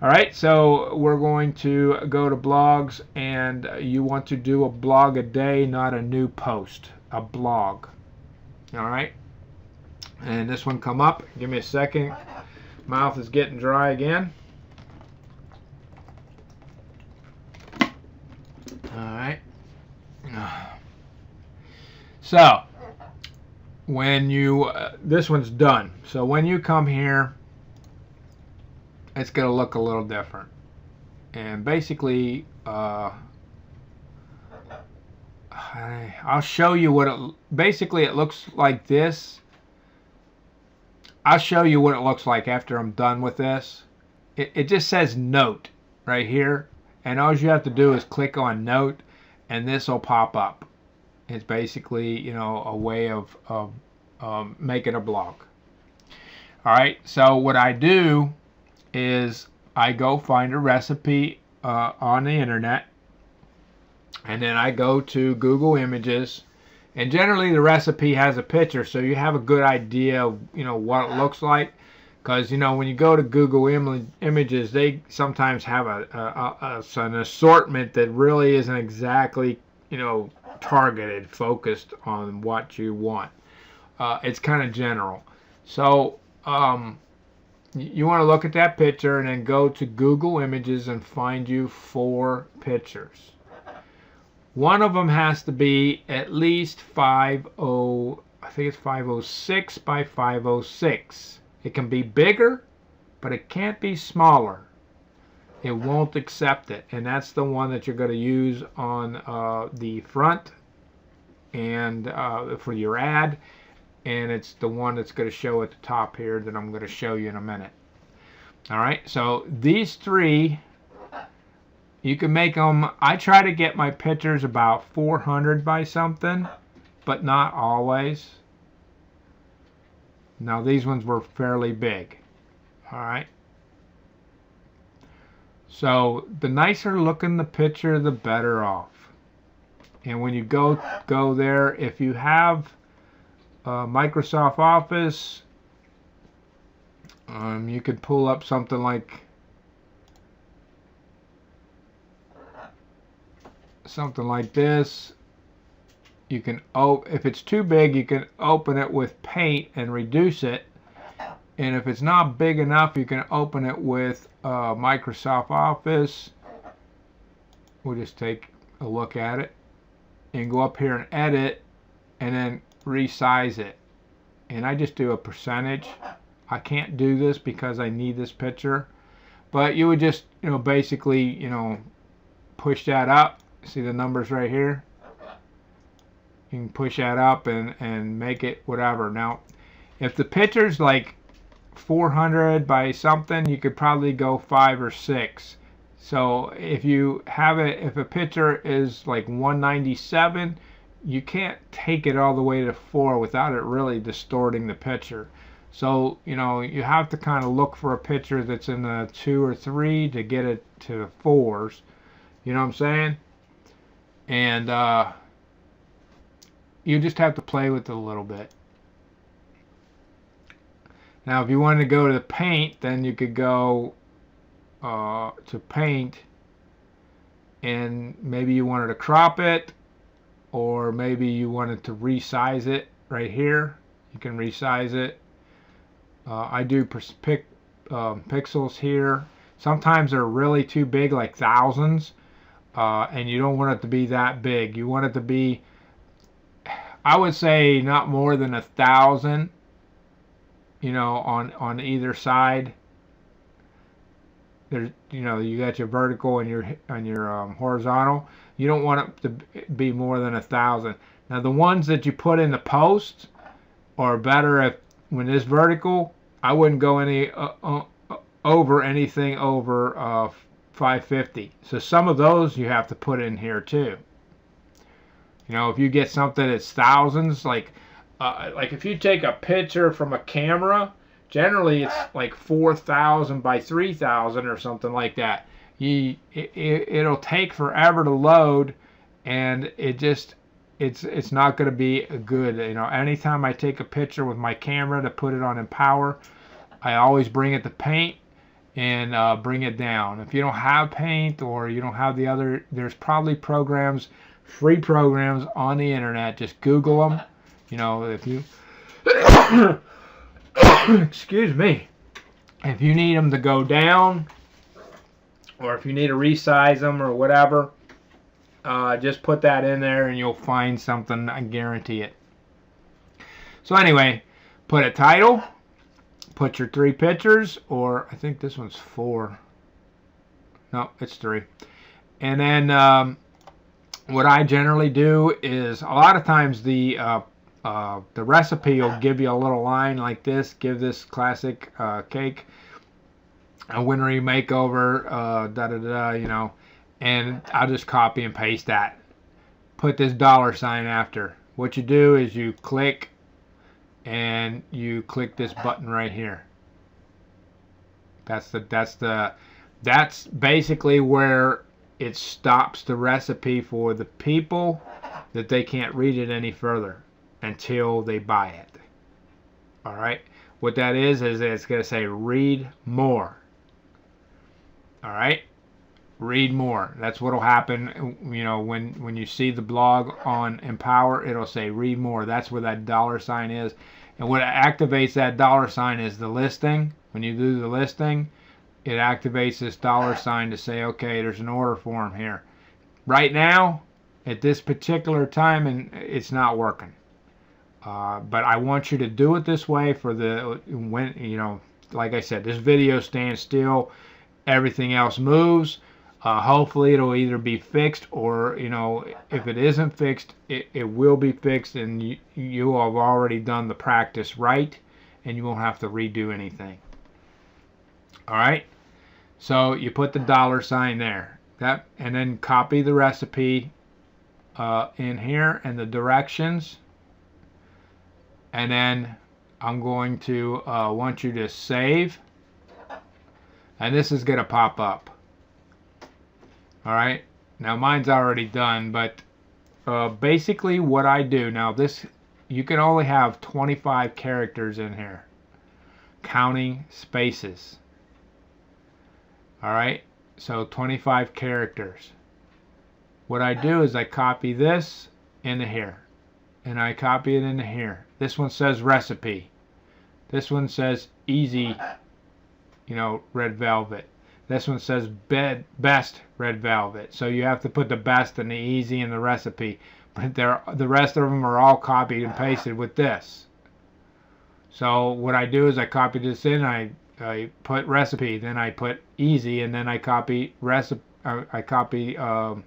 all right, so we're going to go to blogs, and you want to do a blog a day, not a new post, a blog. All right, and this one come up. Give me a second. Mouth is getting dry again. All right. So when you this one's done, so when you come here, it's going to look a little different, and basically I'll show you what it looks like. This I'll show you what it looks like after I'm done with this. It just says note right here, and all you have to do is click on note, and this will pop up. It's basically, a way of making a blog. All right, so what I do is I go find a recipe on the internet, and then I go to Google Images, and generally the recipe has a picture, so you have a good idea of what it looks like. Because when you go to Google Images, they sometimes have an assortment that really isn't exactly targeted, focused on what you want. It's kind of general. So you want to look at that picture and then go to Google Images and find you 4 pictures. One of them has to be at least 506 by 506. It can be bigger, but it can't be smaller. It won't accept it, and that's the one that you're going to use on the front and for your ad, and it's the one that's going to show at the top here that I'm going to show you in a minute. All right, so these 3, you can make them. I try to get my pictures about 400 by something, but not always. Now these ones were fairly big. All right. So the nicer looking the picture, the better off. And when you go there, if you have Microsoft Office, you could pull up something like this. You can if it's too big, you can open it with Paint and reduce it, And if it's not big enough, you can open it with Microsoft Office. We'll just take a look at it and go up here and edit and then resize it. And I just do a percentage. I can't do this because I need this picture. But you would just, basically, push that up. See the numbers right here? You can push that up and make it whatever. Now, if the picture's like 400 by something, you could probably go 5 or 6. So if you have it, if a picture is like 197, you can't take it all the way to 4 without it really distorting the picture. So, you have to kind of look for a picture that's in the 2 or 3 to get it to 4s. You know what I'm saying? And you just have to play with it a little bit. Now, if you wanted to go to paint, then you could go to paint, and maybe you wanted to crop it, or maybe you wanted to resize it right here. You can resize it. I do pixels here. Sometimes they're really too big, like thousands, and you don't want it to be that big. You want it to be, I would say, not more than 1,000. On either side. There's, you got your vertical and your horizontal. You don't want it to be more than 1,000. Now the ones that you put in the post are better when it's vertical. I wouldn't go over anything over 550. So some of those you have to put in here too. If you get something that's thousands, like if you take a picture from a camera, generally it's like 4,000 by 3,000 or something like that. It'll take forever to load, and it's not going to be good. Anytime I take a picture with my camera to put it on Empower, I always bring it to paint and bring it down. If you don't have paint, or you don't have there's probably free programs on the internet. Just Google them. If you excuse me, if you need them to go down, or if you need to resize them or whatever, just put that in there and you'll find something. I guarantee it. So anyway, put a title, put your 3 pictures, or I think this one's 4. No, it's 3. And then what I generally do is, a lot of times the recipe will give you a little line like this. Give this classic cake a wintry makeover, and I'll just copy and paste that. Put this $sign after. What you do is you click, and you click this button right here. That's basically where it stops the recipe for the people, that they can't read it any further until they buy it. Alright, what that is it's going to say read more. Alright, read more. That's what will happen. When you see the blog on Empower, it'll say read more. That's where that $sign is. And what activates that $sign is the listing. When you do the listing, it activates this $sign to say, okay, there's an order form here. Right now, at this particular time, and it's not working. But I want you to do it this way for like I said, this video stands still, everything else moves. Hopefully it'll either be fixed, or if it isn't fixed, it will be fixed, and you have already done the practice right, and you won't have to redo anything. Alright, so you put the $sign there, and then copy the recipe in here and the directions. And then I'm going to want you to save, and this is going to pop up. Alright, now mine's already done, but basically what I do now, you can only have 25 characters in here, counting spaces. Alright, so 25 characters. What I do is I copy this into here, and I copy it into here. This one says recipe. This one says easy, you know, red velvet. This one says best red velvet. So you have to put the best and the easy in the recipe. But the rest of them are all copied and pasted with this. So what I do is I copy this in, I put recipe, then I put easy, and then I copy recipe. I copy the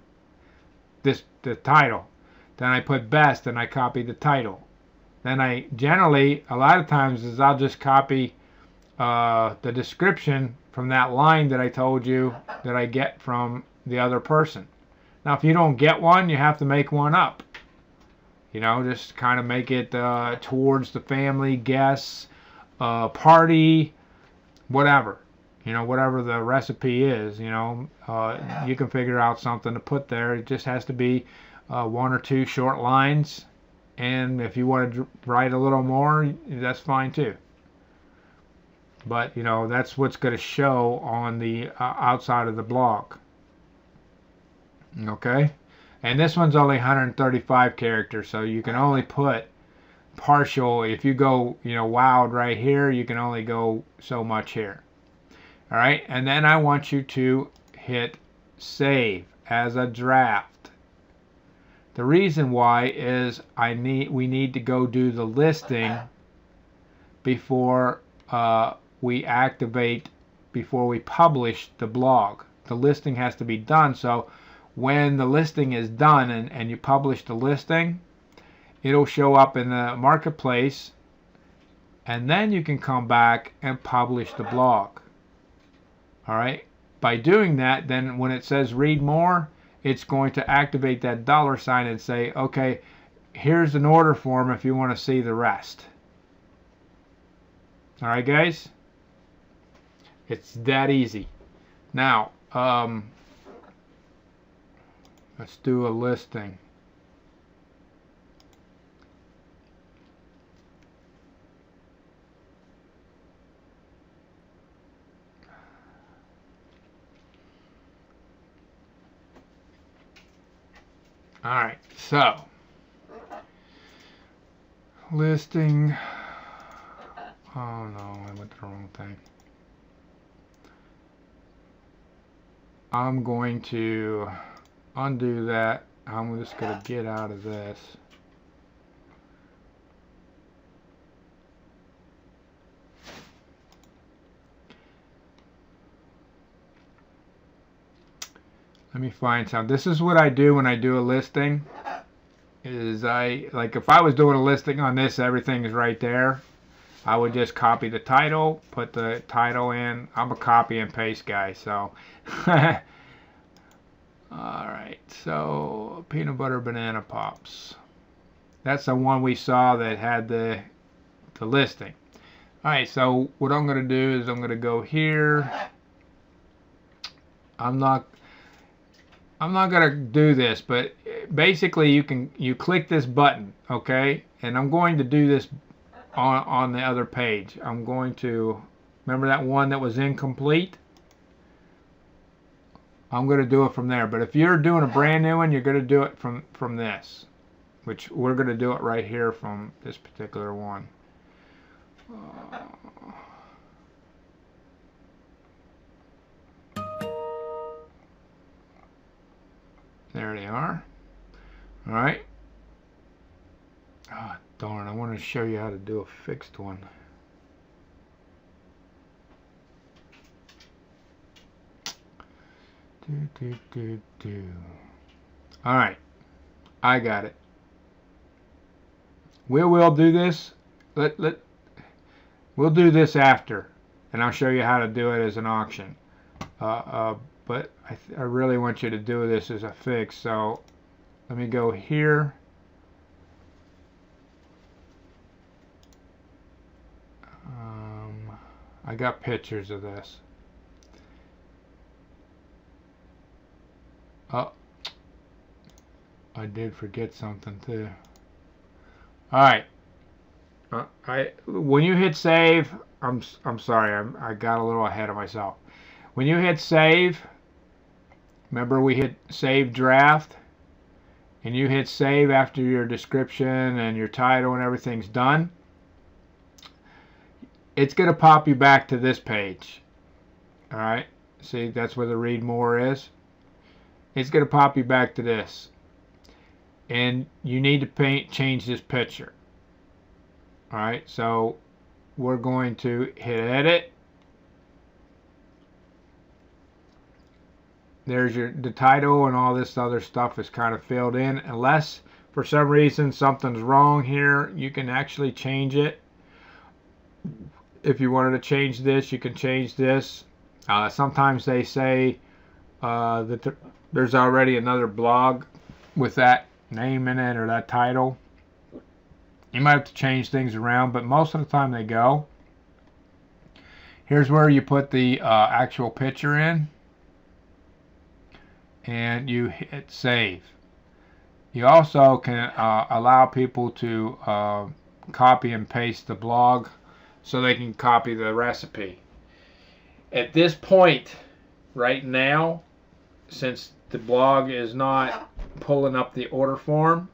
title. Then I put best, and I copy the title. Then I generally, a lot of times, is I'll just copy the description from that line that I told you that I get from the other person. Now, if you don't get one, you have to make one up. You know, just kind of make it towards the family, guests, party, whatever. You know, whatever the recipe is, you know, you can figure out something to put there. It just has to be one or two short lines. And if you want to write a little more, that's fine too. But, you know, that's what's going to show on the outside of the blog. Okay? And this one's only 135 characters, so you can only put partial. If you go, you know, wild right here, you can only go so much here. All right? And then I want you to hit save as a draft. The reason why is we need to go do the listing before we activate, before we publish the blog. The listing has to be done, so when the listing is done and you publish the listing, it'll show up in the marketplace, and then you can come back and publish the blog. All right? By doing that, then when it says read more, it's going to activate that $sign and say, okay, here's an order form if you want to see the rest. All right, guys? It's that easy. Now, let's do a listing. All right, so listing. Oh no, I went to the wrong thing. I'm going to undo that. I'm just going to get out of this. Let me find some. This is what I do when I do a listing. Is if I was doing a listing on this, everything is right there. I would just copy the title, put the title in. I'm a copy and paste guy, so. Alright, so peanut butter banana pops. That's the one we saw that had the listing. Alright, so what I'm going to do is I'm going to go here. I'm not going to do this, but basically you click this button, okay? And I'm going to do this on the other page. I'm going to, remember that one that was incomplete? I'm going to do it from there. But if you're doing a brand new one, you're going to do it from this, which we're going to do it right here from this particular one. There they are. All right. Ah, darn, I wanted to show you how to do a fixed one. All right, I got it. We will do this. We'll do this after, and I'll show you how to do it as an auction. But I really want you to do this as a fix. So let me go here. I got pictures of this. Oh, I did forget something too. All right. When you hit save, I'm sorry, I got a little ahead of myself. When you hit save, remember we hit save draft, and you hit save after your description and your title and everything's done. it's going to pop you back to this page. All right, see, that's where the read more is. It's going to pop you back to this, and you need to change this picture. All right, so we're going to hit edit. There's the title, and all this other stuff is kind of filled in. Unless for some reason something's wrong here, you can actually change it. If you wanted to change this, you can change this. Sometimes they say that there's already another blog with that name in it or that title. You might have to change things around, but most of the time they go. Here's where you put the actual picture in, and you hit save. You also can allow people to copy and paste the blog so they can copy the recipe. At this point, right now, since the blog is not pulling up the order form,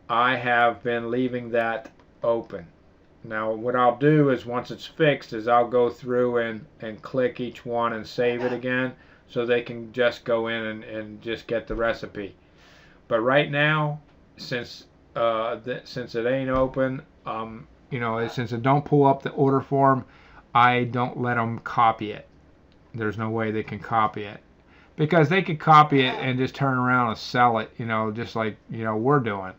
I have been leaving that open. Now what I'll do is, once it's fixed, is I'll go through and click each one and save it again, so they can just go in and just get the recipe. But right now, since it ain't open, you know, since it don't pull up the order form, I don't let them copy it. There's no way they can copy it, because they could copy it and just turn around and sell it, you know, just like, you know, we're doing.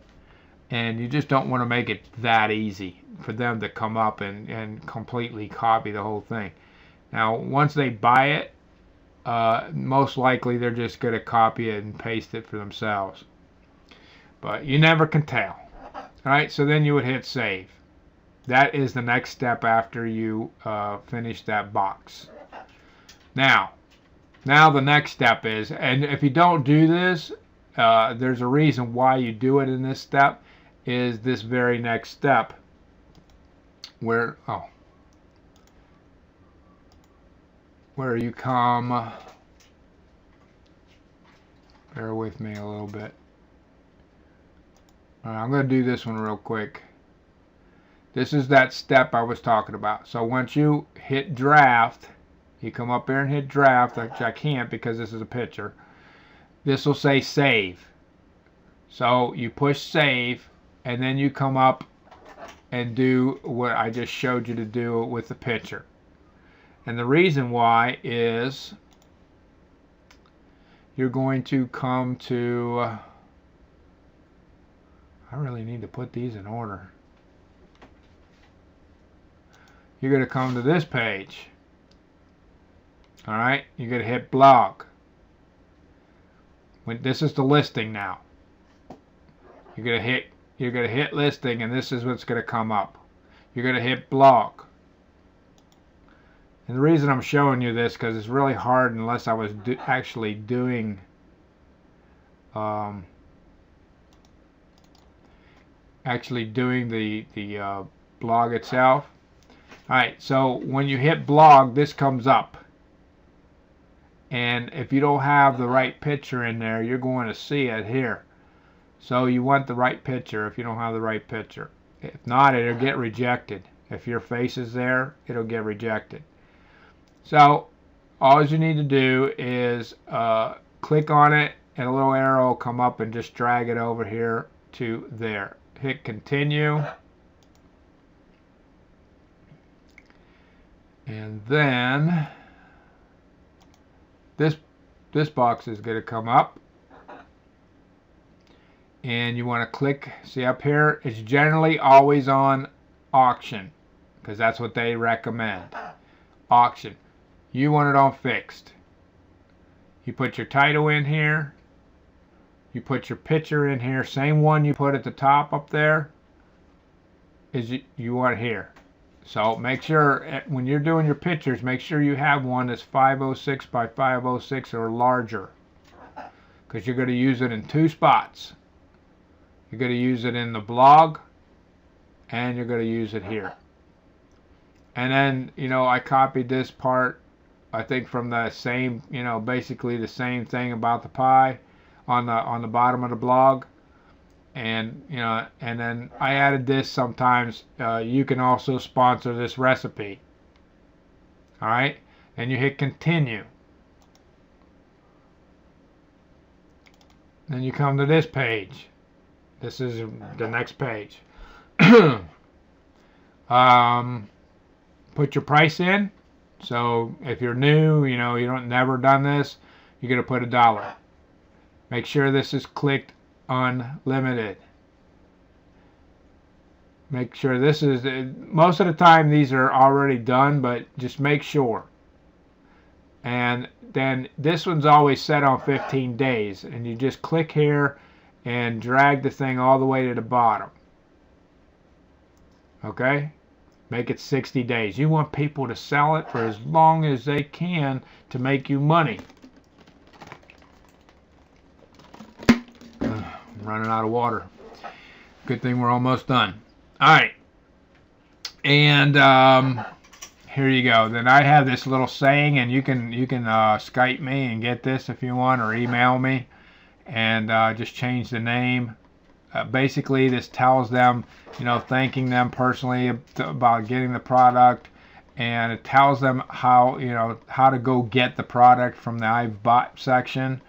And you just don't want to make it that easy for them to come up and completely copy the whole thing. Now, once they buy it, most likely they're just going to copy it and paste it for themselves. But you never can tell. Alright, so then you would hit save. That is the next step after you finish that box. Now the next step is, and if you don't do this, there's a reason why you do it in this step, is this very next step where you come, bear with me a little bit. I'm going to do this one real quick. This is that step I was talking about. So once you hit draft, you come up here and hit draft, which I can't because this is a picture. This will say save. So you push save, and then you come up and do what I just showed you to do with the picture. And the reason why is you're going to come to, I really need to put these in order. You're going to come to this page. Alright, you're going to hit blog. This is the listing now. You're going to hit listing, and this is what's going to come up. You're going to hit blog. And the reason I'm showing you this, because it's really hard unless I was actually doing the blog itself. Alright, so when you hit blog, this comes up. And if you don't have the right picture in there, you're going to see it here. So you want the right picture if you don't have the right picture. If not, it'll get rejected. If your face is there, it'll get rejected. So all you need to do is click on it, and a little arrow will come up, and just drag it over here to there. Hit continue. And then this box is going to come up, and you want to click, see up here, it's generally always on auction, because that's what they recommend. Auction. You want it on fixed. You put your title in here, you put your picture in here, same one you put at the top up there is you want here. So make sure when you're doing your pictures, make sure you have one that's 506 by 506 or larger, because you're going to use it in two spots. You're going to use it in the blog, and you're going to use it here. And then, you know, I copied this part, I think, from the same, you know, basically the same thing about the pie on the bottom of the blog. And and then I added this sometimes. You can also sponsor this recipe. All right, and you hit continue. Then you come to this page. This is the next page. Put your price in. So if you're new, you don't never done this, you're gonna put $1. Make sure this is clicked unlimited. Make sure this is, most of the time these are already done, but just make sure. And then this one's always set on 15 days, and you just click here and drag the thing all the way to the bottom. Okay? Make it 60 days. You want people to sell it for as long as they can to make you money. I'm running out of water. Good thing we're almost done. Alright. And here you go. Then I have this little saying, and you can Skype me and get this if you want, or email me, and just change the name. Basically, this tells them, thanking them personally about getting the product, and it tells them how how to go get the product from the I've bought section,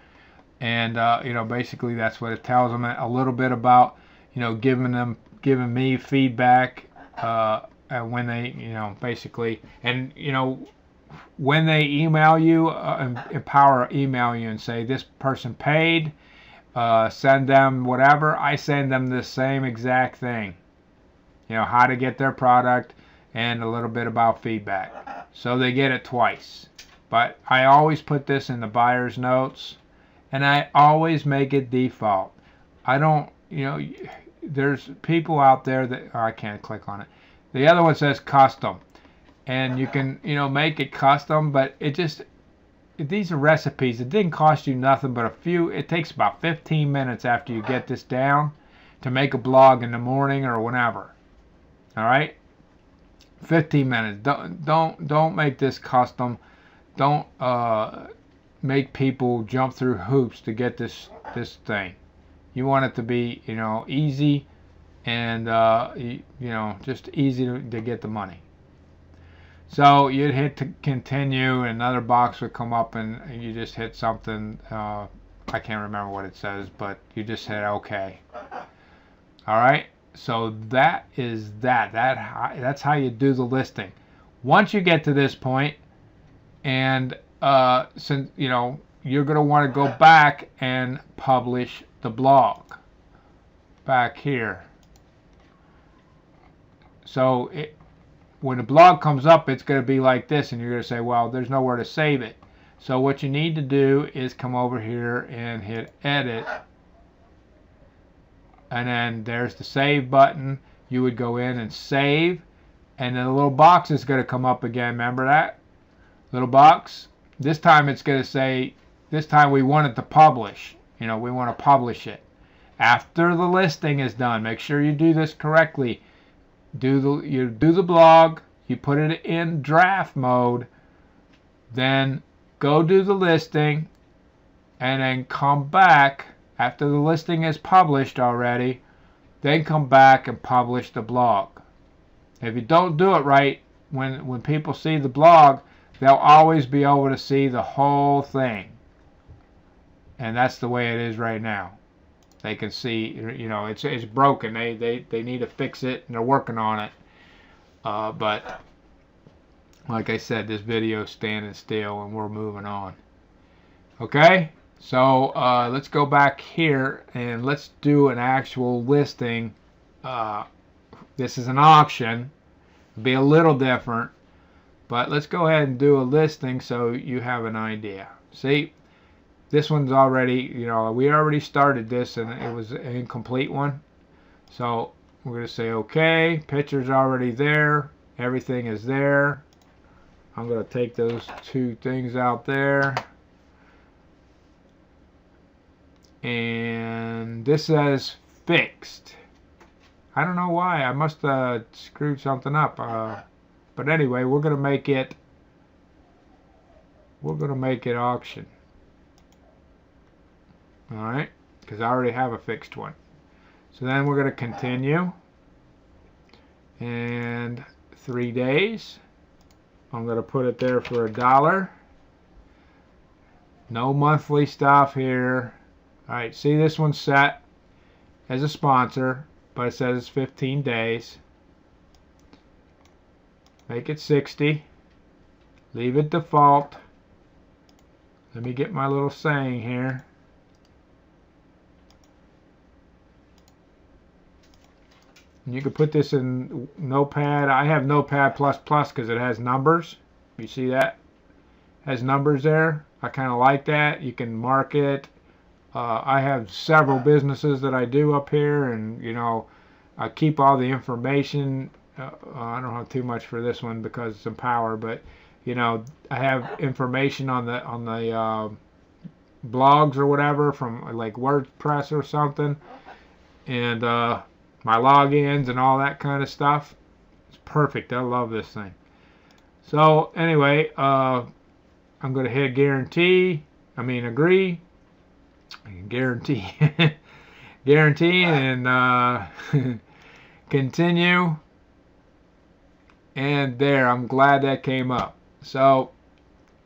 and basically that's what it tells them. A little bit about giving me feedback when they basically, and when they email you, Empower email you and say this person paid. Send them whatever. I send them the same exact thing. How to get their product and a little bit about feedback. So they get it twice. But I always put this in the buyer's notes, and I always make it default. I don't, there's people out there that, I can't click on it. The other one says custom. And you can, make it custom, but these are recipes. It didn't cost you nothing but it takes about 15 minutes after you get this down to make a blog in the morning or whenever. All right? 15 minutes. Don't make this custom. Don't make people jump through hoops to get this thing. You want it to be, easy and just easy to get the money. So you'd hit to continue, another box would come up, and you just hit something. I can't remember what it says, but you just hit OK. All right. So that is that. That's how you do the listing. Once you get to this point, and since you're going to want to go back and publish the blog back here. So when the blog comes up, it's going to be like this, and you're going to say, well, there's nowhere to save it. So what you need to do is come over here and hit edit, and then there's the save button. You would go in and save, and then the little box is going to come up again. Remember that little box? This time it's going to say, this time we want it to publish. We want to publish it after the listing is done. Make sure you do this correctly. You do the blog, you put it in draft mode, then go do the listing, and then come back after the listing is published already, then come back and publish the blog. If you don't do it right, when people see the blog, they'll always be able to see the whole thing. And that's the way it is right now. They can see, it's broken. They need to fix it, and they're working on it. But like I said, this video is standing still, and we're moving on. Okay, so let's go back here and let's do an actual listing. This is an auction. It'll be a little different, but let's go ahead and do a listing so you have an idea. See? This one's already, we already started this, and it was an incomplete one. So we're going to say OK. Picture's already there. Everything is there. I'm going to take those two things out there. And this says fixed. I don't know why. I must have screwed something up. But anyway, we're going to make it auction. Alright, because I already have a fixed one. So then we're going to continue. And 3 days. I'm going to put it there for $1. No monthly stuff here. Alright, see, this one's set as a sponsor, but it says it's 15 days. Make it 60. Leave it default. Let me get my little saying here. You can put this in Notepad. I have Notepad++ because it has numbers. You see that? It has numbers there. I kind of like that. You can mark it. I have several businesses that I do up here, and you know, I keep all the information. I don't have too much for this one because it's in Power, but you know, I have information on the blogs or whatever from like WordPress or something, and my logins and all that kind of stuff. It's perfect. I love this thing. So anyway, I'm going to hit agree. Guarantee. Guarantee and continue. And there, I'm glad that came up. So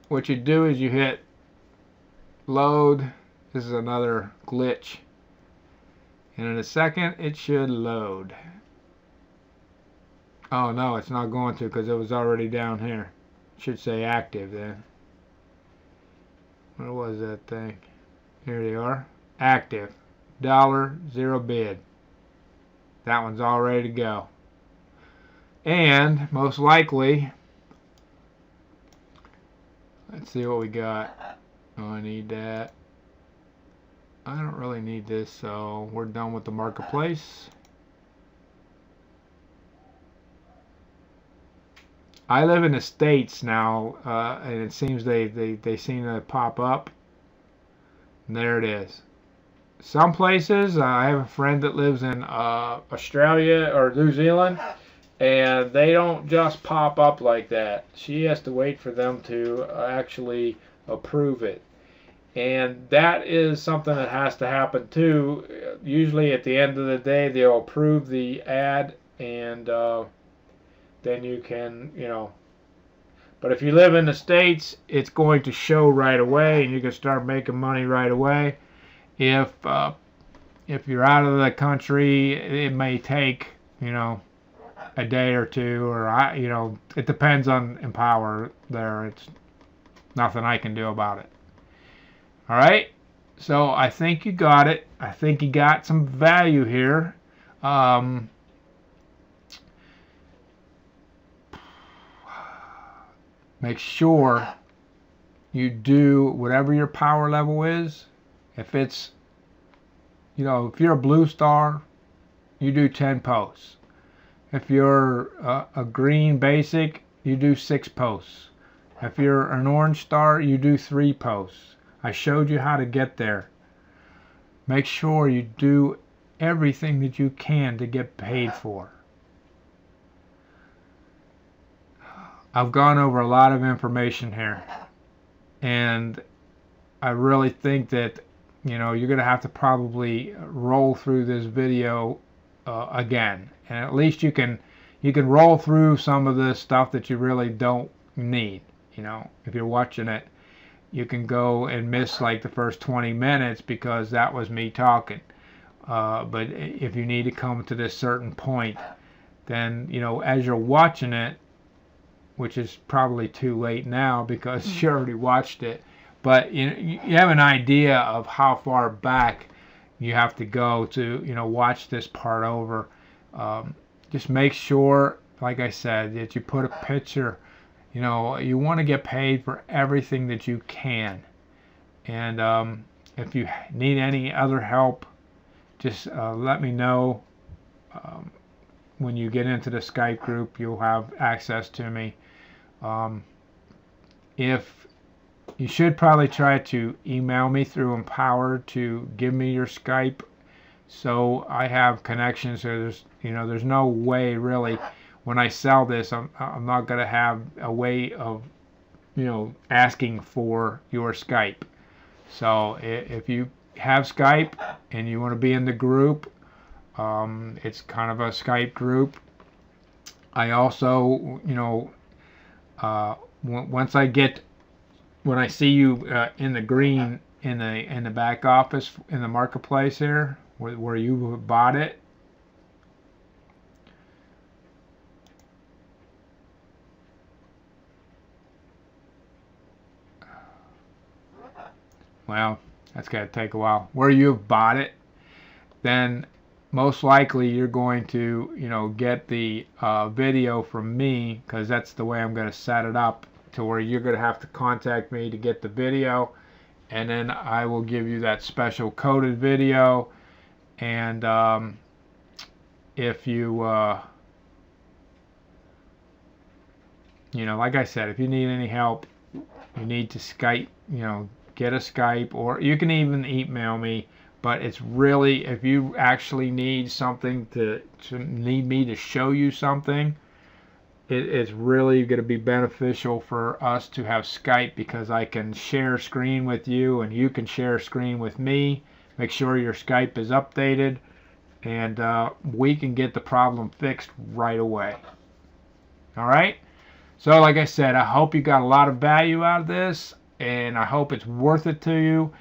what you do is you hit load. This is another glitch. And in a second, it should load. Oh no, it's not going to because it was already down here. It should say active then. What was that thing? Here they are. Active. $0 bid. That one's all ready to go. And most likely, let's see what we got. Oh, I need that. I don't really need this, so we're done with the marketplace. I live in the States now, and it seems they seem to pop up. And there it is. Some places, I have a friend that lives in Australia or New Zealand, and they don't just pop up like that. She has to wait for them to actually approve it. And that is something that has to happen too. Usually at the end of the day, they'll approve the ad, and then you can, you know. But if you live in the States, it's going to show right away, and you can start making money right away. If you're out of the country, it may take, you know, a day or two, or you know, it depends on Empower there. It's nothing I can do about it. All right, so I think you got it. I think you got some value here. Make sure you do whatever your power level is. If it's, you know, if you're a blue star, you do 10 posts. If you're a green basic, you do 6 posts. If you're an orange star, you do 3 posts. I showed you how to get there. Make sure you do everything that you can to get paid for. I've gone over a lot of information here, and I really think that, you know, you're going to have to probably roll through this video again, and at least you can roll through some of the stuff that you really don't need. You know, if you're watching it, you can go and miss like the first 20 minutes because that was me talking. But if you need to come to this certain point, then, you know, as you're watching it, which is probably too late now because you already watched it, but you have an idea of how far back you have to go to, you know, watch this part over. Just make sure, like I said, that you put a picture. You know, you want to get paid for everything that you can. And if you need any other help, just let me know. When you get into the Skype group, you'll have access to me. If you should probably try to email me through Empower to give me your Skype, so I have connections. So there's no way really. When I sell this, I'm not going to have a way of, you know, asking for your Skype. So if you have Skype and you want to be in the group, It's kind of a Skype group. I also, once when I see you in the green in the back office in the marketplace here, where you bought it. Well, that's got to take a while. Where you've bought it, then most likely you're going to, get the video from me, because that's the way I'm going to set it up, to where you're going to have to contact me to get the video, and then I will give you that special coded video. And if you, like I said, if you need any help, you need to Skype, get a Skype, or you can even email me. But it's really, if you actually need something need me to show you something, it's really going to be beneficial for us to have Skype, because I can share screen with you and you can share screen with me. Make sure your Skype is updated, and we can get the problem fixed right away. All right? So like I said, I hope you got a lot of value out of this, and I hope it's worth it to you.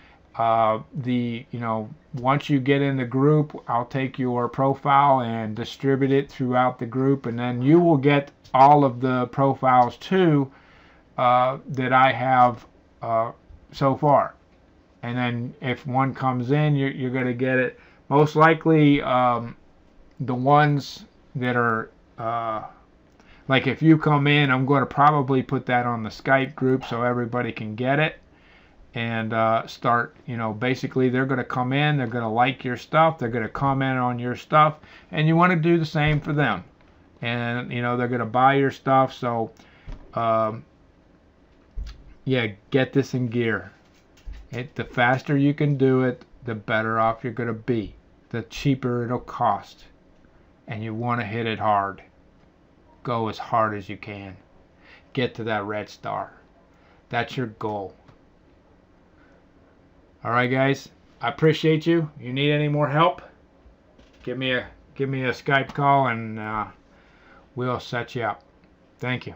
Once you get in the group, I'll take your profile and distribute it throughout the group, and then you will get all of the profiles too that I have so far. And then if one comes in, you're going to get it. Most likely, the ones that are like, if you come in, I'm going to probably put that on the Skype group so everybody can get it. And start, basically they're going to come in, they're going to like your stuff, they're going to comment on your stuff, and you want to do the same for them. And, they're going to buy your stuff. So, yeah, get this in gear. The faster you can do it, the better off you're going to be. The cheaper it'll cost. And you want to hit it hard. Go as hard as you can. Get to that red star. That's your goal. All right, guys. I appreciate you. You need any more help? Give me a Skype call, and we'll set you up. Thank you.